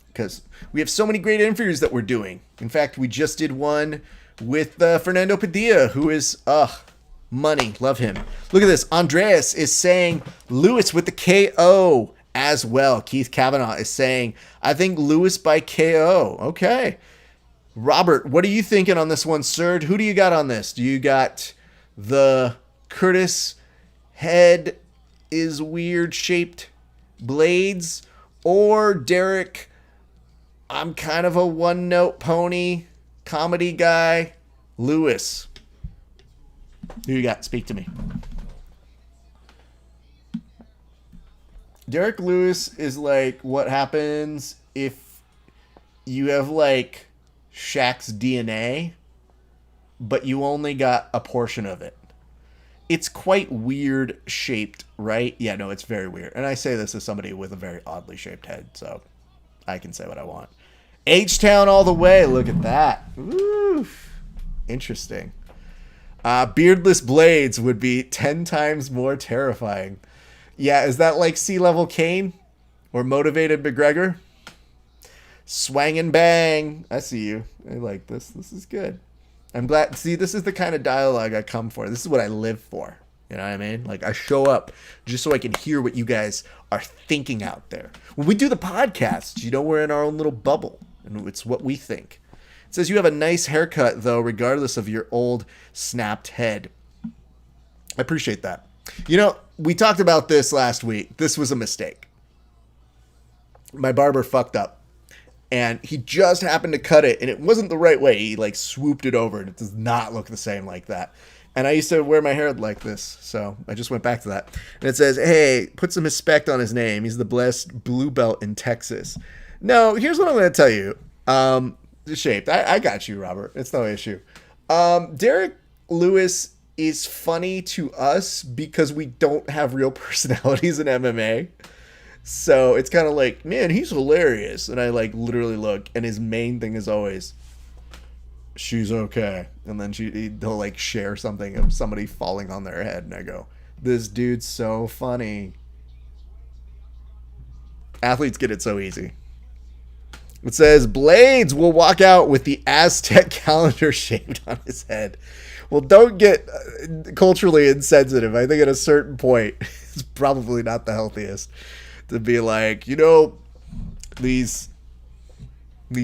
because we have so many great interviews that we're doing. In fact, we just did one with Fernando Padilla, who is money. Love him. Look at this. Andreas is saying Lewis with the KO as well. Keith Kavanaugh is saying, I think Lewis by KO. Okay. Robert, what are you thinking on this one, sir? Who do you got on this? Do you got the Curtis head is weird shaped blades, or Derek, I'm kind of a one note pony comedy guy, Lewis? Who you got? Speak to me. Derek Lewis is like what happens if you have like Shaq's DNA, but you only got a portion of it. It's quite weird shaped, right? Yeah, no, it's very weird. And I say this as somebody with a very oddly shaped head, so I can say what I want. H-Town all the way. Look at that. Ooh, interesting. Beardless blades would be 10 times more terrifying. Yeah, is that like Sea-Level Kane or Motivated McGregor? Swang and bang. I see you. I like this. This is good. I'm glad. See, this is the kind of dialogue I come for. This is what I live for. You know what I mean? Like, I show up just so I can hear what you guys are thinking out there. When we do the podcast, you know, we're in our own little bubble, and it's what we think. It says you have a nice haircut, though, regardless of your old snapped head. I appreciate that. You know, we talked about this last week. This was a mistake. My barber fucked up. and he just happened to cut it, and it wasn't the right way. He like swooped it over, and it does not look the same like that. And I used to wear my hair like this, so I just went back to that. And it says, hey, put some respect on his name. He's the blessed blue belt in Texas. No, here's what I'm going to tell you. Shaped. I got you, Robert. It's no issue. Derek Lewis is funny to us because we don't have real personalities in MMA. So it's kind of like, man, he's hilarious. And I like literally look, and his main thing is always, she's okay. And then he'll like share something of somebody falling on their head, and I go, this dude's so funny. Athletes get it so easy. It says Blades will walk out with the Aztec calendar shaved on his head. Well, don't get culturally insensitive. I think at a certain point it's probably not the healthiest to be like, you know, these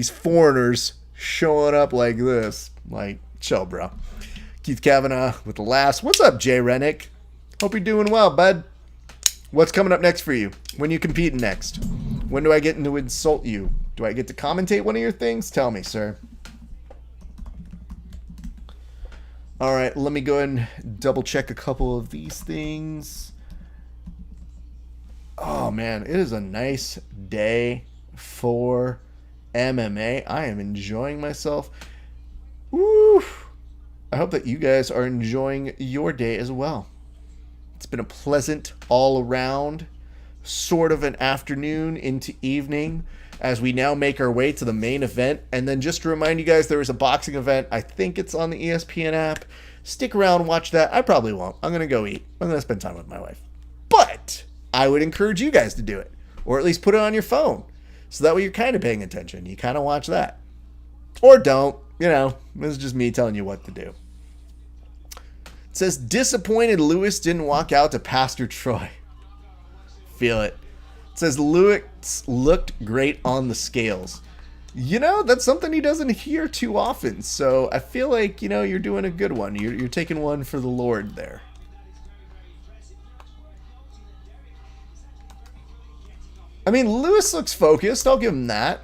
foreigners showing up like this. Like, chill, bro. Keith Kavanaugh with the last. What's up, Jay Rennick? Hope you're doing well, bud. What's coming up next for you? When you competing next? When do I get to insult you? Do I get to commentate one of your things? Tell me, sir. All right, let me go ahead and double check a couple of these things. Oh, man, it is a nice day for MMA. I am enjoying myself. Woo! I hope that you guys are enjoying your day as well. It's been a pleasant all around sort of an afternoon into evening as we now make our way to the main event. And then just to remind you guys, there is a boxing event. I think it's on the ESPN app. Stick around, watch that. I probably won't. I'm going to go eat. I'm going to spend time with my wife. But I would encourage you guys to do it, or at least put it on your phone. So that way you're kind of paying attention. You kind of watch that. Or don't. You know, this is just me telling you what to do. It says, disappointed Lewis didn't walk out to Pastor Troy. Feel it. It says, Lewis looked great on the scales. You know, that's something he doesn't hear too often. So I feel like, you know, you're doing a good one. You're taking one for the Lord there. I mean, Lewis looks focused. I'll give him that.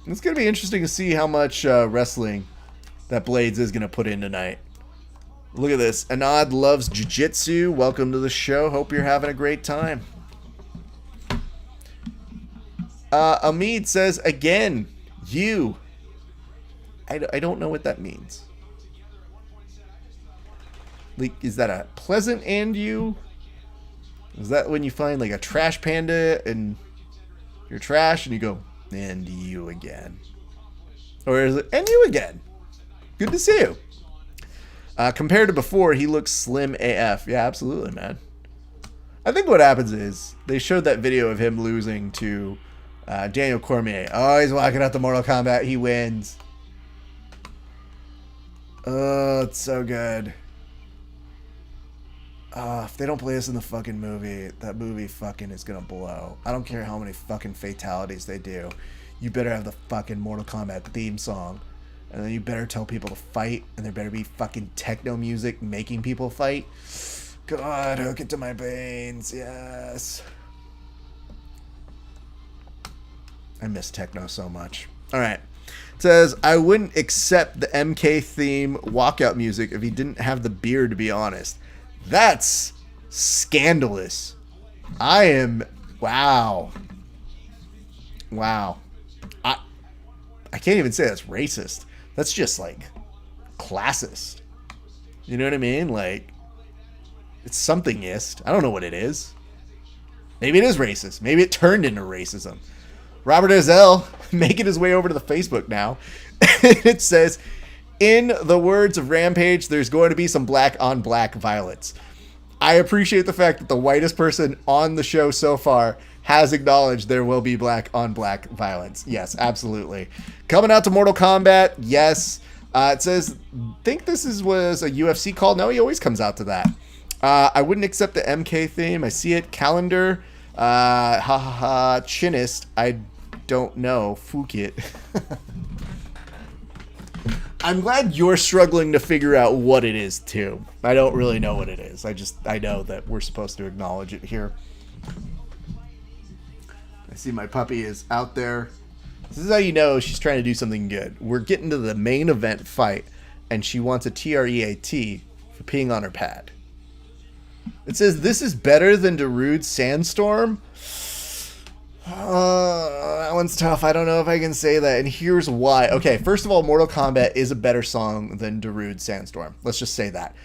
It's going to be interesting to see how much wrestling that Blades is going to put in tonight. Look at this. Anad loves jiu-jitsu. Welcome to the show. Hope you're having a great time. Amid says, again, you. I don't know what that means. Like, is that a pleasant and you? Is that when you find like a trash panda and you're trash and you go, and you again? Or is it, and you again? Good to see you. Compared to before, he looks slim AF. Yeah, absolutely, man. I think what happens is they showed that video of him losing to Daniel Cormier. Oh, he's walking out the Mortal Kombat. He wins. Oh, it's so good. If they don't play this in the fucking movie, that movie fucking is gonna blow. I don't care how many fucking fatalities they do. You better have the fucking Mortal Kombat theme song. And then you better tell people to fight, and there better be fucking techno music making people fight. God, hook it to my veins, yes. I miss techno so much. All right. It says, I wouldn't accept the MK theme walkout music if he didn't have the beard, to be honest. That's scandalous. I am, wow. Wow. I can't even say that's racist. That's just like classist. You know what I mean? Like, it's somethingist. I don't know what it is. Maybe it is racist. Maybe it turned into racism. Robert Ezell making his way over to the Facebook now. It says, in the words of Rampage, there's going to be some black on black violence. I appreciate the fact that the whitest person on the show so far has acknowledged there will be black on black violence. Yes, absolutely. Coming out to Mortal Kombat, yes. It says, think this was a UFC call. No, he always comes out to that. I wouldn't accept the MK theme. I see it. Calendar. Chinist. I don't know. Fook it. I'm glad you're struggling to figure out what it is, too. I don't really know what it is. I know that we're supposed to acknowledge it here. I see my puppy is out there This is how you know she's trying to do something good. We're getting to the main event fight, and she wants a TREAT for peeing on her pad. It says, this is better than Darude's Sandstorm. That one's tough. I don't know if I can say that, and here's why. Okay, first of all, Mortal Kombat is a better song than Darude's Sandstorm. Let's just say that.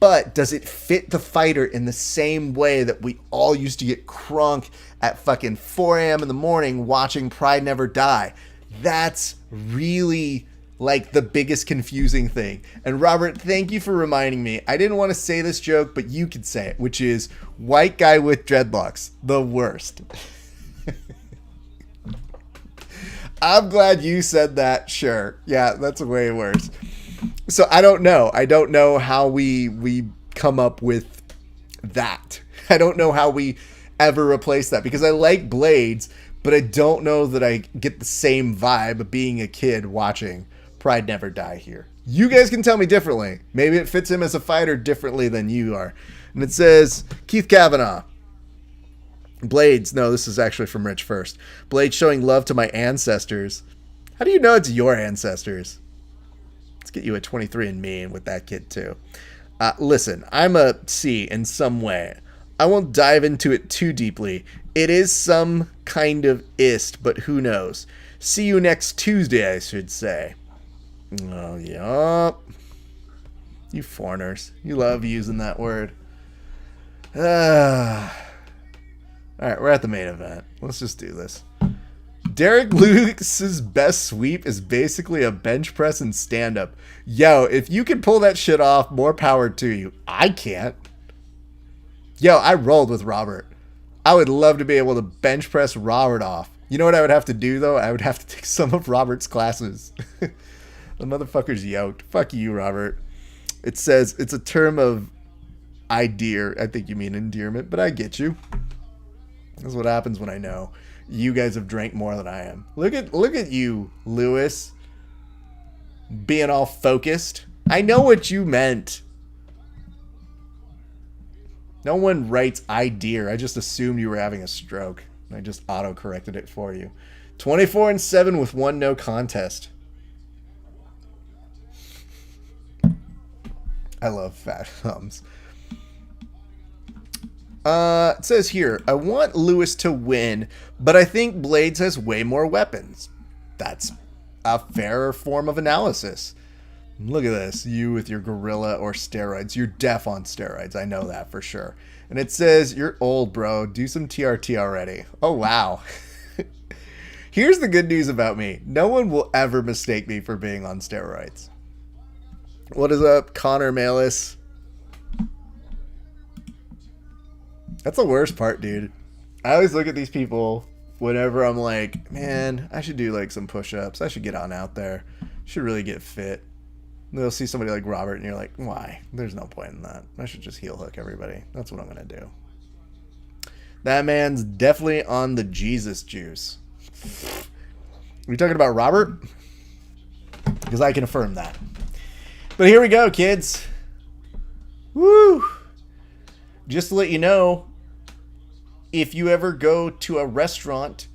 But does it fit the fighter in the same way that we all used to get crunk at fucking 4 a.m. in the morning watching Pride Never Die? That's really like the biggest confusing thing. And Robert, thank you for reminding me. I didn't want to say this joke, but you could say it, which is white guy with dreadlocks, the worst. I'm glad you said that. Sure. Yeah, that's way worse. So I don't know. I don't know how we come up with that. I don't know how we ever replace that, because I like Blades, but I don't know that I get the same vibe of being a kid watching Pride Never Die here. You guys can tell me differently. Maybe it fits him as a fighter differently than you are. And it says, Keith Kavanaugh. Blades, no, this is actually from Rich First. Blades showing love to my ancestors. How do you know it's your ancestors? Let's get you a 23andMe with that kid too. Listen, I'm a C in some way. I won't dive into it too deeply. It is some kind of ist, but who knows. See you next Tuesday, I should say. Oh, yup. You foreigners. You love using that word. Alright, we're at the main event. Let's just do this. Derek Luke's best sweep is basically a bench press and stand-up. Yo, if you can pull that shit off, more power to you. I can't. Yo, I rolled with Robert. I would love to be able to bench press Robert off. You know what I would have to do, though? I would have to take some of Robert's classes. The motherfucker's yoked. Fuck you, Robert. It says it's a term of idear. I think you mean endearment, but I get you. That's what happens when I know you guys have drank more than I am. Look at you, Lewis, being all focused. I know what you meant. No one writes idear. I just assumed you were having a stroke. I just auto-corrected it for you. 24-7 with 1 no contest. I love fat thumbs. It says here, I want Lewis to win, but I think Blades has way more weapons. That's a fairer form of analysis. Look at this. You with your gorilla or steroids. You're deaf on steroids. I know that for sure. And it says, you're old, bro. Do some TRT already. Oh, wow. Here's the good news about me. No one will ever mistake me for being on steroids. What is up, Connor Malis? That's the worst part, dude. I always look at these people whenever I'm like, man, I should do like some push-ups. I should get on out there. Should really get fit. And they'll see somebody like Robert and you're like, why? There's no point in that. I should just heel hook everybody. That's what I'm going to do. That man's definitely on the Jesus juice. Are you talking about Robert? Because I can affirm that. But here we go, kids. Woo! Just to let you know, if you ever go to a restaurant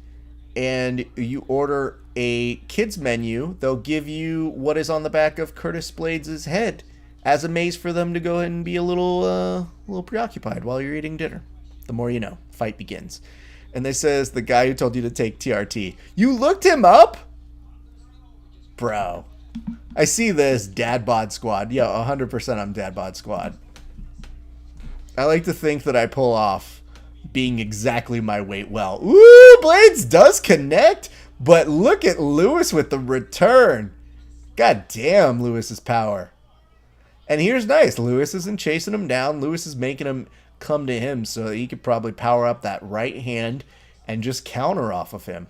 and you order a kids menu, they'll give you what is on the back of Curtis Blades' head as a maze for them to go ahead and be a little preoccupied while you're eating dinner. The more you know. Fight begins. And this says, the guy who told you to take TRT. You looked him up? Bro. I see this Dad Bod Squad. Yo, 100% I'm Dad Bod Squad. I like to think that I pull off being exactly my weight well. Ooh, Blades does connect, but look at Lewis with the return. God damn, Lewis's power. And here's nice. Lewis isn't chasing him down. Lewis is making him come to him so that he could probably power up that right hand and just counter off of him.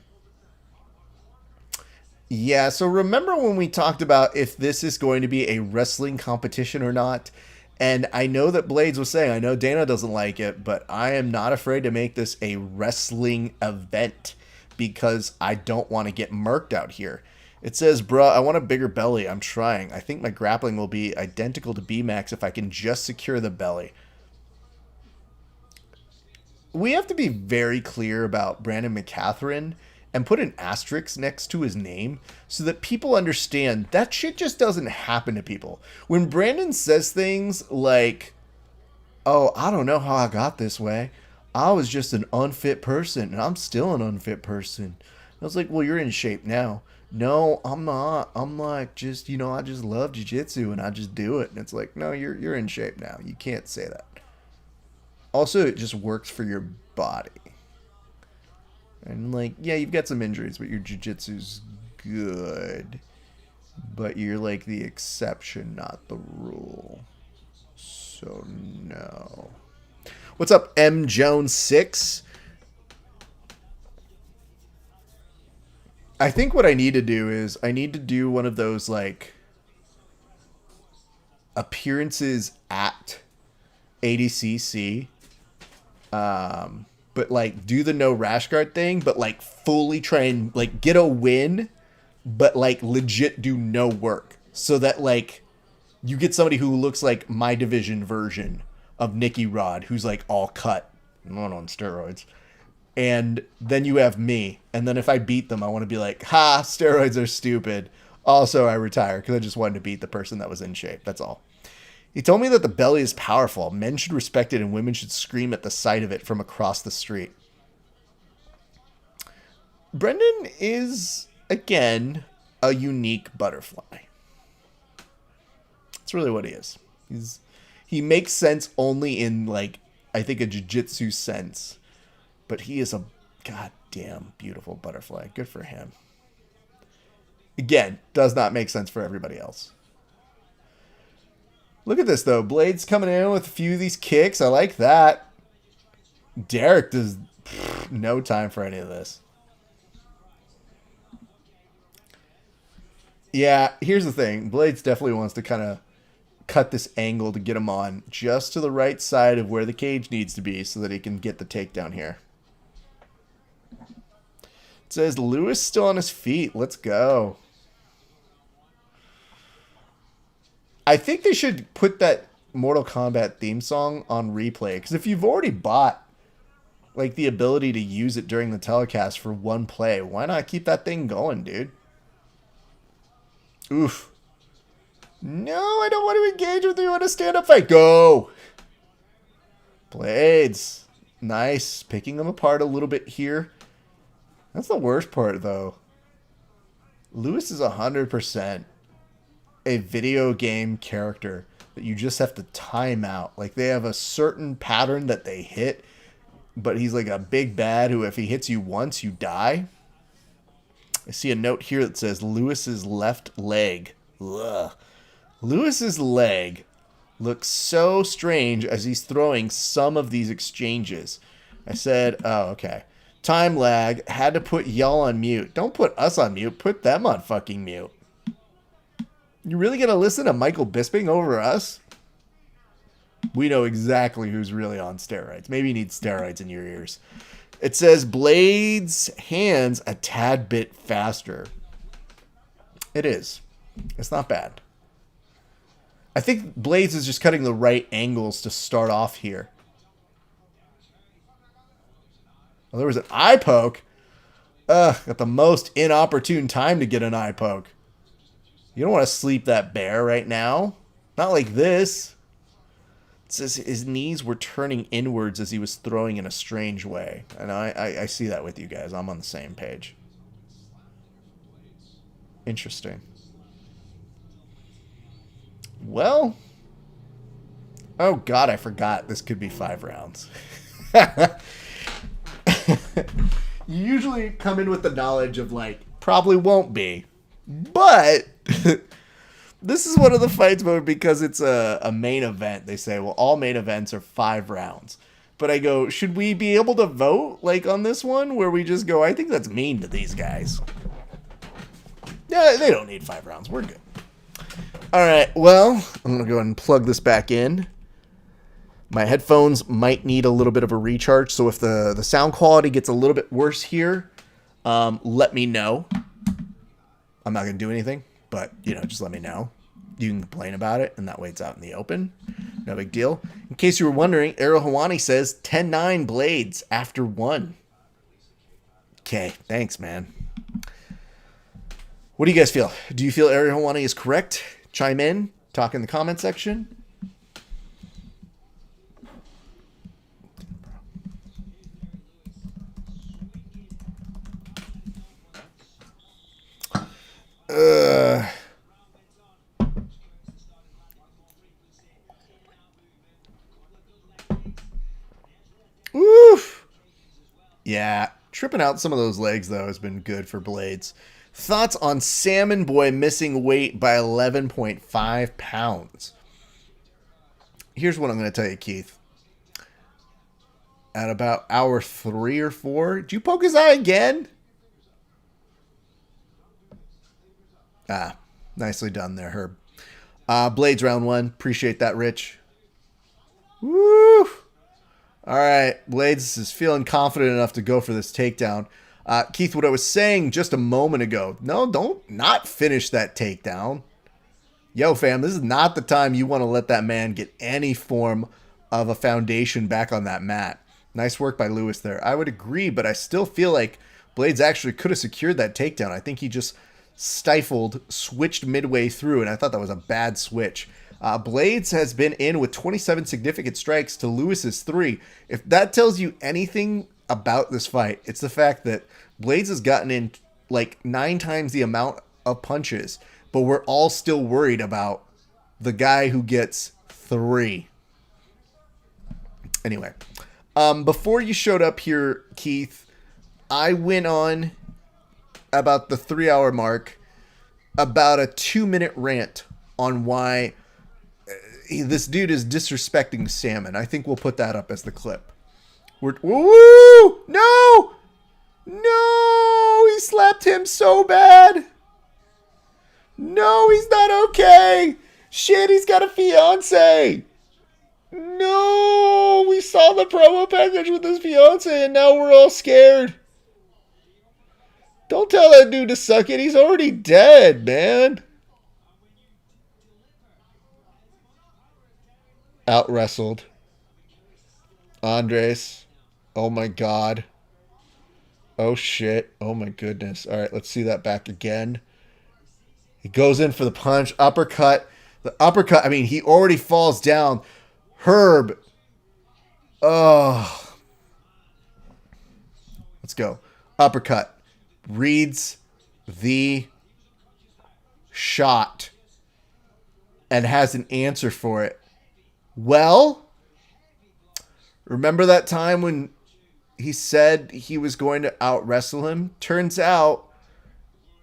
Yeah, so remember when we talked about if this is going to be a wrestling competition or not? And I know that Blades was saying, I know Dana doesn't like it, but I am not afraid to make this a wrestling event because I don't want to get murked out here. It says, bruh, I want a bigger belly. I'm trying. I think my grappling will be identical to B-Max if I can just secure the belly. We have to be very clear about Brandon McCatherine and put an asterisk next to his name so that people understand that shit just doesn't happen to people. When Brandon says things like, oh, I don't know how I got this way. I was just an unfit person, and I'm still an unfit person. I was like, well, you're in shape now. No, I'm not. I'm like, just, I just love jiu-jitsu, and I just do it. And it's like, no, you're in shape now. You can't say that. Also, it just works for your body. And, like, yeah, you've got some injuries, but your jiu-jitsu's good. But you're, like, the exception, not the rule. So, no. What's up, M. Jones 6? I think what I need to do is I need to do one of those, like, appearances at ADCC. But, like, do the no rash guard thing, but, like, fully try and, like, get a win, but, like, legit do no work. So that, like, you get somebody who looks like my division version of Nicky Rod, who's, like, all cut, not on steroids. And then you have me. And then if I beat them, I want to be like, ha, steroids are stupid. Also, I retire because I just wanted to beat the person that was in shape. That's all. He told me that the belly is powerful. Men should respect it and women should scream at the sight of it from across the street. Brendan is, again, a unique butterfly. That's really what he is. He makes sense only in, like, I think a jiu-jitsu sense. But he is a goddamn beautiful butterfly. Good for him. Again, does not make sense for everybody else. Look at this, though. Blade's coming in with a few of these kicks. I like that. Derek does no time for any of this. Yeah, here's the thing. Blades definitely wants to kind of cut this angle to get him on just to the right side of where the cage needs to be so that he can get the takedown here. It says Lewis still on his feet. Let's go. I think they should put that Mortal Kombat theme song on replay, because if you've already bought, like, the ability to use it during the telecast for one play, why not keep that thing going, dude? Oof. No, I don't want to engage with you in a stand-up fight. Go! Blades. Nice. Picking them apart a little bit here. That's the worst part, though. Lewis is 100% a video game character that you just have to time out. Like, they have a certain pattern that they hit, but he's like a big bad who, if he hits you once, you die. I see a note here that says Lewis's left leg. Ugh. Lewis's leg looks so strange as he's throwing some of these exchanges. I said, oh, okay. Time lag. Had to put y'all on mute. Don't put us on mute. Put them on fucking mute. You really gonna listen to Michael Bisping over us? We know exactly who's really on steroids. Maybe you need steroids in your ears. It says Blade's hands a tad bit faster. It is. It's not bad. I think Blades is just cutting the right angles to start off here. Well, there was an eye poke. Got the most inopportune time to get an eye poke. You don't want to sleep that bear right now. Not like this. It says his knees were turning inwards as he was throwing in a strange way. And I see that with you guys. I'm on the same page. Interesting. Well. Oh, God, I forgot. This could be 5 rounds. You usually come in with the knowledge of, like, probably won't be. But this is one of the fights where, because it's a main event, they say, well, all main events are 5 rounds. But I go, should we be able to vote, like, on this one? Where we just go, I think that's mean to these guys. Yeah, they don't need 5 rounds. We're good. All right, well, I'm going to go ahead and plug this back in. My headphones might need a little bit of a recharge, so if the sound quality gets a little bit worse here, let me know. I'm not going to do anything, but, just let me know. You can complain about it, and that way it's out in the open. No big deal. In case you were wondering, Errol Hawani says 10-9 Blades after 1. Okay, thanks, man. What do you guys feel? Do you feel Ariel Helwani is correct? Chime in. Talk in the comment section. Oof. Yeah, tripping out some of those legs, though, has been good for Blades. Thoughts on Salmon Boy missing weight by 11.5 pounds? Here's what I'm going to tell you, Keith. At about hour 3 or 4, did you poke his eye again? Ah, nicely done there, Herb. Blades round 1. Appreciate that, Rich. Woo! All right, Blades is feeling confident enough to go for this takedown. Keith, what I was saying just a moment ago, no, don't not finish that takedown. Yo, fam, this is not the time you want to let that man get any form of a foundation back on that mat. Nice work by Lewis there. I would agree, but I still feel like Blades actually could have secured that takedown. I think he just switched midway through, and I thought that was a bad switch. Blades has been in with 27 significant strikes to Lewis's 3. If that tells you anything about this fight, it's the fact that Blades has gotten in like 9 times the amount of punches, but we're all still worried about the guy who gets 3. Anyway, before you showed up here, Keith, I went on about the 3-hour mark about a 2-minute rant on why this dude is disrespecting Salmon. I think we'll put that up as the clip. Woo! No! No! He slapped him so bad. No, he's not okay. Shit, he's got a fiance. No! We saw the promo package with his fiance and now we're all scared. Don't tell that dude to suck it. He's already dead, man. Out-wrestled. Andres. Oh, my God. Oh, shit. Oh, my goodness. All right, let's see that back again. He goes in for the punch. Uppercut. The uppercut, I mean, he already falls down. Herb. Oh. Let's go. Uppercut. Reads the shot and has an answer for it. Well, remember that time when he said he was going to out-wrestle him? Turns out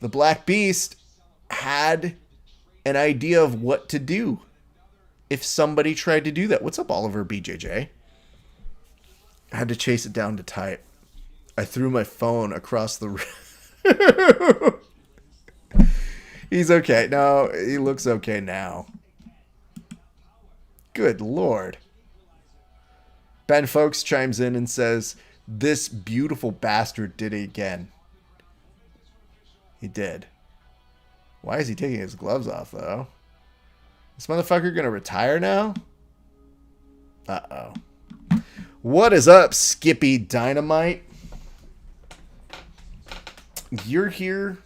the Black Beast had an idea of what to do if somebody tried to do that. What's up, Oliver BJJ? I had to chase it down to type. I threw my phone across the room. He's okay. No, he looks okay now. Good Lord. Ben Folks chimes in and says, this beautiful bastard did it again. He did. Why is he taking his gloves off, though? This motherfucker gonna retire now? Uh-oh. What is up, Skippy Dynamite? You're here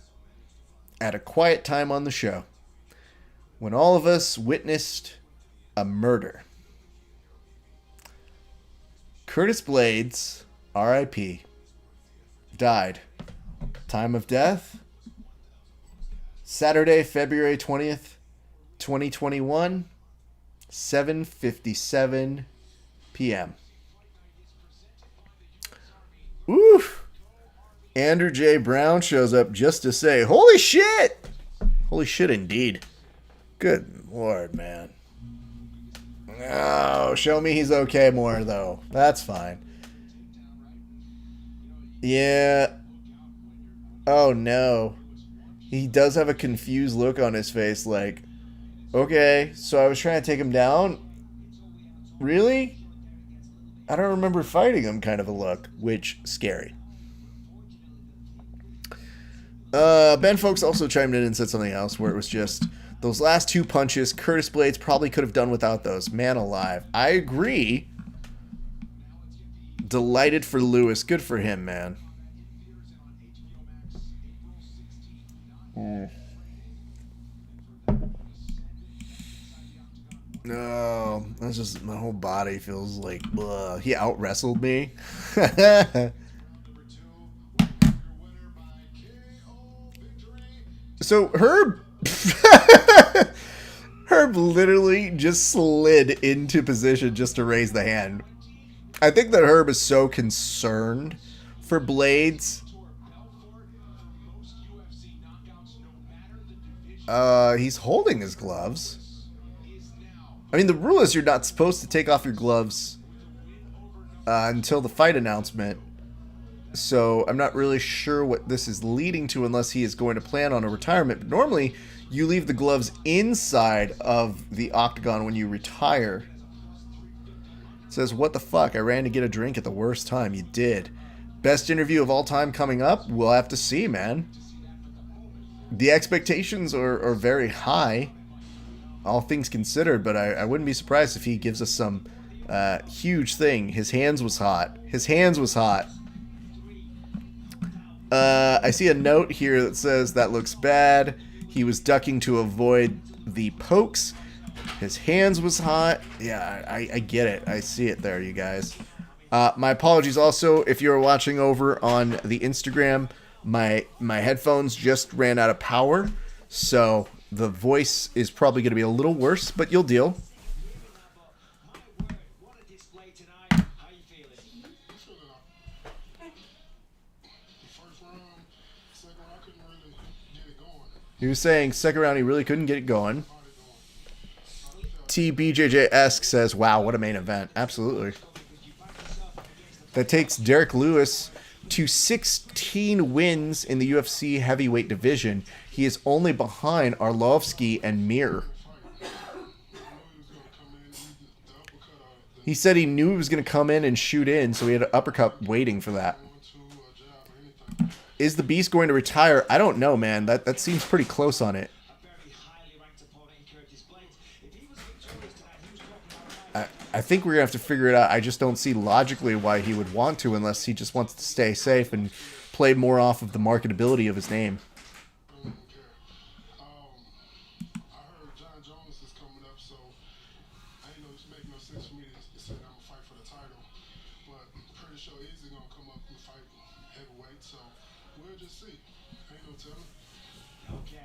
at a quiet time on the show when all of us witnessed a murder. Curtis Blades, R.I.P., died. Time of death? Saturday, February 20th, 2021, 7:57 p.m. Oof. Andrew J. Brown shows up just to say, holy shit! Holy shit indeed. Good Lord, man. Oh, show me he's okay more, though. That's fine. Yeah. Oh, no. He does have a confused look on his face, like, okay, so I was trying to take him down? Really? I don't remember fighting him kind of a look, which, scary. Ben Folks also chimed in and said something else where it was just, those last 2 punches, Curtis Blades probably could have done without those. Man alive. I agree. Delighted for Lewis. Good for him, man. No, that's just my whole body feels like he out wrestled me. So Herb literally just slid into position just to raise the hand. I think that Herb is so concerned for Blades. He's holding his gloves. I mean, the rule is you're not supposed to take off your gloves until the fight announcement. So I'm not really sure what this is leading to unless he is going to plan on a retirement. But normally, you leave the gloves inside of the octagon when you retire. It says, what the fuck? I ran to get a drink at the worst time. You did. Best interview of all time coming up? We'll have to see, man. The expectations are very high, all things considered, but I wouldn't be surprised if he gives us some huge thing. His hands was hot. His hands was hot. I see a note here that says that looks bad. He was ducking to avoid the pokes. His hands was hot. Yeah, I get it. I see it there, you guys. My apologies also if you're watching over on the Instagram. My headphones just ran out of power, so the voice is probably going to be a little worse, but you'll deal. He was saying second round he really couldn't get it going. TBJJ-esque says, wow, what a main event. Absolutely. That takes Derek Lewis to 16 wins in the UFC heavyweight division. He is only behind Arlovsky and Mir. He said he knew he was going to come in and shoot in, so he had an uppercut waiting for that. Is the Beast going to retire? I don't know, man. That seems pretty close on it. I think we're going to have to figure it out. I just don't see logically why he would want to unless he just wants to stay safe and play more off of the marketability of his name.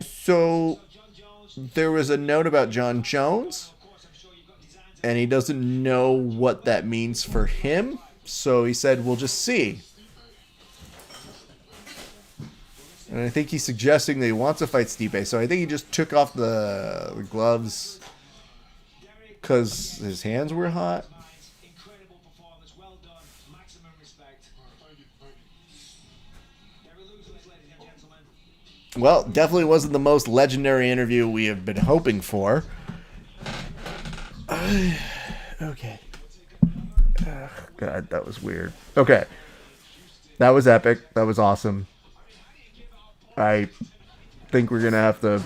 So there was a note about John Jones, and he doesn't know what that means for him. So he said, we'll just see. And I think he's suggesting that he wants to fight Stipe. So I think he just took off the gloves because his hands were hot. Well, definitely wasn't the most legendary interview we have been hoping for. Okay. God, that was weird. Okay. That was epic. That was awesome. I think we're going to have to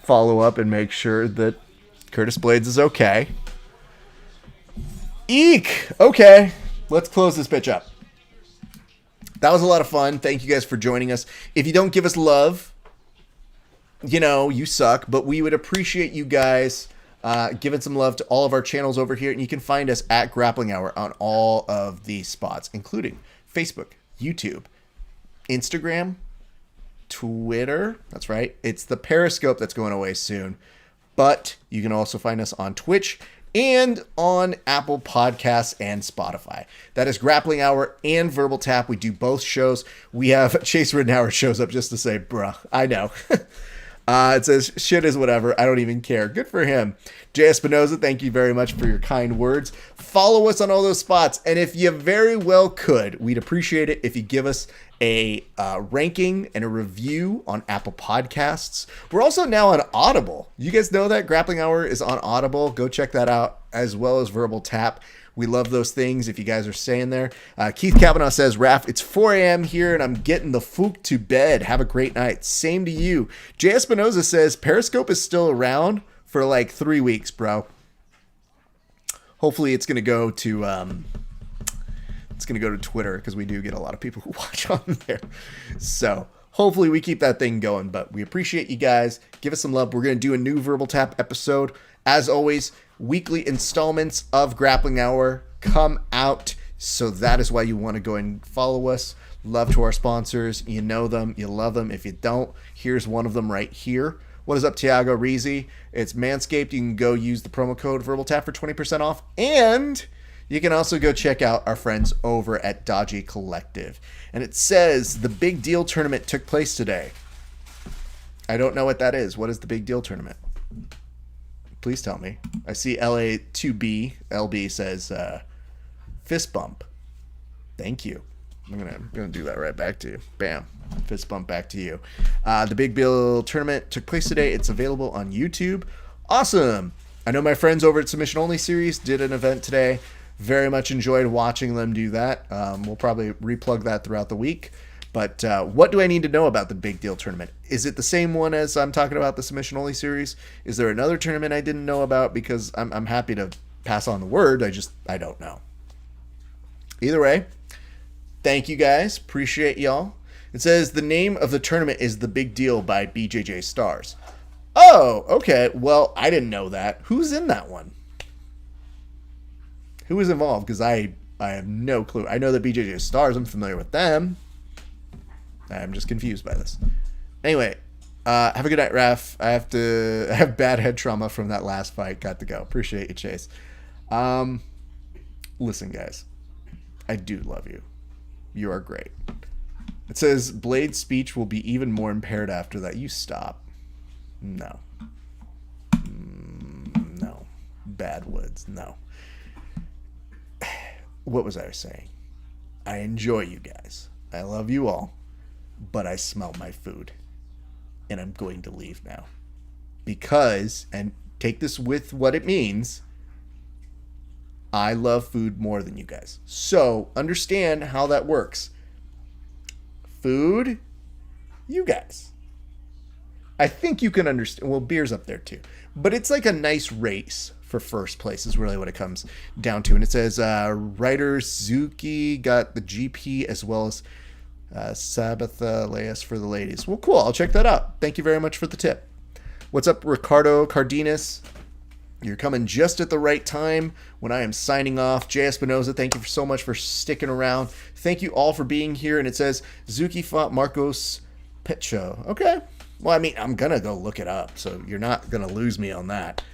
follow up and make sure that Curtis Blades is okay. Eek! Okay. Let's close this bitch up. That was a lot of fun. Thank you guys for joining us. If you don't give us love, you know, you suck. But we would appreciate you guys giving some love to all of our channels over here. And you can find us at Grappling Hour on all of these spots, including Facebook, YouTube, Instagram, Twitter. That's right. It's the Periscope that's going away soon. But you can also find us on Twitch and on Apple Podcasts and Spotify. That is Grappling Hour and Verbal Tap. We do both shows. We have Chase Rittenhour shows up just to say, bruh, I know. It says, shit is whatever. I don't even care. Good for him. Jay Espinoza, thank you very much for your kind words. Follow us on all those spots. And if you very well could, we'd appreciate it if you give us a ranking and a review on Apple Podcasts. We're also now on Audible. You guys know that Grappling Hour is on Audible. Go check that out, as well as Verbal Tap. We love those things if you guys are staying there. Keith Kavanaugh says, Raph, it's 4 a.m. here and I'm getting the fook to bed. Have a great night. Same to you. Jay Espinoza says, Periscope is still around for like 3 weeks, bro. Hopefully it's going to go to Twitter, because we do get a lot of people who watch on there. So hopefully we keep that thing going. But we appreciate you guys. Give us some love. We're going to do a new Verbal Tap episode. As always, weekly installments of Grappling Hour come out. So that is why you want to go and follow us. Love to our sponsors. You know them. You love them. If you don't, here's one of them right here. What is up, Tiago Rizzi? It's Manscaped. You can go use the promo code VerbalTap for 20% off. And you can also go check out our friends over at Dodgy Collective. And it says the Big Deal Tournament took place today. I don't know what that is. What is the Big Deal Tournament? Please tell me. I see LA2B. LB says fist bump. Thank you. I'm gonna do that right back to you. Bam. Fist bump back to you. The Big Deal Tournament took place today. It's available on YouTube. Awesome. I know my friends over at Submission Only Series did an event today. Very much enjoyed watching them do that. We'll probably replug that throughout the week. But what do I need to know about the Big Deal Tournament? Is it the same one as I'm talking about the Submission Only Series? Is there another tournament I didn't know about? Because I'm happy to pass on the word. I don't know. Either way, thank you guys. Appreciate y'all. It says the name of the tournament is The Big Deal by BJJ Stars. Oh, okay. Well, I didn't know that. Who's in that one? Who is involved? Because I have no clue. I know that BJJ Stars. I'm familiar with them. I'm just confused by this. Anyway, have a good night, Raph. I have bad head trauma from that last fight. Got to go. Appreciate you, Chase. Listen, guys. I do love you. You are great. It says Blade's speech will be even more impaired after that. You stop. No. No. Bad Woods. No. What was I saying? I enjoy you guys. I love you all. But I smell my food. And I'm going to leave now. Because, and take this with what it means, I love food more than you guys. So, understand how that works. Food, you guys. I think you can understand. Well, beer's up there too. But it's like a nice race for first place is really what it comes down to. And it says, Ryder Zuki got the GP as well as Sabatha Leas for the ladies. Well, cool. I'll check that out. Thank you very much for the tip. What's up, Ricardo Cardenas? You're coming just at the right time when I am signing off. Jay Espinoza, thank you so much for sticking around. Thank you all for being here. And it says, Zuki fought Marcos Petcho. Okay. Well, I mean, I'm going to go look it up, so you're not going to lose me on that.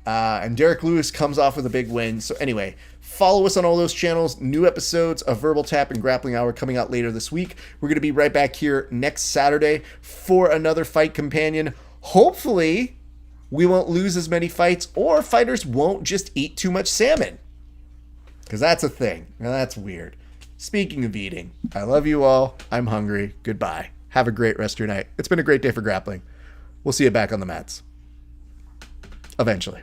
And Derek Lewis comes off with a big win. So anyway, follow us on all those channels. New episodes of Verbal Tap and Grappling Hour coming out later this week. We're going to be right back here next Saturday for another fight companion. Hopefully we won't lose as many fights, or fighters won't just eat too much salmon. Because that's a thing. Now that's weird. Speaking of eating, I love you all. I'm hungry. Goodbye. Have a great rest of your night. It's been a great day for grappling. We'll see you back on the mats. Eventually.